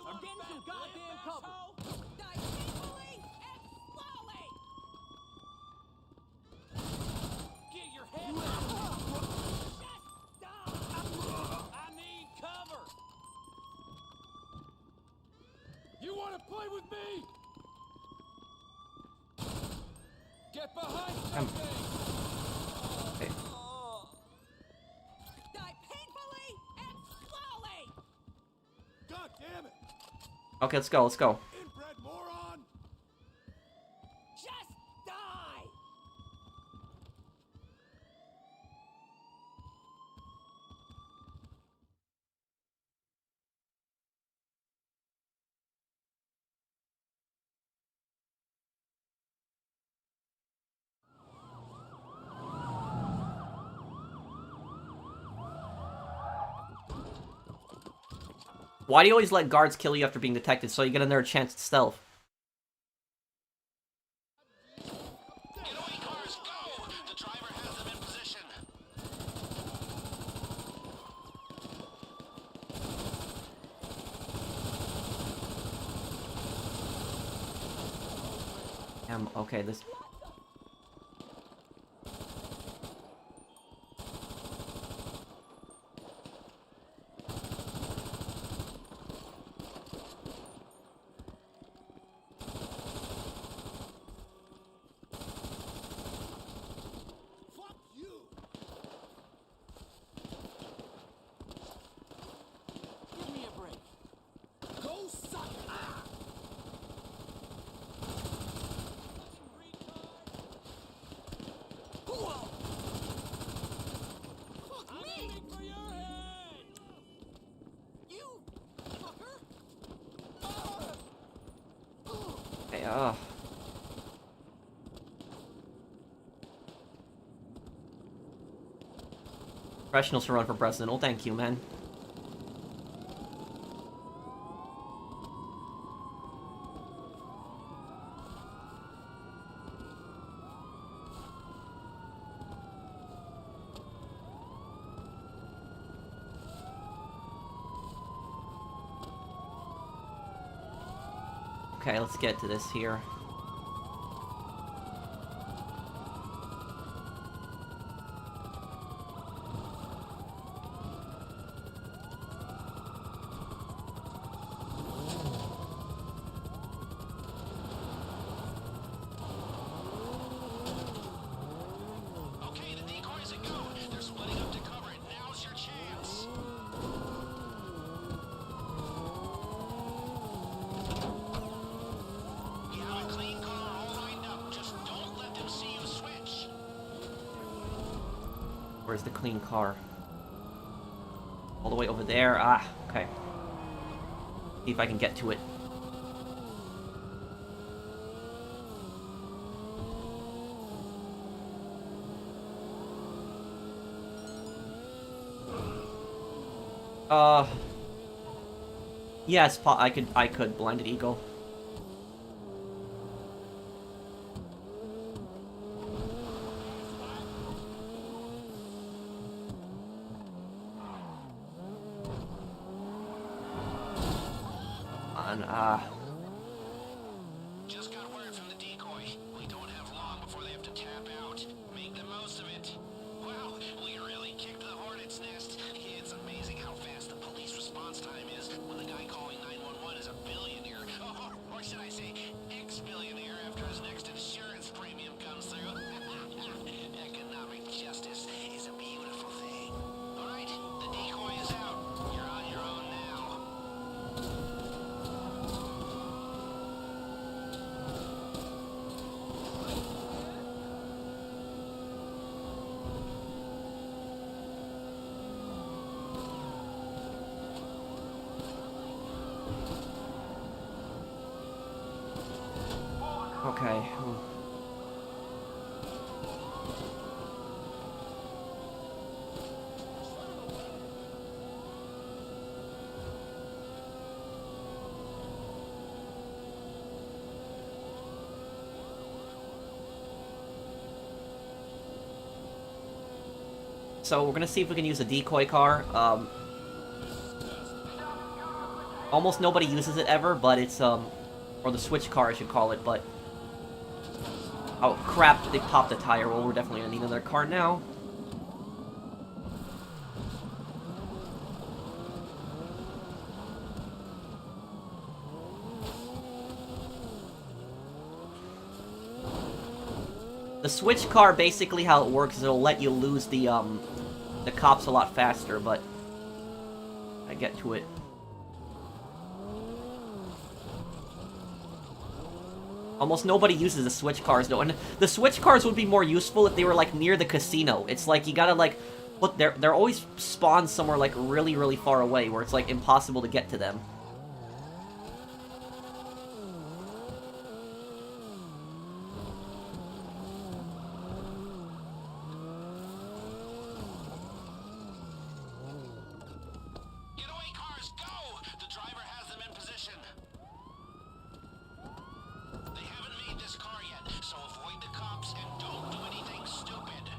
I'm getting some goddamn cover. Die painfully and slowly. Get your head down. Just die. I need cover. You want to play with me? Get behind something. Okay. Die painfully and slowly. God damn it! Okay, let's go. Let's go. Inbred moron! Just die. Why do you always let guards kill you after being detected so you get another chance to stealth? Getaway cars, go! The driver has them in position. Okay, this... Fuck you! Give me a break. Go suck! Ah! Fuck me! I'm aiming for your head! You fucker. Hey, Professionals to run for president. Oh, thank you, man. Okay, let's get to this here. Okay, the decoys are go. They're splitting up to cover it. Now's your chance. You have a clean car all lined up. Just don't let them see you switch. Where's the clean car? All the way over there. Ah, okay. See if I can get to it. Yes, I could blinded eagle. Just got word from the decoy most of it. Wow, we really kicked the hornet's nest. It's amazing how fast the police response time is when the guy calling 911 is a billionaire. Or should I say, ex-billionaire after his next insurance premium comes through. Economic justice is a beautiful thing. All right, the decoy is out. You're on your own now. Okay. So we're gonna see if we can use a decoy car. Almost nobody uses it ever, but it's or the switch car I should call it, but oh crap, they popped the tire. Well, we're definitely gonna need another car now. The switch car, basically how it works is it'll let you lose the cops a lot faster, but I get to it. Almost nobody uses the switch cars though, and the switch cars would be more useful if they were like near the casino. It's like you gotta like, look, they're always spawned somewhere like really, really far away where it's like impossible to get to them. Getaway cars, go! The driver has them in position. They haven't made this car yet, so avoid the cops and don't do anything stupid.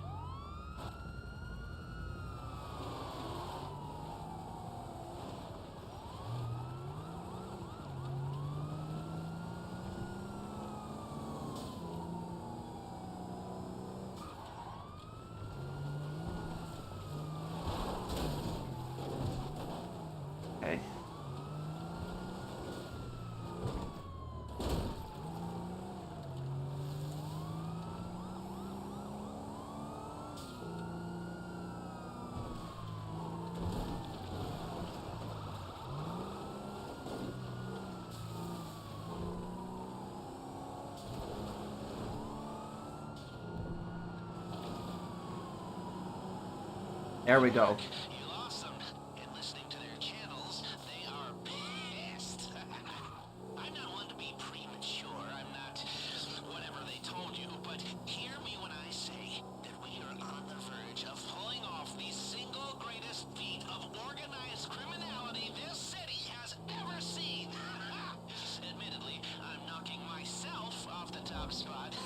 Okay. There we go. You lost them. And listening to their channels, they are pissed. I'm not one to be premature. I'm not whatever they told you, but hear me when I say that we are on the verge of pulling off the single greatest feat of organized criminality this city has ever seen. Admittedly, I'm knocking myself off the top spot,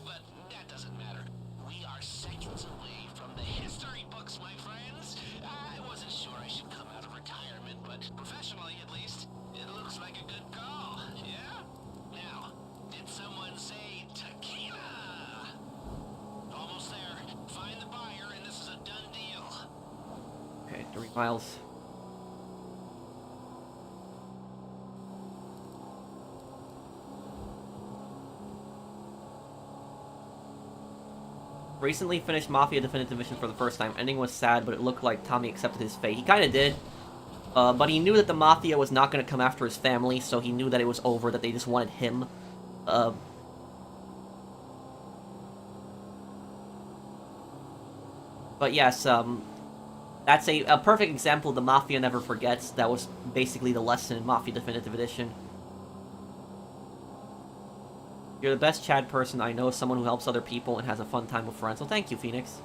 but that doesn't matter. We are seconds away from the history books, my friends. I wasn't sure I should come out of retirement, but professionally at least, it looks like a good call, yeah? Now, did someone say tequila? Almost there. Find the buyer and this is a done deal. Okay, 3 miles. Recently finished Mafia Definitive Mission for the first time. Ending was sad, but it looked like Tommy accepted his fate. He kinda did. But he knew that the Mafia was not gonna come after his family, so he knew that it was over, that they just wanted him. But yes, that's a perfect example of the Mafia never forgets. That was basically the lesson in Mafia Definitive Edition. You're the best Chad person I know, someone who helps other people and has a fun time with friends. Well, thank you, Phoenix.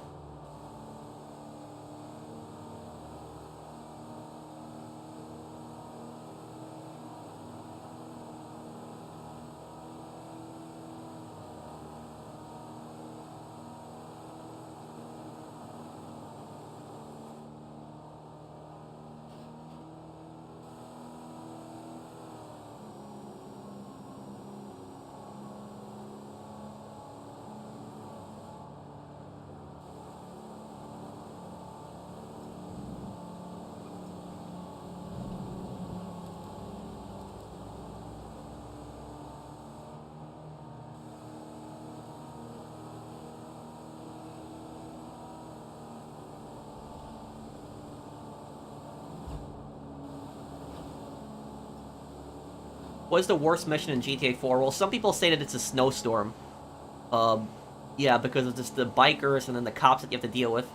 What is the worst mission in GTA 4? Well, some people say that it's a snowstorm. Yeah, because of just the bikers and then the cops that you have to deal with.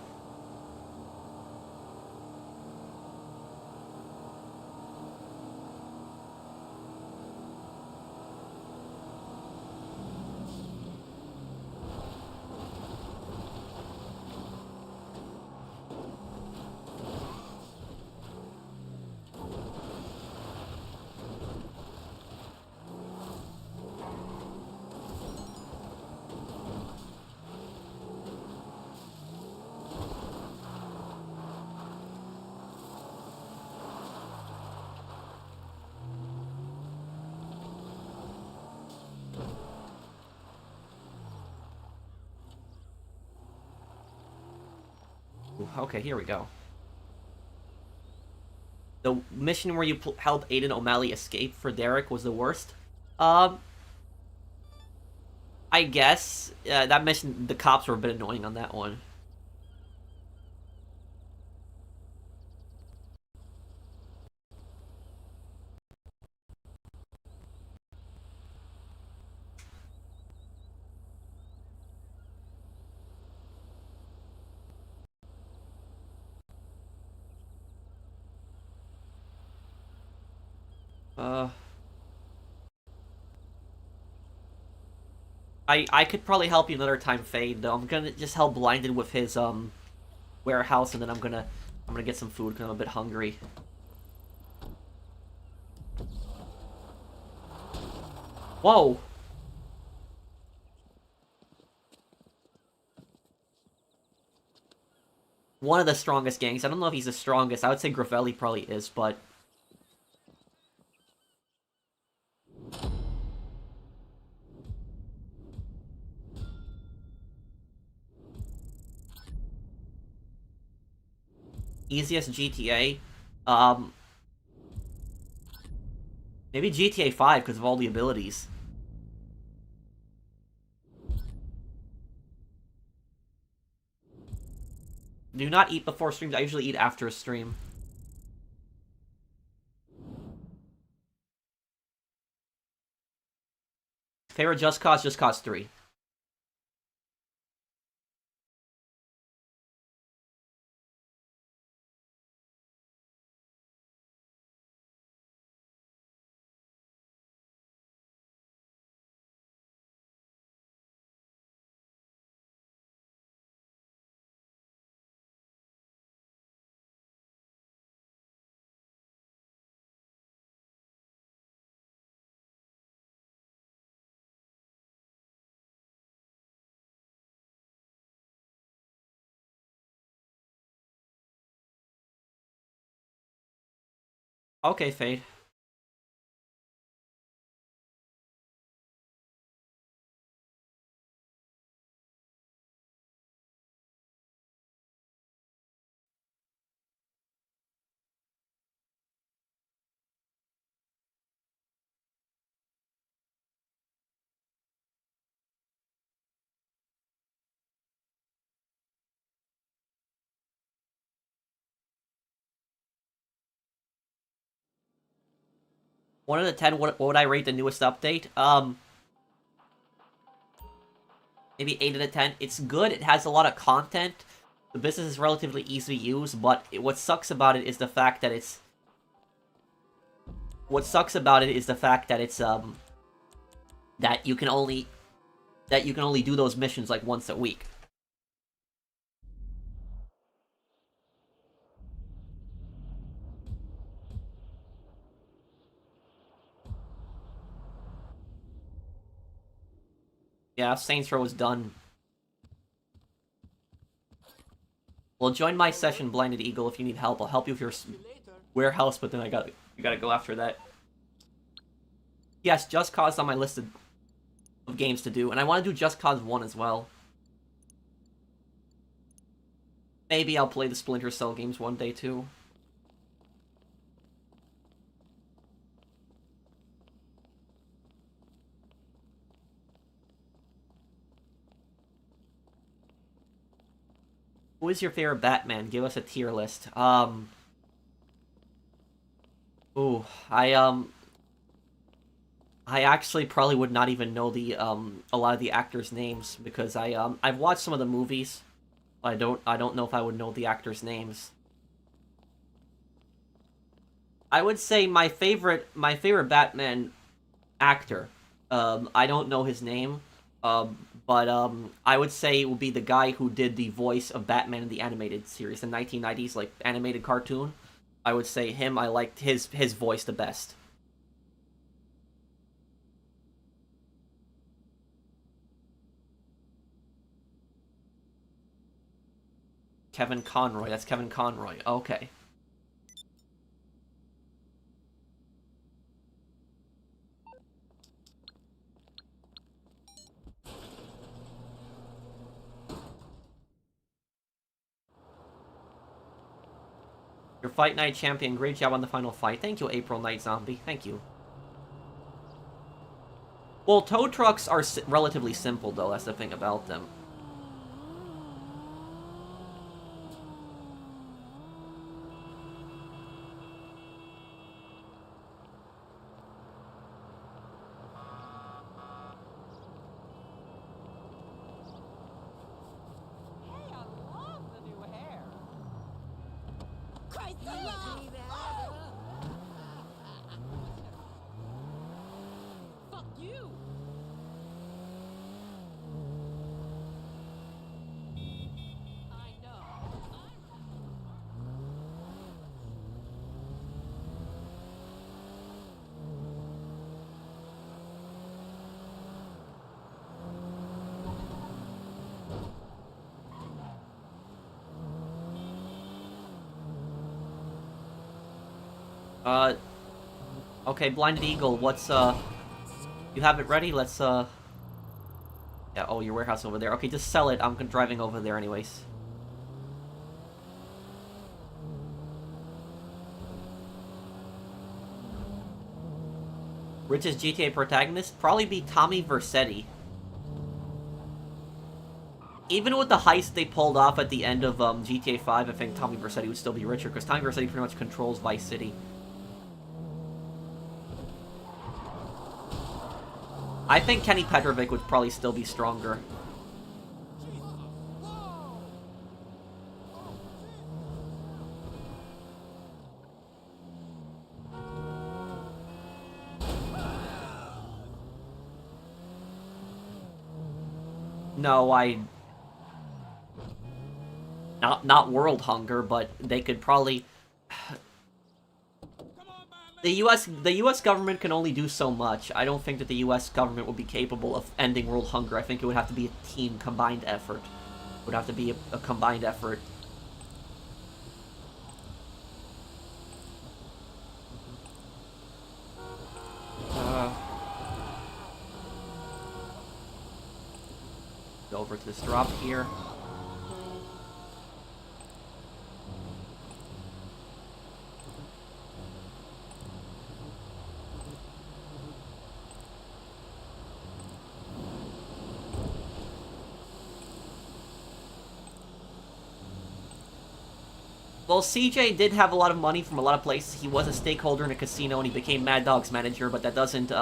Okay, here we go. The mission where you help Aiden O'Malley escape for Derek was the worst. I guess that mission, the cops were a bit annoying on that one. I could probably help you another time, Fade, though. I'm gonna just help Blinded with his warehouse, and then I'm gonna get some food because I'm a bit hungry. Whoa! One of the strongest gangs. I don't know if he's the strongest. I would say Gravelli probably is, but easiest GTA. Maybe GTA 5 because of all the abilities. Do not eat before streams. I usually eat after a stream. Favorite Just Cause 3. Okay, Fade. One out of 10. What would I rate the newest update? Maybe 8 out of 10. It's good. It has a lot of content. The business is relatively easy to use, but what sucks about it is the fact that it's. What sucks about it is the fact that it's that you can only do those missions like once a week. Yeah, Saints Row is done. Well, join my session, Blinded Eagle, if you need help. I'll help you with your warehouse, but then you gotta go after that. Yes, Just Cause is on my list of games to do, and I want to do Just Cause 1 as well. Maybe I'll play the Splinter Cell games one day, too. Who is your favorite Batman? Give us a tier list. Ooh, I actually probably would not even know the a lot of the actors' names because I've watched some of the movies. I don't know if I would know the actors' names. I would say my favorite Batman actor. I don't know his name. But I would say it would be the guy who did the voice of Batman in the animated series, the 1990s like animated cartoon. I would say him. I liked his voice the best. Kevin Conroy. That's Kevin Conroy. Okay. Your Fight Night champion. Great job on the final fight. Thank you, April Night Zombie. Thank you. Well, tow trucks are relatively simple, though. That's the thing about them. Hey, I love the new hair. Christ alive! Fuck you! I know. Okay, Blinded Eagle, what's, you have it ready? Let's, yeah, oh, your warehouse over there. Okay, just sell it. I'm driving over there anyways. Richest GTA protagonist? Probably be Tommy Vercetti. Even with the heist they pulled off at the end of GTA 5, I think Tommy Vercetti would still be richer, because Tommy Vercetti pretty much controls Vice City. I think Kenny Petrovic would probably still be stronger. No, not world hunger, but they could probably... The U.S. government can only do so much. I don't think that the U.S. government would be capable of ending world hunger. I think it would have to be a team combined effort. It would have to be a combined effort. Go over to this drop here. Well, CJ did have a lot of money from a lot of places. He was a stakeholder in a casino and he became Mad Dog's manager, but that doesn't,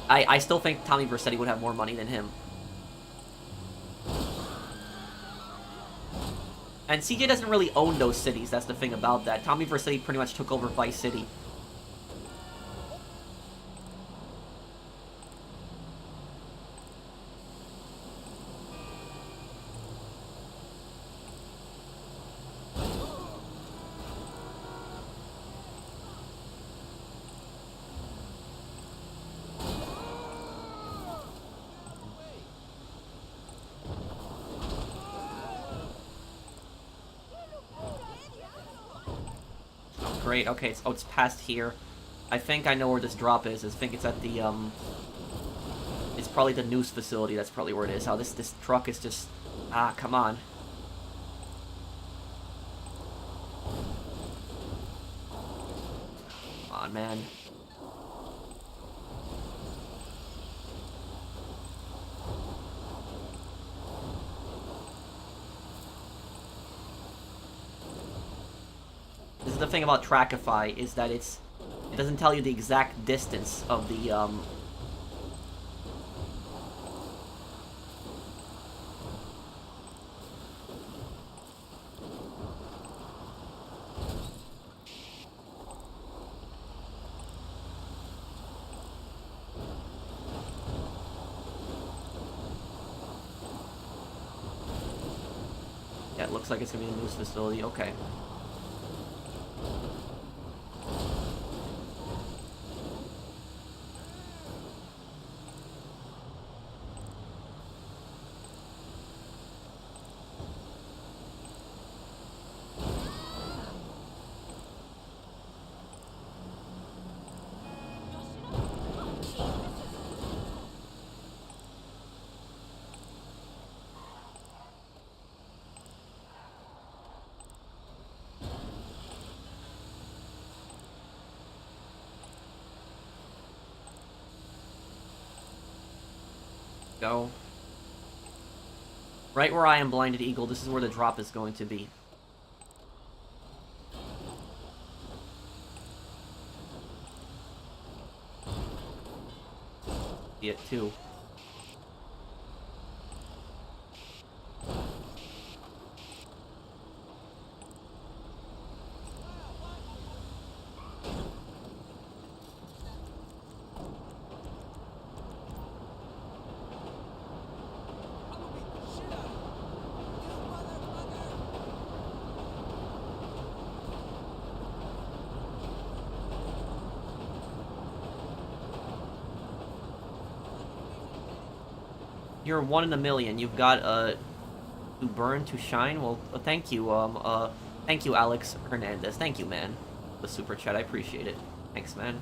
I still think Tommy Vercetti would have more money than him. And CJ doesn't really own those cities, that's the thing about that. Tommy Vercetti pretty much took over Vice City. Great, okay, it's past here. I think I know where this drop is. I think it's at the, it's probably the news facility. That's probably where it is. Oh, this truck is just... Ah, come on. Come on, man. This is the thing about Trackify, is that it's It doesn't tell you the exact distance of the, Yeah, it looks like it's gonna be a news facility. Okay. Go. Right where I am, Blinded Eagle, this is where the drop is going to be. See it too. You're 1 in a million. You've got to burn to shine. Well, thank you. Thank you, Alex Hernandez. Thank you, man. The super chat. I appreciate it. Thanks, man.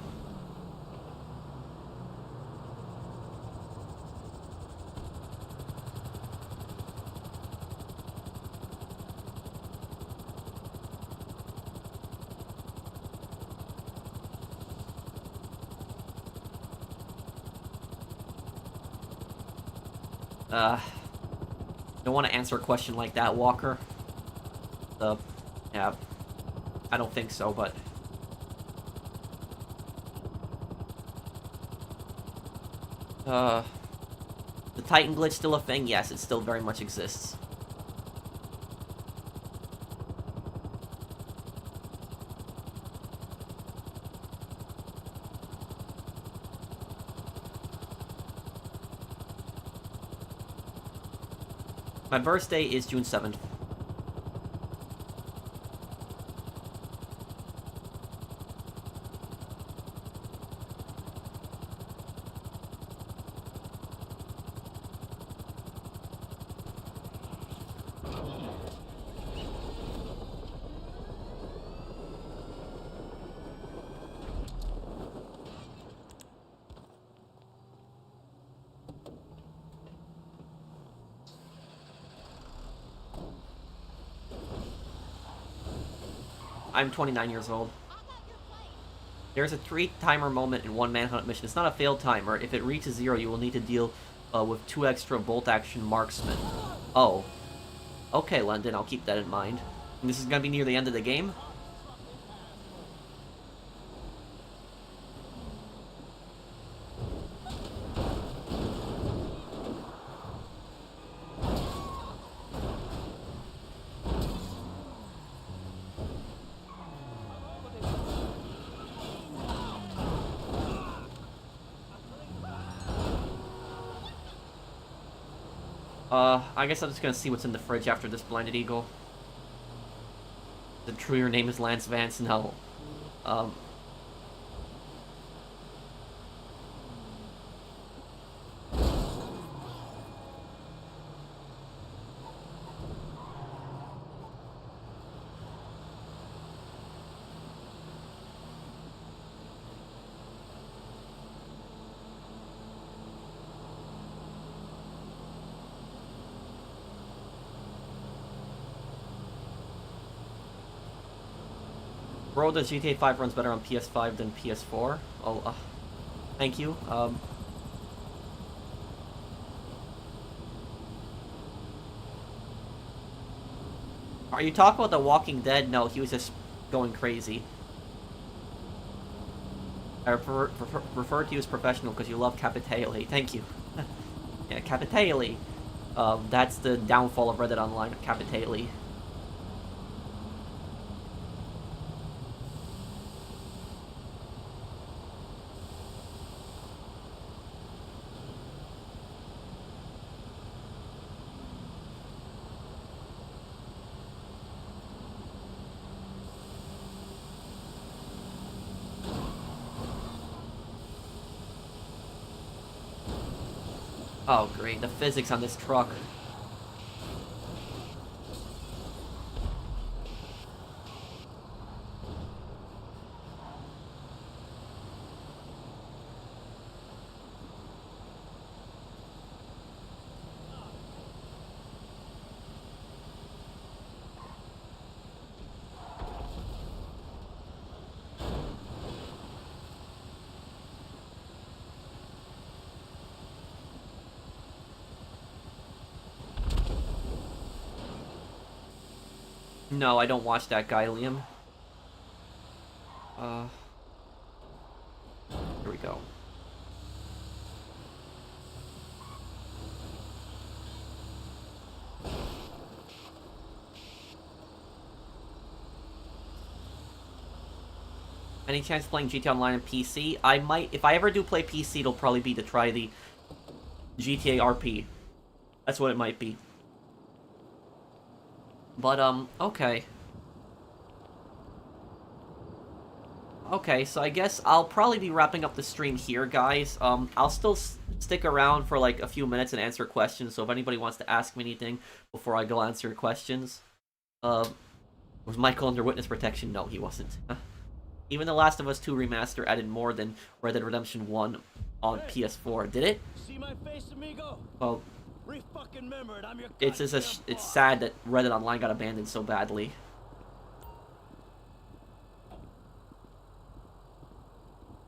Don't want to answer a question like that, Walker. Yeah, I don't think so, but... The Titan glitch still a thing? Yes, it still very much exists. My birthday is June 7th. I'm 29 years old. There's a 3-timer moment in one Manhunt mission. It's not a failed timer. If it reaches 0, you will need to deal with 2 extra bolt-action marksmen. Oh. Okay, London, I'll keep that in mind. And this is gonna be near the end of the game? I guess I'm just gonna see what's in the fridge after this Blinded Eagle. The true your name is Lance Vance? No. Bro, does GTA 5 runs better on PS5 than PS4? Oh, thank you. Are you talking about The Walking Dead? No, he was just going crazy. I refer to you as professional because you love Capitale. Thank you. Yeah, Capitale. That's the downfall of Reddit Online, Capitale. Oh, great. The physics on this truck. No, I don't watch that guy, Liam. Here we go. Any chance playing GTA Online on PC? I might, if I ever do play PC, it'll probably be to try the GTA RP. That's what it might be. But, okay. Okay, so I guess I'll probably be wrapping up the stream here, guys. I'll still stick around for, like, a few minutes and answer questions, so if anybody wants to ask me anything before I go answer questions. Was Michael under witness protection? No, he wasn't. Even The Last of Us 2 Remaster added more than Red Dead Redemption 1 on PS4. Did it? See my face, amigo? Well, Re-fucking-member it, I'm your it's sad that Reddit Online got abandoned so badly.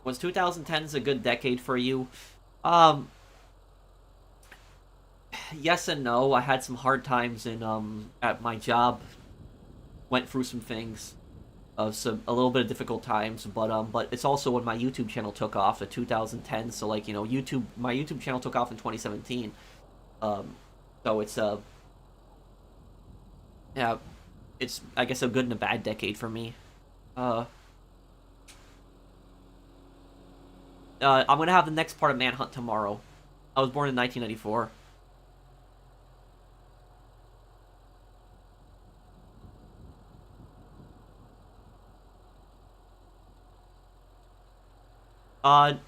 Was 2010s a good decade for you? Yes and no. I had some hard times in at my job. Went through some things. A little bit of difficult times, but it's also when my YouTube channel took off, the 2010. So like, you know, my YouTube channel took off in 2017. So it's yeah, it's, I guess, a good and a bad decade for me. I'm gonna have the next part of Manhunt tomorrow. I was born in 1994.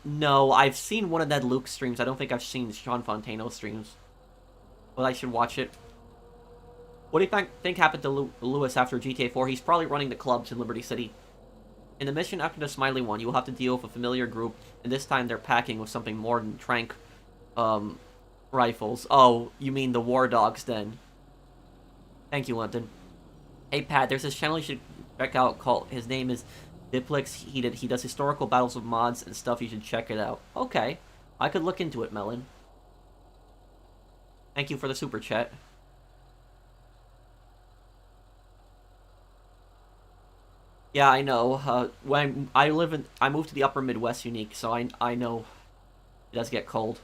No, I've seen one of Ned Luke's streams. I don't think I've seen Sean Fontano's streams. But I should watch it. What do you think happened to Lewis after GTA 4? He's probably running the clubs in Liberty City. In the mission after the Smiley one, you will have to deal with a familiar group, and this time they're packing with something more than tranq, rifles. Oh, you mean the War Dogs, then. Thank you, London. Hey, Pat, there's this channel you should check out called, his name is Diplix. He does historical battles with mods and stuff. You should check it out. Okay. I could look into it, Melon. Thank you for the super chat. Yeah, I know. When I moved to the upper Midwest, Unique, so I know it does get cold.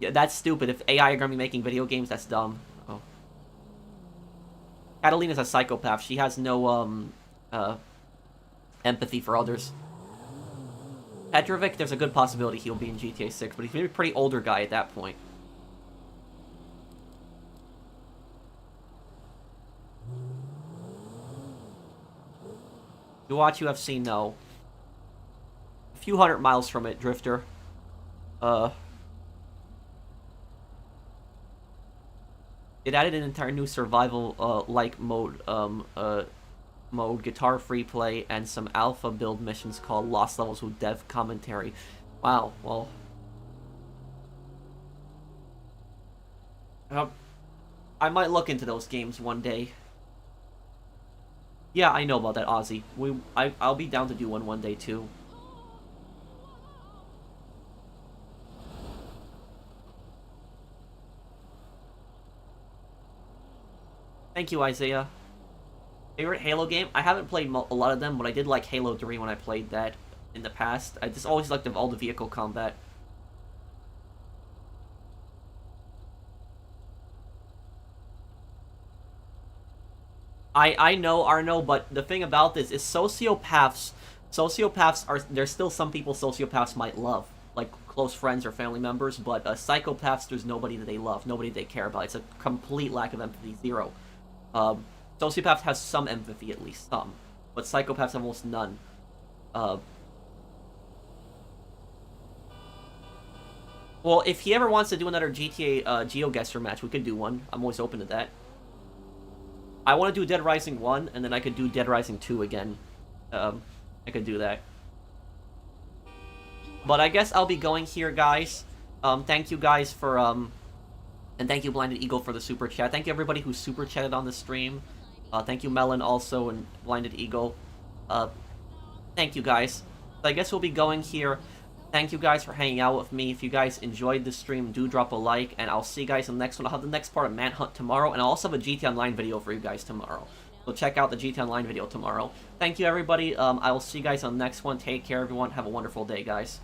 Yeah, that's stupid. If AI are gonna be making video games, that's dumb. Oh. Catalina's a psychopath. She has no empathy for others. Petrovic, there's a good possibility he'll be in GTA 6, but he's maybe a pretty older guy at that point. You watch UFC? No. A few hundred miles from it, Drifter. It added an entire new survival like mode, guitar free play, and some alpha build missions called Lost Levels with dev commentary. Wow, well, I might look into those games one day. Yeah, I know about that, Ozzy. I'll be down to do one day too. Thank you, Isaiah. Favorite Halo game? I haven't played a lot of them, but I did like Halo 3 when I played that in the past. I just always liked all the vehicle combat. I know, Arno, but the thing about this is sociopaths are, there's still some people sociopaths might love, like close friends or family members, but psychopaths, there's nobody that they love, nobody they care about. It's a complete lack of empathy, zero. Sociopaths have some empathy, at least some, but psychopaths have almost none. Well, if he ever wants to do another GTA GeoGuessr match, we could do one. I'm always open to that. I want to do Dead Rising 1, and then I could do Dead Rising 2 again. I could do that. But I guess I'll be going here, guys. Thank you guys for, and thank you, Blinded Eagle, for the super chat. Thank you, everybody who super chatted on the stream. Thank you, Melon, also, and Blinded Eagle. Thank you, guys. So I guess we'll be going here. Thank you guys for hanging out with me. If you guys enjoyed the stream, do drop a like, and I'll see you guys in the next one. I'll have the next part of Manhunt tomorrow, and I'll also have a GT Online video for you guys tomorrow. So check out the GT Online video tomorrow. Thank you, everybody. I will see you guys on the next one. Take care, everyone. Have a wonderful day, guys.